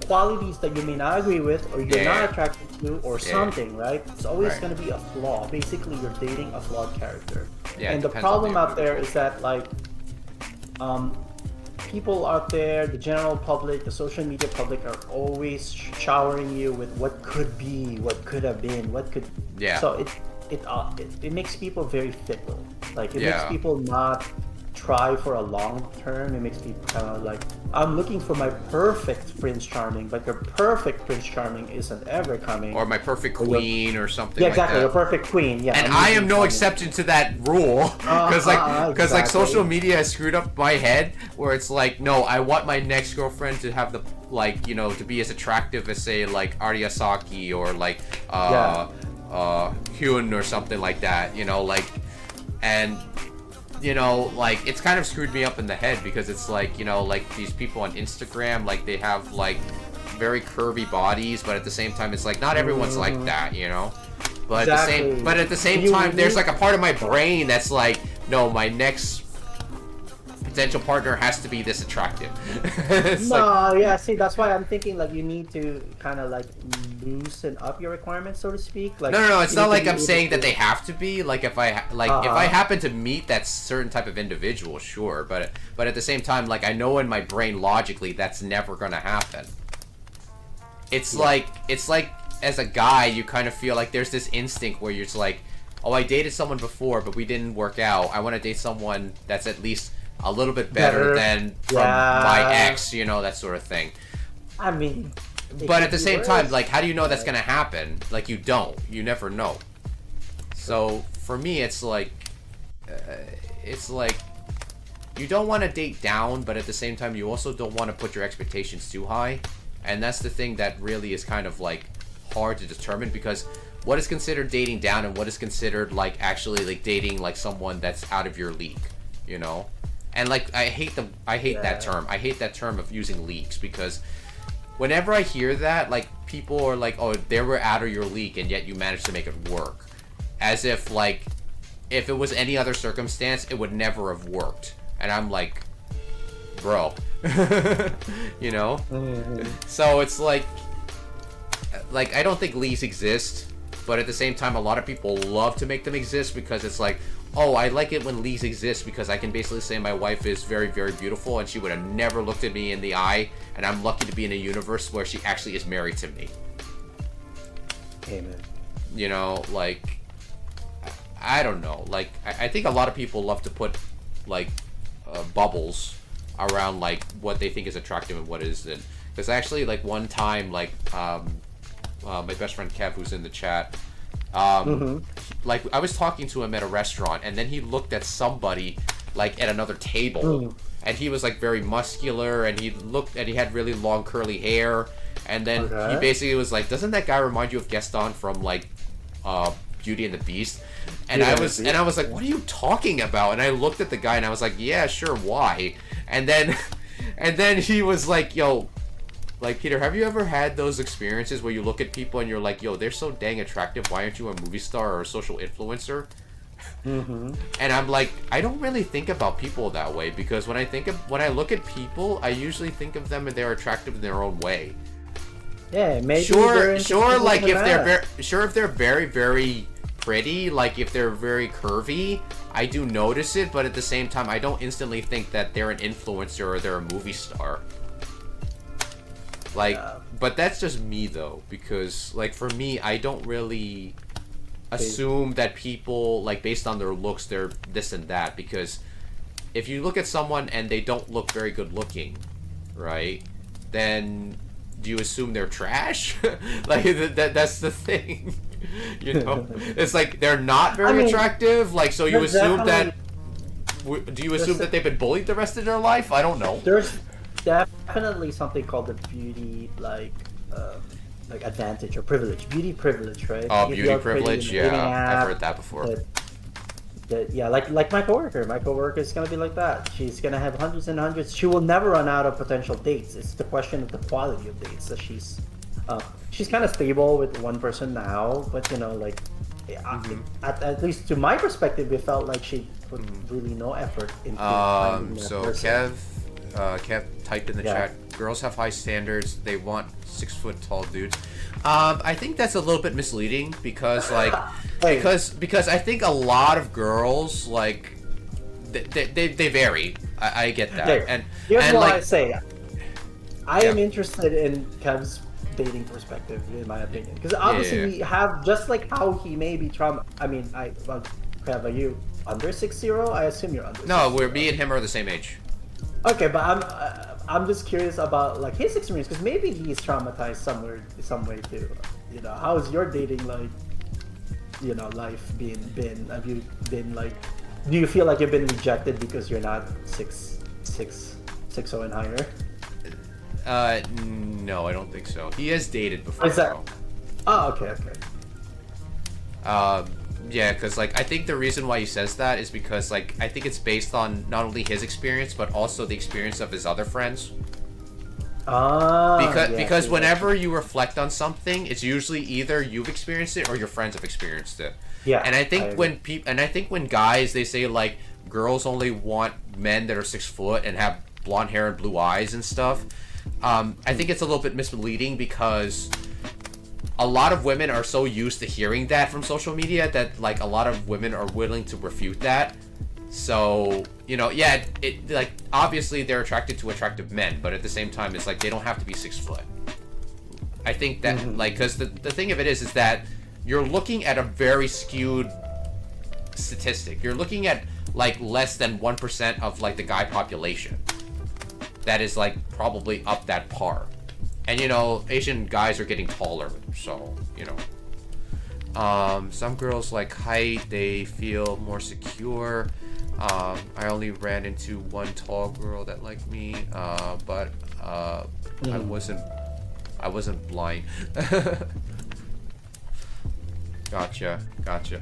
qualities that you may not agree with, or you're not attracted to, or something, right? It's always gonna be a flaw. Basically, you're dating a flawed character. Yeah, and the problem out there is that, like, people out there, the general public, the social media public, are always showering you with what could be, what could have been, what could. Yeah. So it makes people very fickle. Like, it makes people not try for a long term. It makes people kind of like, I'm looking for my perfect Prince Charming, but your perfect Prince Charming isn't ever coming. Or my perfect queen, or something. Yeah, exactly. Like that. Your perfect queen. Yeah. And I am no exception to that rule, because like social media has screwed up my head, where it's like, no, I want my next girlfriend to have the, like, you know, to be as attractive as, say, like Arya Saki, or like Hyun, or something like that. You know, like, and. You know, like, it's kind of screwed me up in the head, because it's like, you know, like, these people on Instagram, like, they have, like, very curvy bodies, but at the same time, it's like, not everyone's like that, you know? But at the same time, there's, like, a part of my brain that's like, no, my next potential partner has to be this attractive. See, that's why I'm thinking, like, you need to kind of, like, loosen up your requirements, so to speak. Like, no, it's not like I'm saying that they have to be. Like, if I happen to meet that certain type of individual, sure, but at the same time, like, I know in my brain logically that's never gonna happen. It's like as a guy, you kind of feel like there's this instinct where you're just like, oh, I dated someone before, but we didn't work out. I want to date someone that's at least a little bit better than from my ex, you know, that sort of thing. I mean, but at the same time, like, how do you know that's gonna happen? Like, you don't. You never know. So for me, it's like you don't want to date down, but at the same time, you also don't want to put your expectations too high. And that's the thing that really is kind of, like, hard to determine, because what is considered dating down and what is considered, like, actually, like, dating, like, someone that's out of your league, you know? And, like, I hate that term. I hate that term of using leagues, because whenever I hear that, like, people are like, oh, they were out of your league and yet you managed to make it work. As if, like, if it was any other circumstance, it would never have worked. And I'm like, bro. You know? So it's like, I don't think leagues exist, but at the same time, a lot of people love to make them exist, because it's like, oh, I like it when leagues exist, because I can basically say my wife is very, very beautiful and she would have never looked at me in the eye, and I'm lucky to be in a universe where she actually is married to me. Amen. You know, like, I don't know. Like, I think a lot of people love to put, like, bubbles around, like, what they think is attractive and what isn't. Because actually, like, one time, like, my best friend Kev, who's in the chat, like, I was talking to him at a restaurant, and then he looked at somebody, like, at another table, and he was, like, very muscular, and he had really long curly hair, And then he basically was like, doesn't that guy remind you of Gaston from like Beauty and the Beast? And I was like, what are you talking about? And I looked at the guy and I was like, yeah, sure, why? And then he was like, yo, like, Peter, have you ever had those experiences where you look at people and you're like, yo, they're so dang attractive, why aren't you a movie star or a social influencer? Mm-hmm. And I'm like, I don't really think about people that way, because when I look at people, I usually think of them and they're attractive in their own way. Yeah, maybe sure, like if they're very, very pretty, like if they're very curvy, I do notice it, but at the same time, I don't instantly think that they're an influencer or they're a movie star. Like, but that's just me though, because like for me, I don't really assume that people, like, based on their looks, they're this and that, because if you look at someone and they don't look very good looking, right, then do you assume they're trash? Like, that's the thing. You know, it's like they're not very attractive, like, so you assume that, do you assume that they've been bullied the rest of their life? I don't know. There's definitely something called the beauty, like advantage or privilege, beauty privilege, right? Oh, beauty privilege, yeah, I've heard that before. Yeah, like my coworker. My coworker is gonna be like that. She's gonna have hundreds and hundreds. She will never run out of potential dates. It's the question of the quality of dates. So she's kind of stable with one person now, but you know, like, at least to my perspective, it felt like she put really no effort into finding that so person. Kev typed in the chat, girls have high standards, they want 6 foot tall dudes. I think that's a little bit misleading, because like because I think a lot of girls, like, they vary. I get that. And here's and what like, I say. I am interested in Kev's dating perspective, in my opinion, because obviously we have, just like how he may be I mean, Kev, are you under 6'0"? I assume you're under. No, me and him are the same age. Okay, but I'm just curious about, like, his experience, because maybe he's traumatized some way too. You know, how's your dating, like, you know, life been? Have you been, like, do you feel like you've been rejected because you're not 6'0" and higher? No, I don't think so. He has dated before. Is that? Oh, okay. Yeah, because, like, I think the reason why he says that is because, like, I think it's based on not only his experience, but also the experience of his other friends. Because whenever you reflect on something, it's usually either you've experienced it or your friends have experienced it. Yeah. And I think when guys, they say, like, girls only want men that are 6 foot and have blonde hair and blue eyes and stuff, I think it's a little bit misleading, because a lot of women are so used to hearing that from social media that, like, a lot of women are willing to refute that. So, you know, yeah, it like, obviously they're attracted to attractive men, but at the same time, it's like they don't have to be 6 foot. I think that, like, because the thing of it is that you're looking at a very skewed statistic. You're looking at, like, less than 1% of, like, the guy population that is, like, probably up that par. And, you know, Asian guys are getting taller, so, you know. Some girls like height, they feel more secure. I only ran into one tall girl that liked me, but I wasn't blind. Gotcha.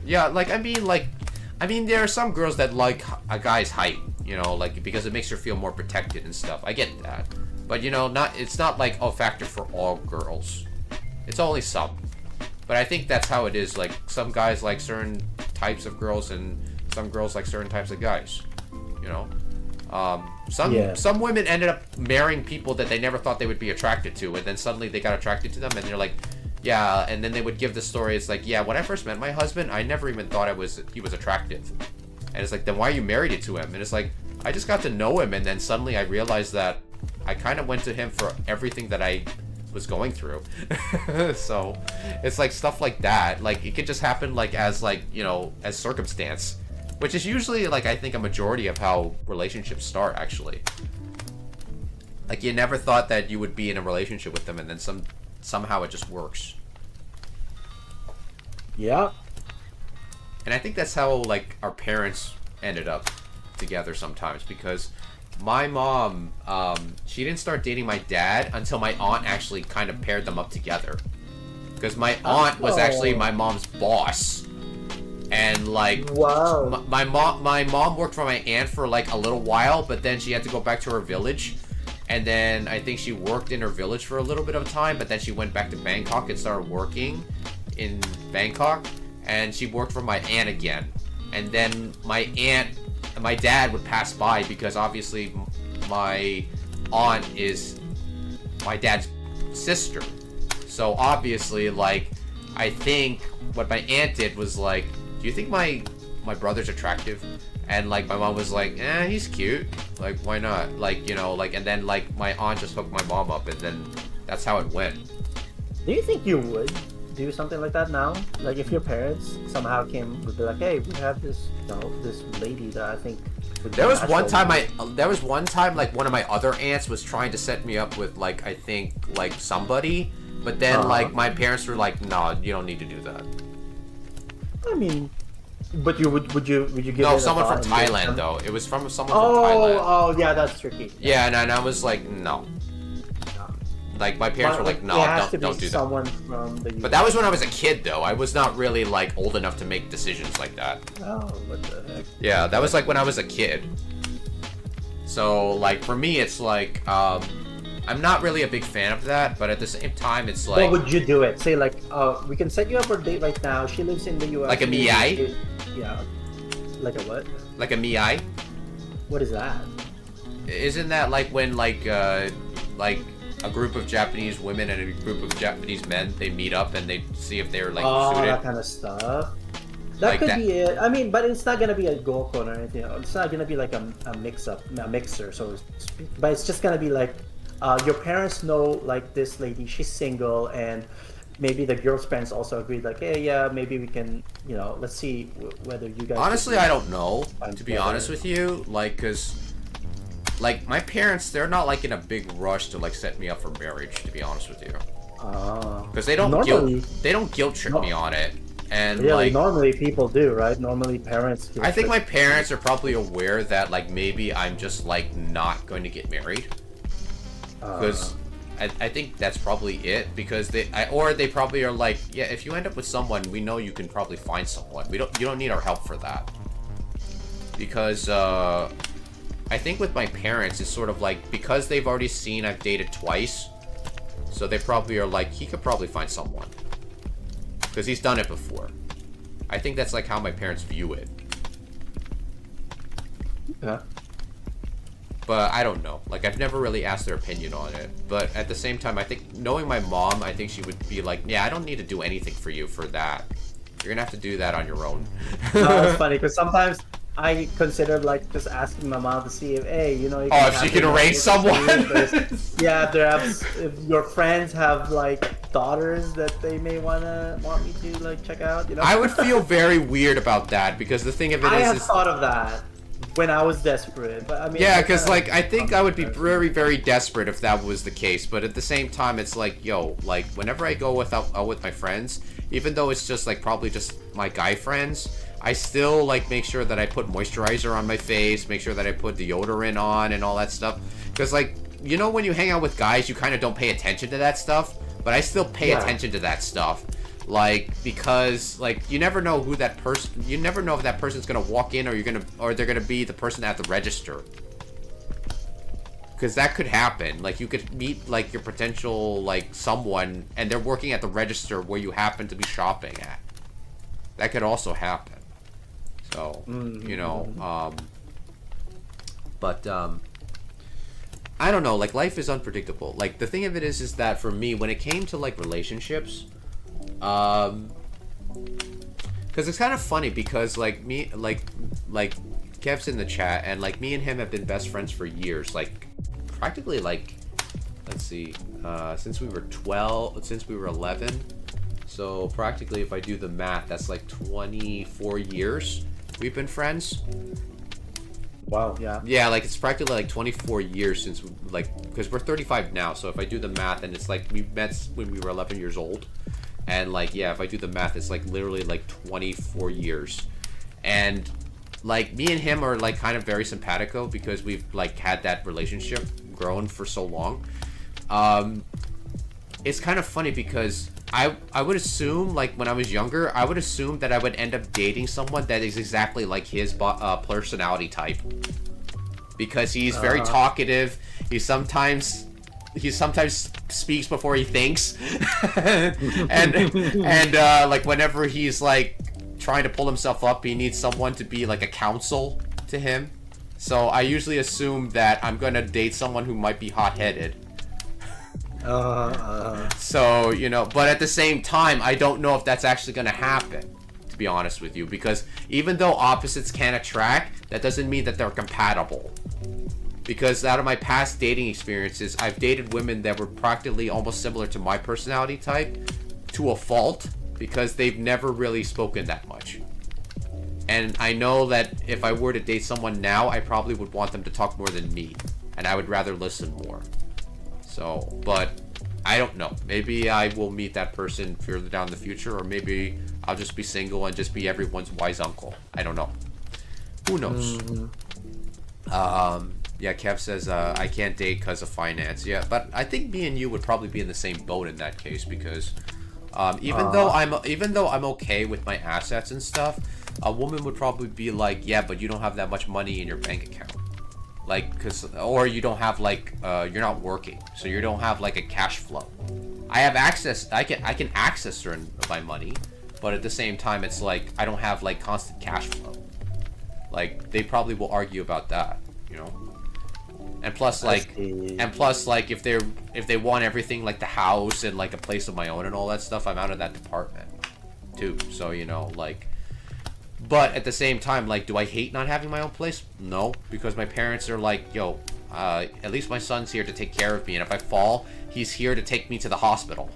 Yeah, like, I mean, there are some girls that like a guy's height, you know, like, because it makes her feel more protected and stuff. I get that. But, you know, it's not like a factor for all girls. It's only some. But I think that's how it is. Like, some guys like certain types of girls, and some girls like certain types of guys. You know? Some women ended up marrying people that they never thought they would be attracted to, and then suddenly they got attracted to them, and they're like, yeah, and then they would give the story. It's like, yeah, when I first met my husband, I never even thought he was attractive. And it's like, then why are you married to him? And it's like, I just got to know him, and then suddenly I realized that I kind of went to him for everything that I was going through. So it's like stuff like that. Like, it could just happen, like, as, like, you know, as circumstance, which is usually, like, I think a majority of how relationships start, actually. Like, you never thought that you would be in a relationship with them, and then somehow it just works. Yeah. And I think that's how, like, our parents ended up together sometimes, because my mom, she didn't start dating my dad until my aunt actually kind of paired them up together. Because my aunt was actually my mom's boss. And like, wow. my mom worked for my aunt for like a little while, but then she had to go back to her village. And then I think she worked in her village for a little bit of time, but then she went back to Bangkok and started working in Bangkok. And she worked for my aunt again. And then my dad would pass by because obviously my aunt is my dad's sister. So obviously, like, I think what my aunt did was like, do you think my brother's attractive? And like my mom was like, he's cute. Like, why not? Like, you know, like, and then like my aunt just hooked my mom up, and then that's how it went. Do you think you would do something like that now? Like, if your parents somehow would be like, hey, we have this, you know, this lady that I think. There was one time like one of my other aunts was trying to set me up with like, I think like somebody, but then like my parents were like, no, you don't need to do that. I mean, but would you give no, it someone from Thailand though. It was from someone from Thailand. Oh yeah, that's tricky. Yeah, and I was like, no. Like my parents were like, no, don't do someone from the US. But that was when I was a kid though. I was not really like old enough to make decisions like that. Oh, what the heck? Yeah, that was like when I was a kid. So like for me it's like I'm not really a big fan of that, but at the same time it's like, what would you do it? Say like we can set you up for a date right now. She lives in the US. Like a miai? Yeah. Like a what? Like a miai? What is that? Isn't that like when like a group of Japanese women and a group of Japanese men, they meet up and they see if they're like suited. That kind of stuff. That like could that. be it. I mean, but it's not gonna be a gokon or anything. It's not gonna be like a mixer, so to speak. But it's just gonna be like, your parents know like this lady, she's single, and maybe the girl's parents also agreed like, hey, yeah, maybe we can, you know, let's see whether you guys. Honestly, I don't know. To be honest with you, like, cause. Like, my parents, they're not, like, in a big rush to, like, set me up for marriage, to be honest with you. Because they don't guilt trip me on it. And, yeah, like... normally people do, right? Normally parents I think my parents are probably aware that, like, maybe I'm just, like, not going to get married. Because I think that's probably it. Because they probably are like, yeah, if you end up with someone, we know you can probably find someone. You don't need our help for that. Because, I think with my parents, it's sort of like, because they've already seen I've dated twice, so they probably are like, he could probably find someone. Because he's done it before. I think that's like how my parents view it. Yeah. But I don't know. Like, I've never really asked their opinion on it. But at the same time, I think, knowing my mom, I think she would be like, yeah, I don't need to do anything for you for that. You're gonna have to do that on your own. That's funny, because sometimes I considered like just asking my mom to see if, hey, you know, you if she can arrange someone. Yeah, if your friends have like daughters that they may want me to like check out, you know. I would feel very weird about that because the thing of it I have thought of that when I was desperate, but I mean. Yeah, because like I think I would be very, very desperate if that was the case. But at the same time, it's like, yo, like whenever I go out with my friends, even though it's just like probably just my guy friends, I still like make sure that I put moisturizer on my face, make sure that I put deodorant on and all that stuff. Because like, you know, when you hang out with guys, you kind of don't pay attention to that stuff, but I still pay attention to that stuff. Like, because like you never know who that person, you never know if that person's gonna walk in or they're gonna be the person at the register. Because that could happen. Like, you could meet like your potential like someone and they're working at the register where you happen to be shopping at. That could also happen. So, you know, but I don't know, like, life is unpredictable. Like, the thing of it is that for me, when it came to, like, relationships, because it's kind of funny because, like, me, like, Kev's in the chat, and, like, me and him have been best friends for years, like, practically, like, let's see, since we were 11, so practically, if I do the math, that's, like, 24 years we've been friends. Wow, yeah. Yeah, like, it's practically, like, 24 years since, like, because we're 35 now, so if I do the math, and it's, like, we met when we were 11 years old, and, like, yeah, if I do the math, it's, like, literally, like, 24 years, and like me and him are like kind of very simpatico because we've like had that relationship grown for so long. It's kind of funny because I would assume, like when I was younger, I would assume that I would end up dating someone that is exactly like his personality type, because he's very talkative. He sometimes speaks before he thinks, and like whenever he's like trying to pull himself up, he needs someone to be like a counsel to him. So I usually assume that I'm gonna date someone who might be hot-headed. So, you know, but at the same time, I don't know if that's actually gonna happen, to be honest with you, because even though opposites can attract, that doesn't mean that they're compatible. Because out of my past dating experiences, I've dated women that were practically almost similar to my personality type to a fault, because they've never really spoken that much. And I know that if I were to date someone now, I probably would want them to talk more than me, and I would rather listen more. So, but I don't know. Maybe I will meet that person further down the future, or maybe I'll just be single and just be everyone's wise uncle. I don't know. Who knows? Yeah, Kev says I can't date because of finance. Yeah, but I think me and you would probably be in the same boat in that case, because even though I'm okay with my assets and stuff, a woman would probably be like, yeah, but you don't have that much money in your bank account. Like, or you don't have like, you're not working, so you don't have like a cash flow. I have access, I can access certain of my money, but at the same time, it's like, I don't have like constant cash flow. Like, they probably will argue about that, you know? And plus, like, if they want everything, like the house and like a place of my own and all that stuff, I'm out of that department too. So, you know, like, but at the same time, like, do I hate not having my own place? No, because my parents are like, yo, at least my son's here to take care of me, and if I fall, he's here to take me to the hospital.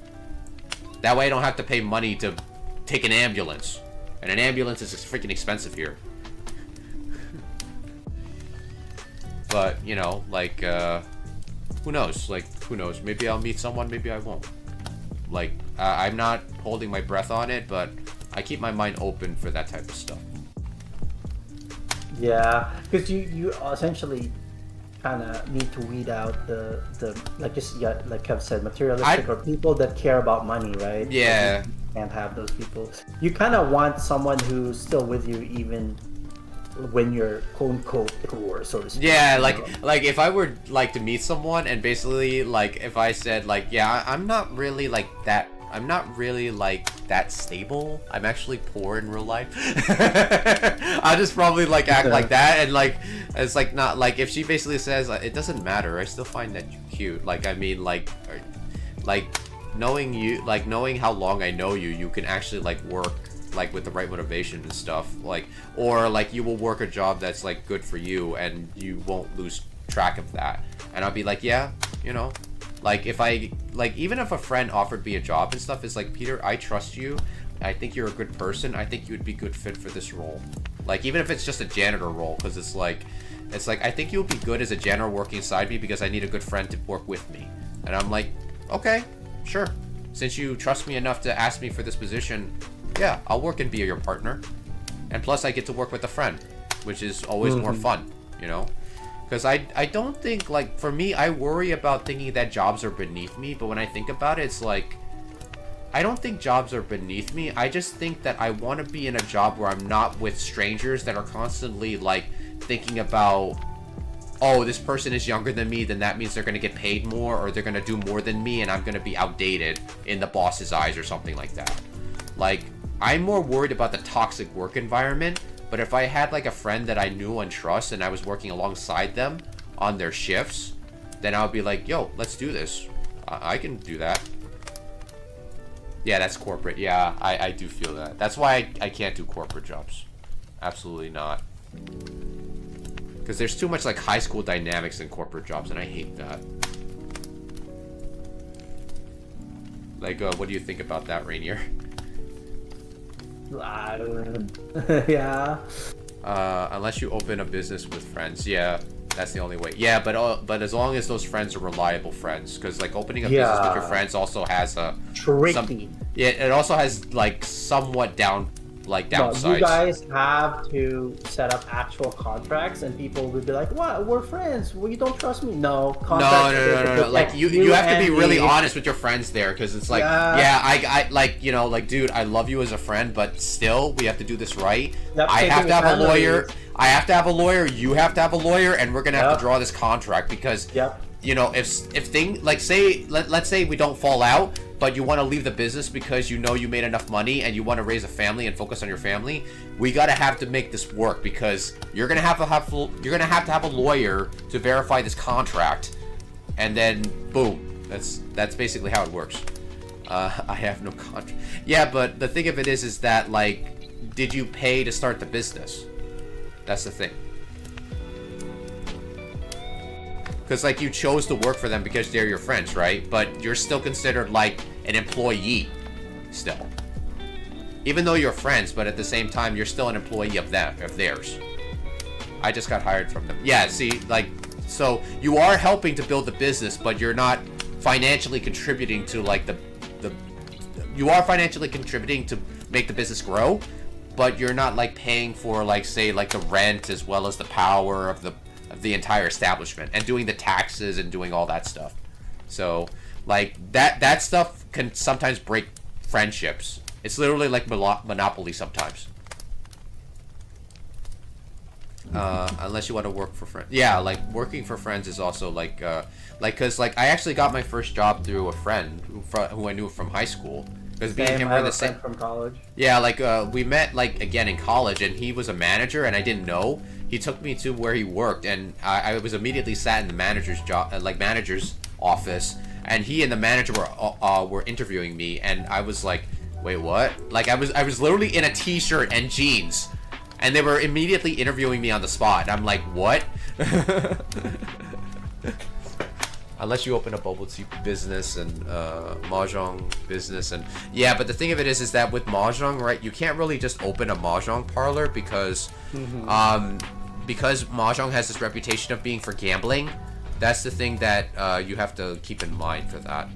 That way I don't have to pay money to take an ambulance, and an ambulance is freaking expensive here. But, you know, like, who knows? Like, who knows? Maybe I'll meet someone, maybe I won't. Like, I'm not holding my breath on it, but I keep my mind open for that type of stuff. Yeah, because you essentially kind of need to weed out the like Kev said, materialistic or people that care about money, right? Yeah. You can't have those people. You kind of want someone who's still with you even when you're quote unquote poor, so to speak. Yeah, like if I were like to meet someone and basically like if I said like, yeah, I'm not really like that stable. I'm actually poor in real life. I just probably like act like that, and like it's like not like if she basically says it doesn't matter, I still find that you cute. Like I mean like knowing you, like knowing how long I know you, you can actually like work like with the right motivation and stuff, like, or like you will work a job that's like good for you and you won't lose track of that. And I'll be like, yeah, you know, like if I like, even if a friend offered me a job and stuff, it's like, Peter, I trust you, I think you're a good person, I think you would be good fit for this role. Like even if it's just a janitor role, because it's like I think you'll be good as a janitor working beside me because I need a good friend to work with me. And I'm like, okay, sure, since you trust me enough to ask me for this position, yeah, I'll work and be your partner. And plus I get to work with a friend, which is always more fun, you know? Because I don't think, like, for me, I worry about thinking that jobs are beneath me, but when I think about it, it's like, I don't think jobs are beneath me. I just think that I want to be in a job where I'm not with strangers that are constantly, like, thinking about, oh, this person is younger than me, then that means they're going to get paid more, or they're going to do more than me, and I'm going to be outdated in the boss's eyes or something like that. Like, I'm more worried about the toxic work environment, but if I had like a friend that I knew and trust and I was working alongside them on their shifts, then I would be like, yo, let's do this. I can do that. Yeah, that's corporate. Yeah, I do feel that. That's why I can't do corporate jobs. Absolutely not. Because there's too much like high school dynamics in corporate jobs, and I hate that. Like, what do you think about that, Rainier? Yeah. Unless you open a business with friends, yeah, that's the only way. Yeah, but as long as those friends are reliable friends, because like opening a business with your friends also has a tricky. Yeah, it also has like somewhat like No, downsides. you guys have to set up actual contracts, and people will be like, "What? We're friends. Well, you don't trust me." No, contracts No. Like you have to be really honest with your friends there, because it's like, yeah, I like, you know, like, dude, I love you as a friend, but still, we have to do this right. Yep, I have to have a lawyer. I have to have a lawyer. You have to have a lawyer, and we're gonna have to draw this contract because, you know, if thing like say let's say we don't fall out, but you want to leave the business because you know you made enough money and you want to raise a family and focus on your family, we gotta have to make this work, because you're gonna have to have a lawyer to verify this contract, and then boom, that's basically how it works. I have no contract. Yeah, but the thing of it is that, like, did you pay to start the business? That's the thing. Because, like, you chose to work for them because they're your friends, right? But you're still considered, like, an employee still. Even though you're friends, but at the same time, you're still an employee of theirs. I just got hired from them. Yeah, see, like, so you are helping to build the business, but you're not financially contributing to, like, you are financially contributing to make the business grow, but you're not, like, paying for, like, say, like, the rent as well as the power of the entire establishment, and doing the taxes and doing all that stuff. So, like, that stuff can sometimes break friendships. It's literally like Monopoly sometimes. Unless you want to work for friends. Yeah, like, working for friends is also like, cause, like, I actually got my first job through a friend who I knew from high school. Because me and him were the same from college. Yeah, like, we met, like, again in college, and he was a manager, and I didn't know. He took me to where he worked, and I was immediately sat in the manager's manager's office, and he and the manager were interviewing me, and I was like, wait, what? Like, I was literally in a t-shirt and jeans, and they were immediately interviewing me on the spot, and I'm like, what? Unless you open a bubble tea business and mahjong business, and yeah, but the thing of it is that with mahjong, right, you can't really just open a mahjong parlor because because mahjong has this reputation of being for gambling. That's the thing that you have to keep in mind for that.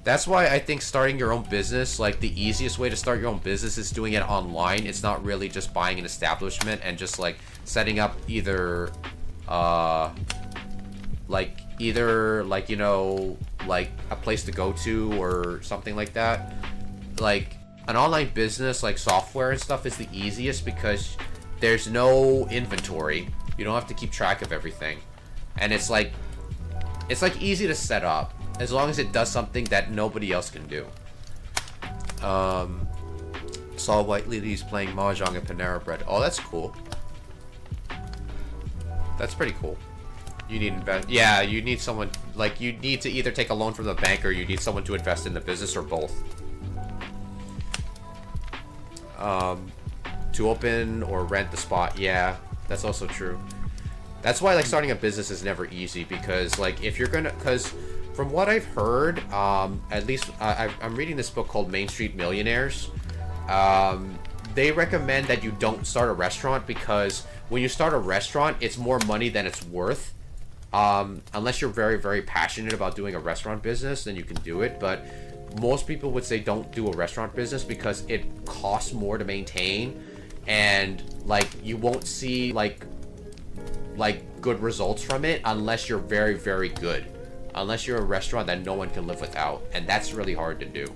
That's why I think starting your own business, like, the easiest way to start your own business is doing it online. It's not really just buying an establishment and just, like, setting up either you know, like, a place to go to or something like that. Like, an online business, like software and stuff, is the easiest because there's no inventory. You don't have to keep track of everything, and it's like easy to set up as long as it does something that nobody else can do. Saw White Ladies playing mahjong at Panera Bread. Oh, that's cool. That's pretty cool. You need yeah, you need someone, like, you need to either take a loan from the bank or you need someone to invest in the business, or both. To open or rent the spot, yeah, that's also true. That's why, like, starting a business is never easy, because, like, if you're gonna, because from what I've heard, at least I'm reading this book called Main Street Millionaires. They recommend that you don't start a restaurant, because when you start a restaurant, it's more money than it's worth. Unless you're very, very passionate about doing a restaurant business, then you can do it. But most people would say don't do a restaurant business because it costs more to maintain, and, like, you won't see like good results from it unless you're very, very good. Unless you're a restaurant that no one can live without, and that's really hard to do.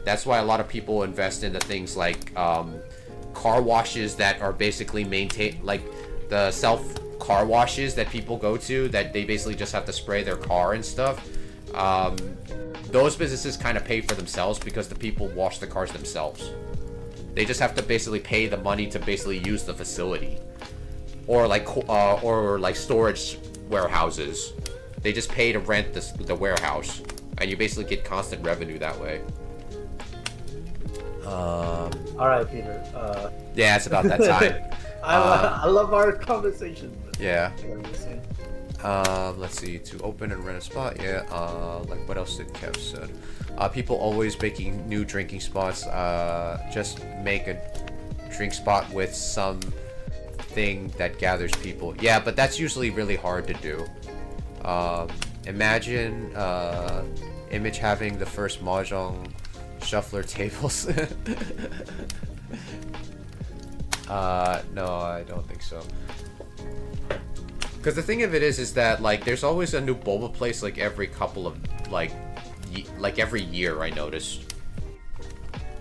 That's why a lot of people invest into things like car washes that are basically maintained, like the self car washes that people go to, that they basically just have to spray their car and stuff. Those businesses kind of pay for themselves because the people wash the cars themselves. They just have to basically pay the money to basically use the facility, or like storage warehouses. They just pay to rent the warehouse, and you basically get constant revenue that way. All right, Peter. Yeah, it's about that time. I love our conversation. Yeah. Let's see. To open and rent a spot. Yeah. Like, what else did Kev said? People always making new drinking spots. Just make a drink spot with something that gathers people. Yeah, but that's usually really hard to do. Imagine Image having the first mahjong shuffler tables. No, I don't think so. Because the thing of it is that like there's always a new boba place like every couple of like every year, I noticed.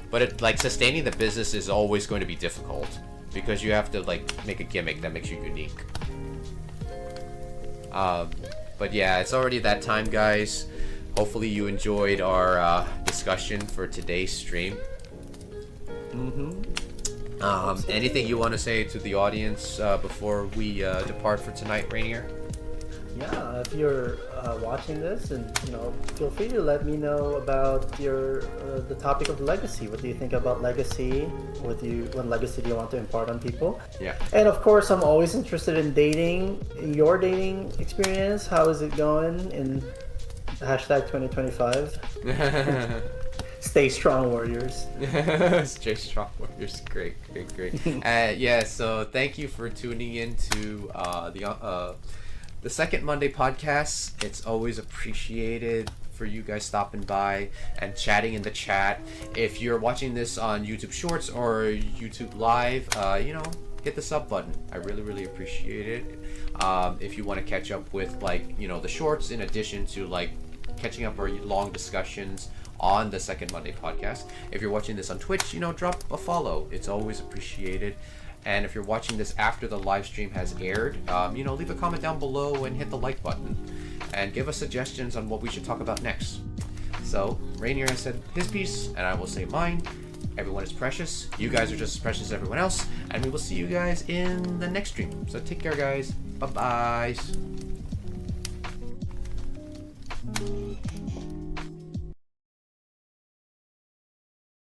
But it like sustaining the business is always going to be difficult because you have to like make a gimmick that makes you unique. But yeah, it's already that time, guys. Hopefully you enjoyed our discussion for today's stream. Anything you want to say to the audience before we depart for tonight, Rainier? Yeah, if you're watching this, and feel free to let me know about your the topic of legacy. What do you think about legacy? What legacy do you want to impart on people? Yeah. And of course, I'm always interested in dating. Your dating experience, how is it going in #2025? Stay strong, warriors. Stay strong, warriors. Great. Yeah, so thank you for tuning in to the Second Monday podcast. It's always appreciated for you guys stopping by and chatting in the chat. If you're watching this on YouTube Shorts or YouTube Live, hit the sub button. I really appreciate it. If you want to catch up with the shorts in addition to catching up our long discussions on the Second Monday podcast. If you're watching this on Twitch, drop a follow. It's always appreciated. And if you're watching this after the live stream has aired, leave a comment down below and hit the like button. And give us suggestions on what we should talk about next. So, Rainier has said his piece, and I will say mine. Everyone is precious. You guys are just as precious as everyone else. And we will see you guys in the next stream. So take care, guys. Bye-bye.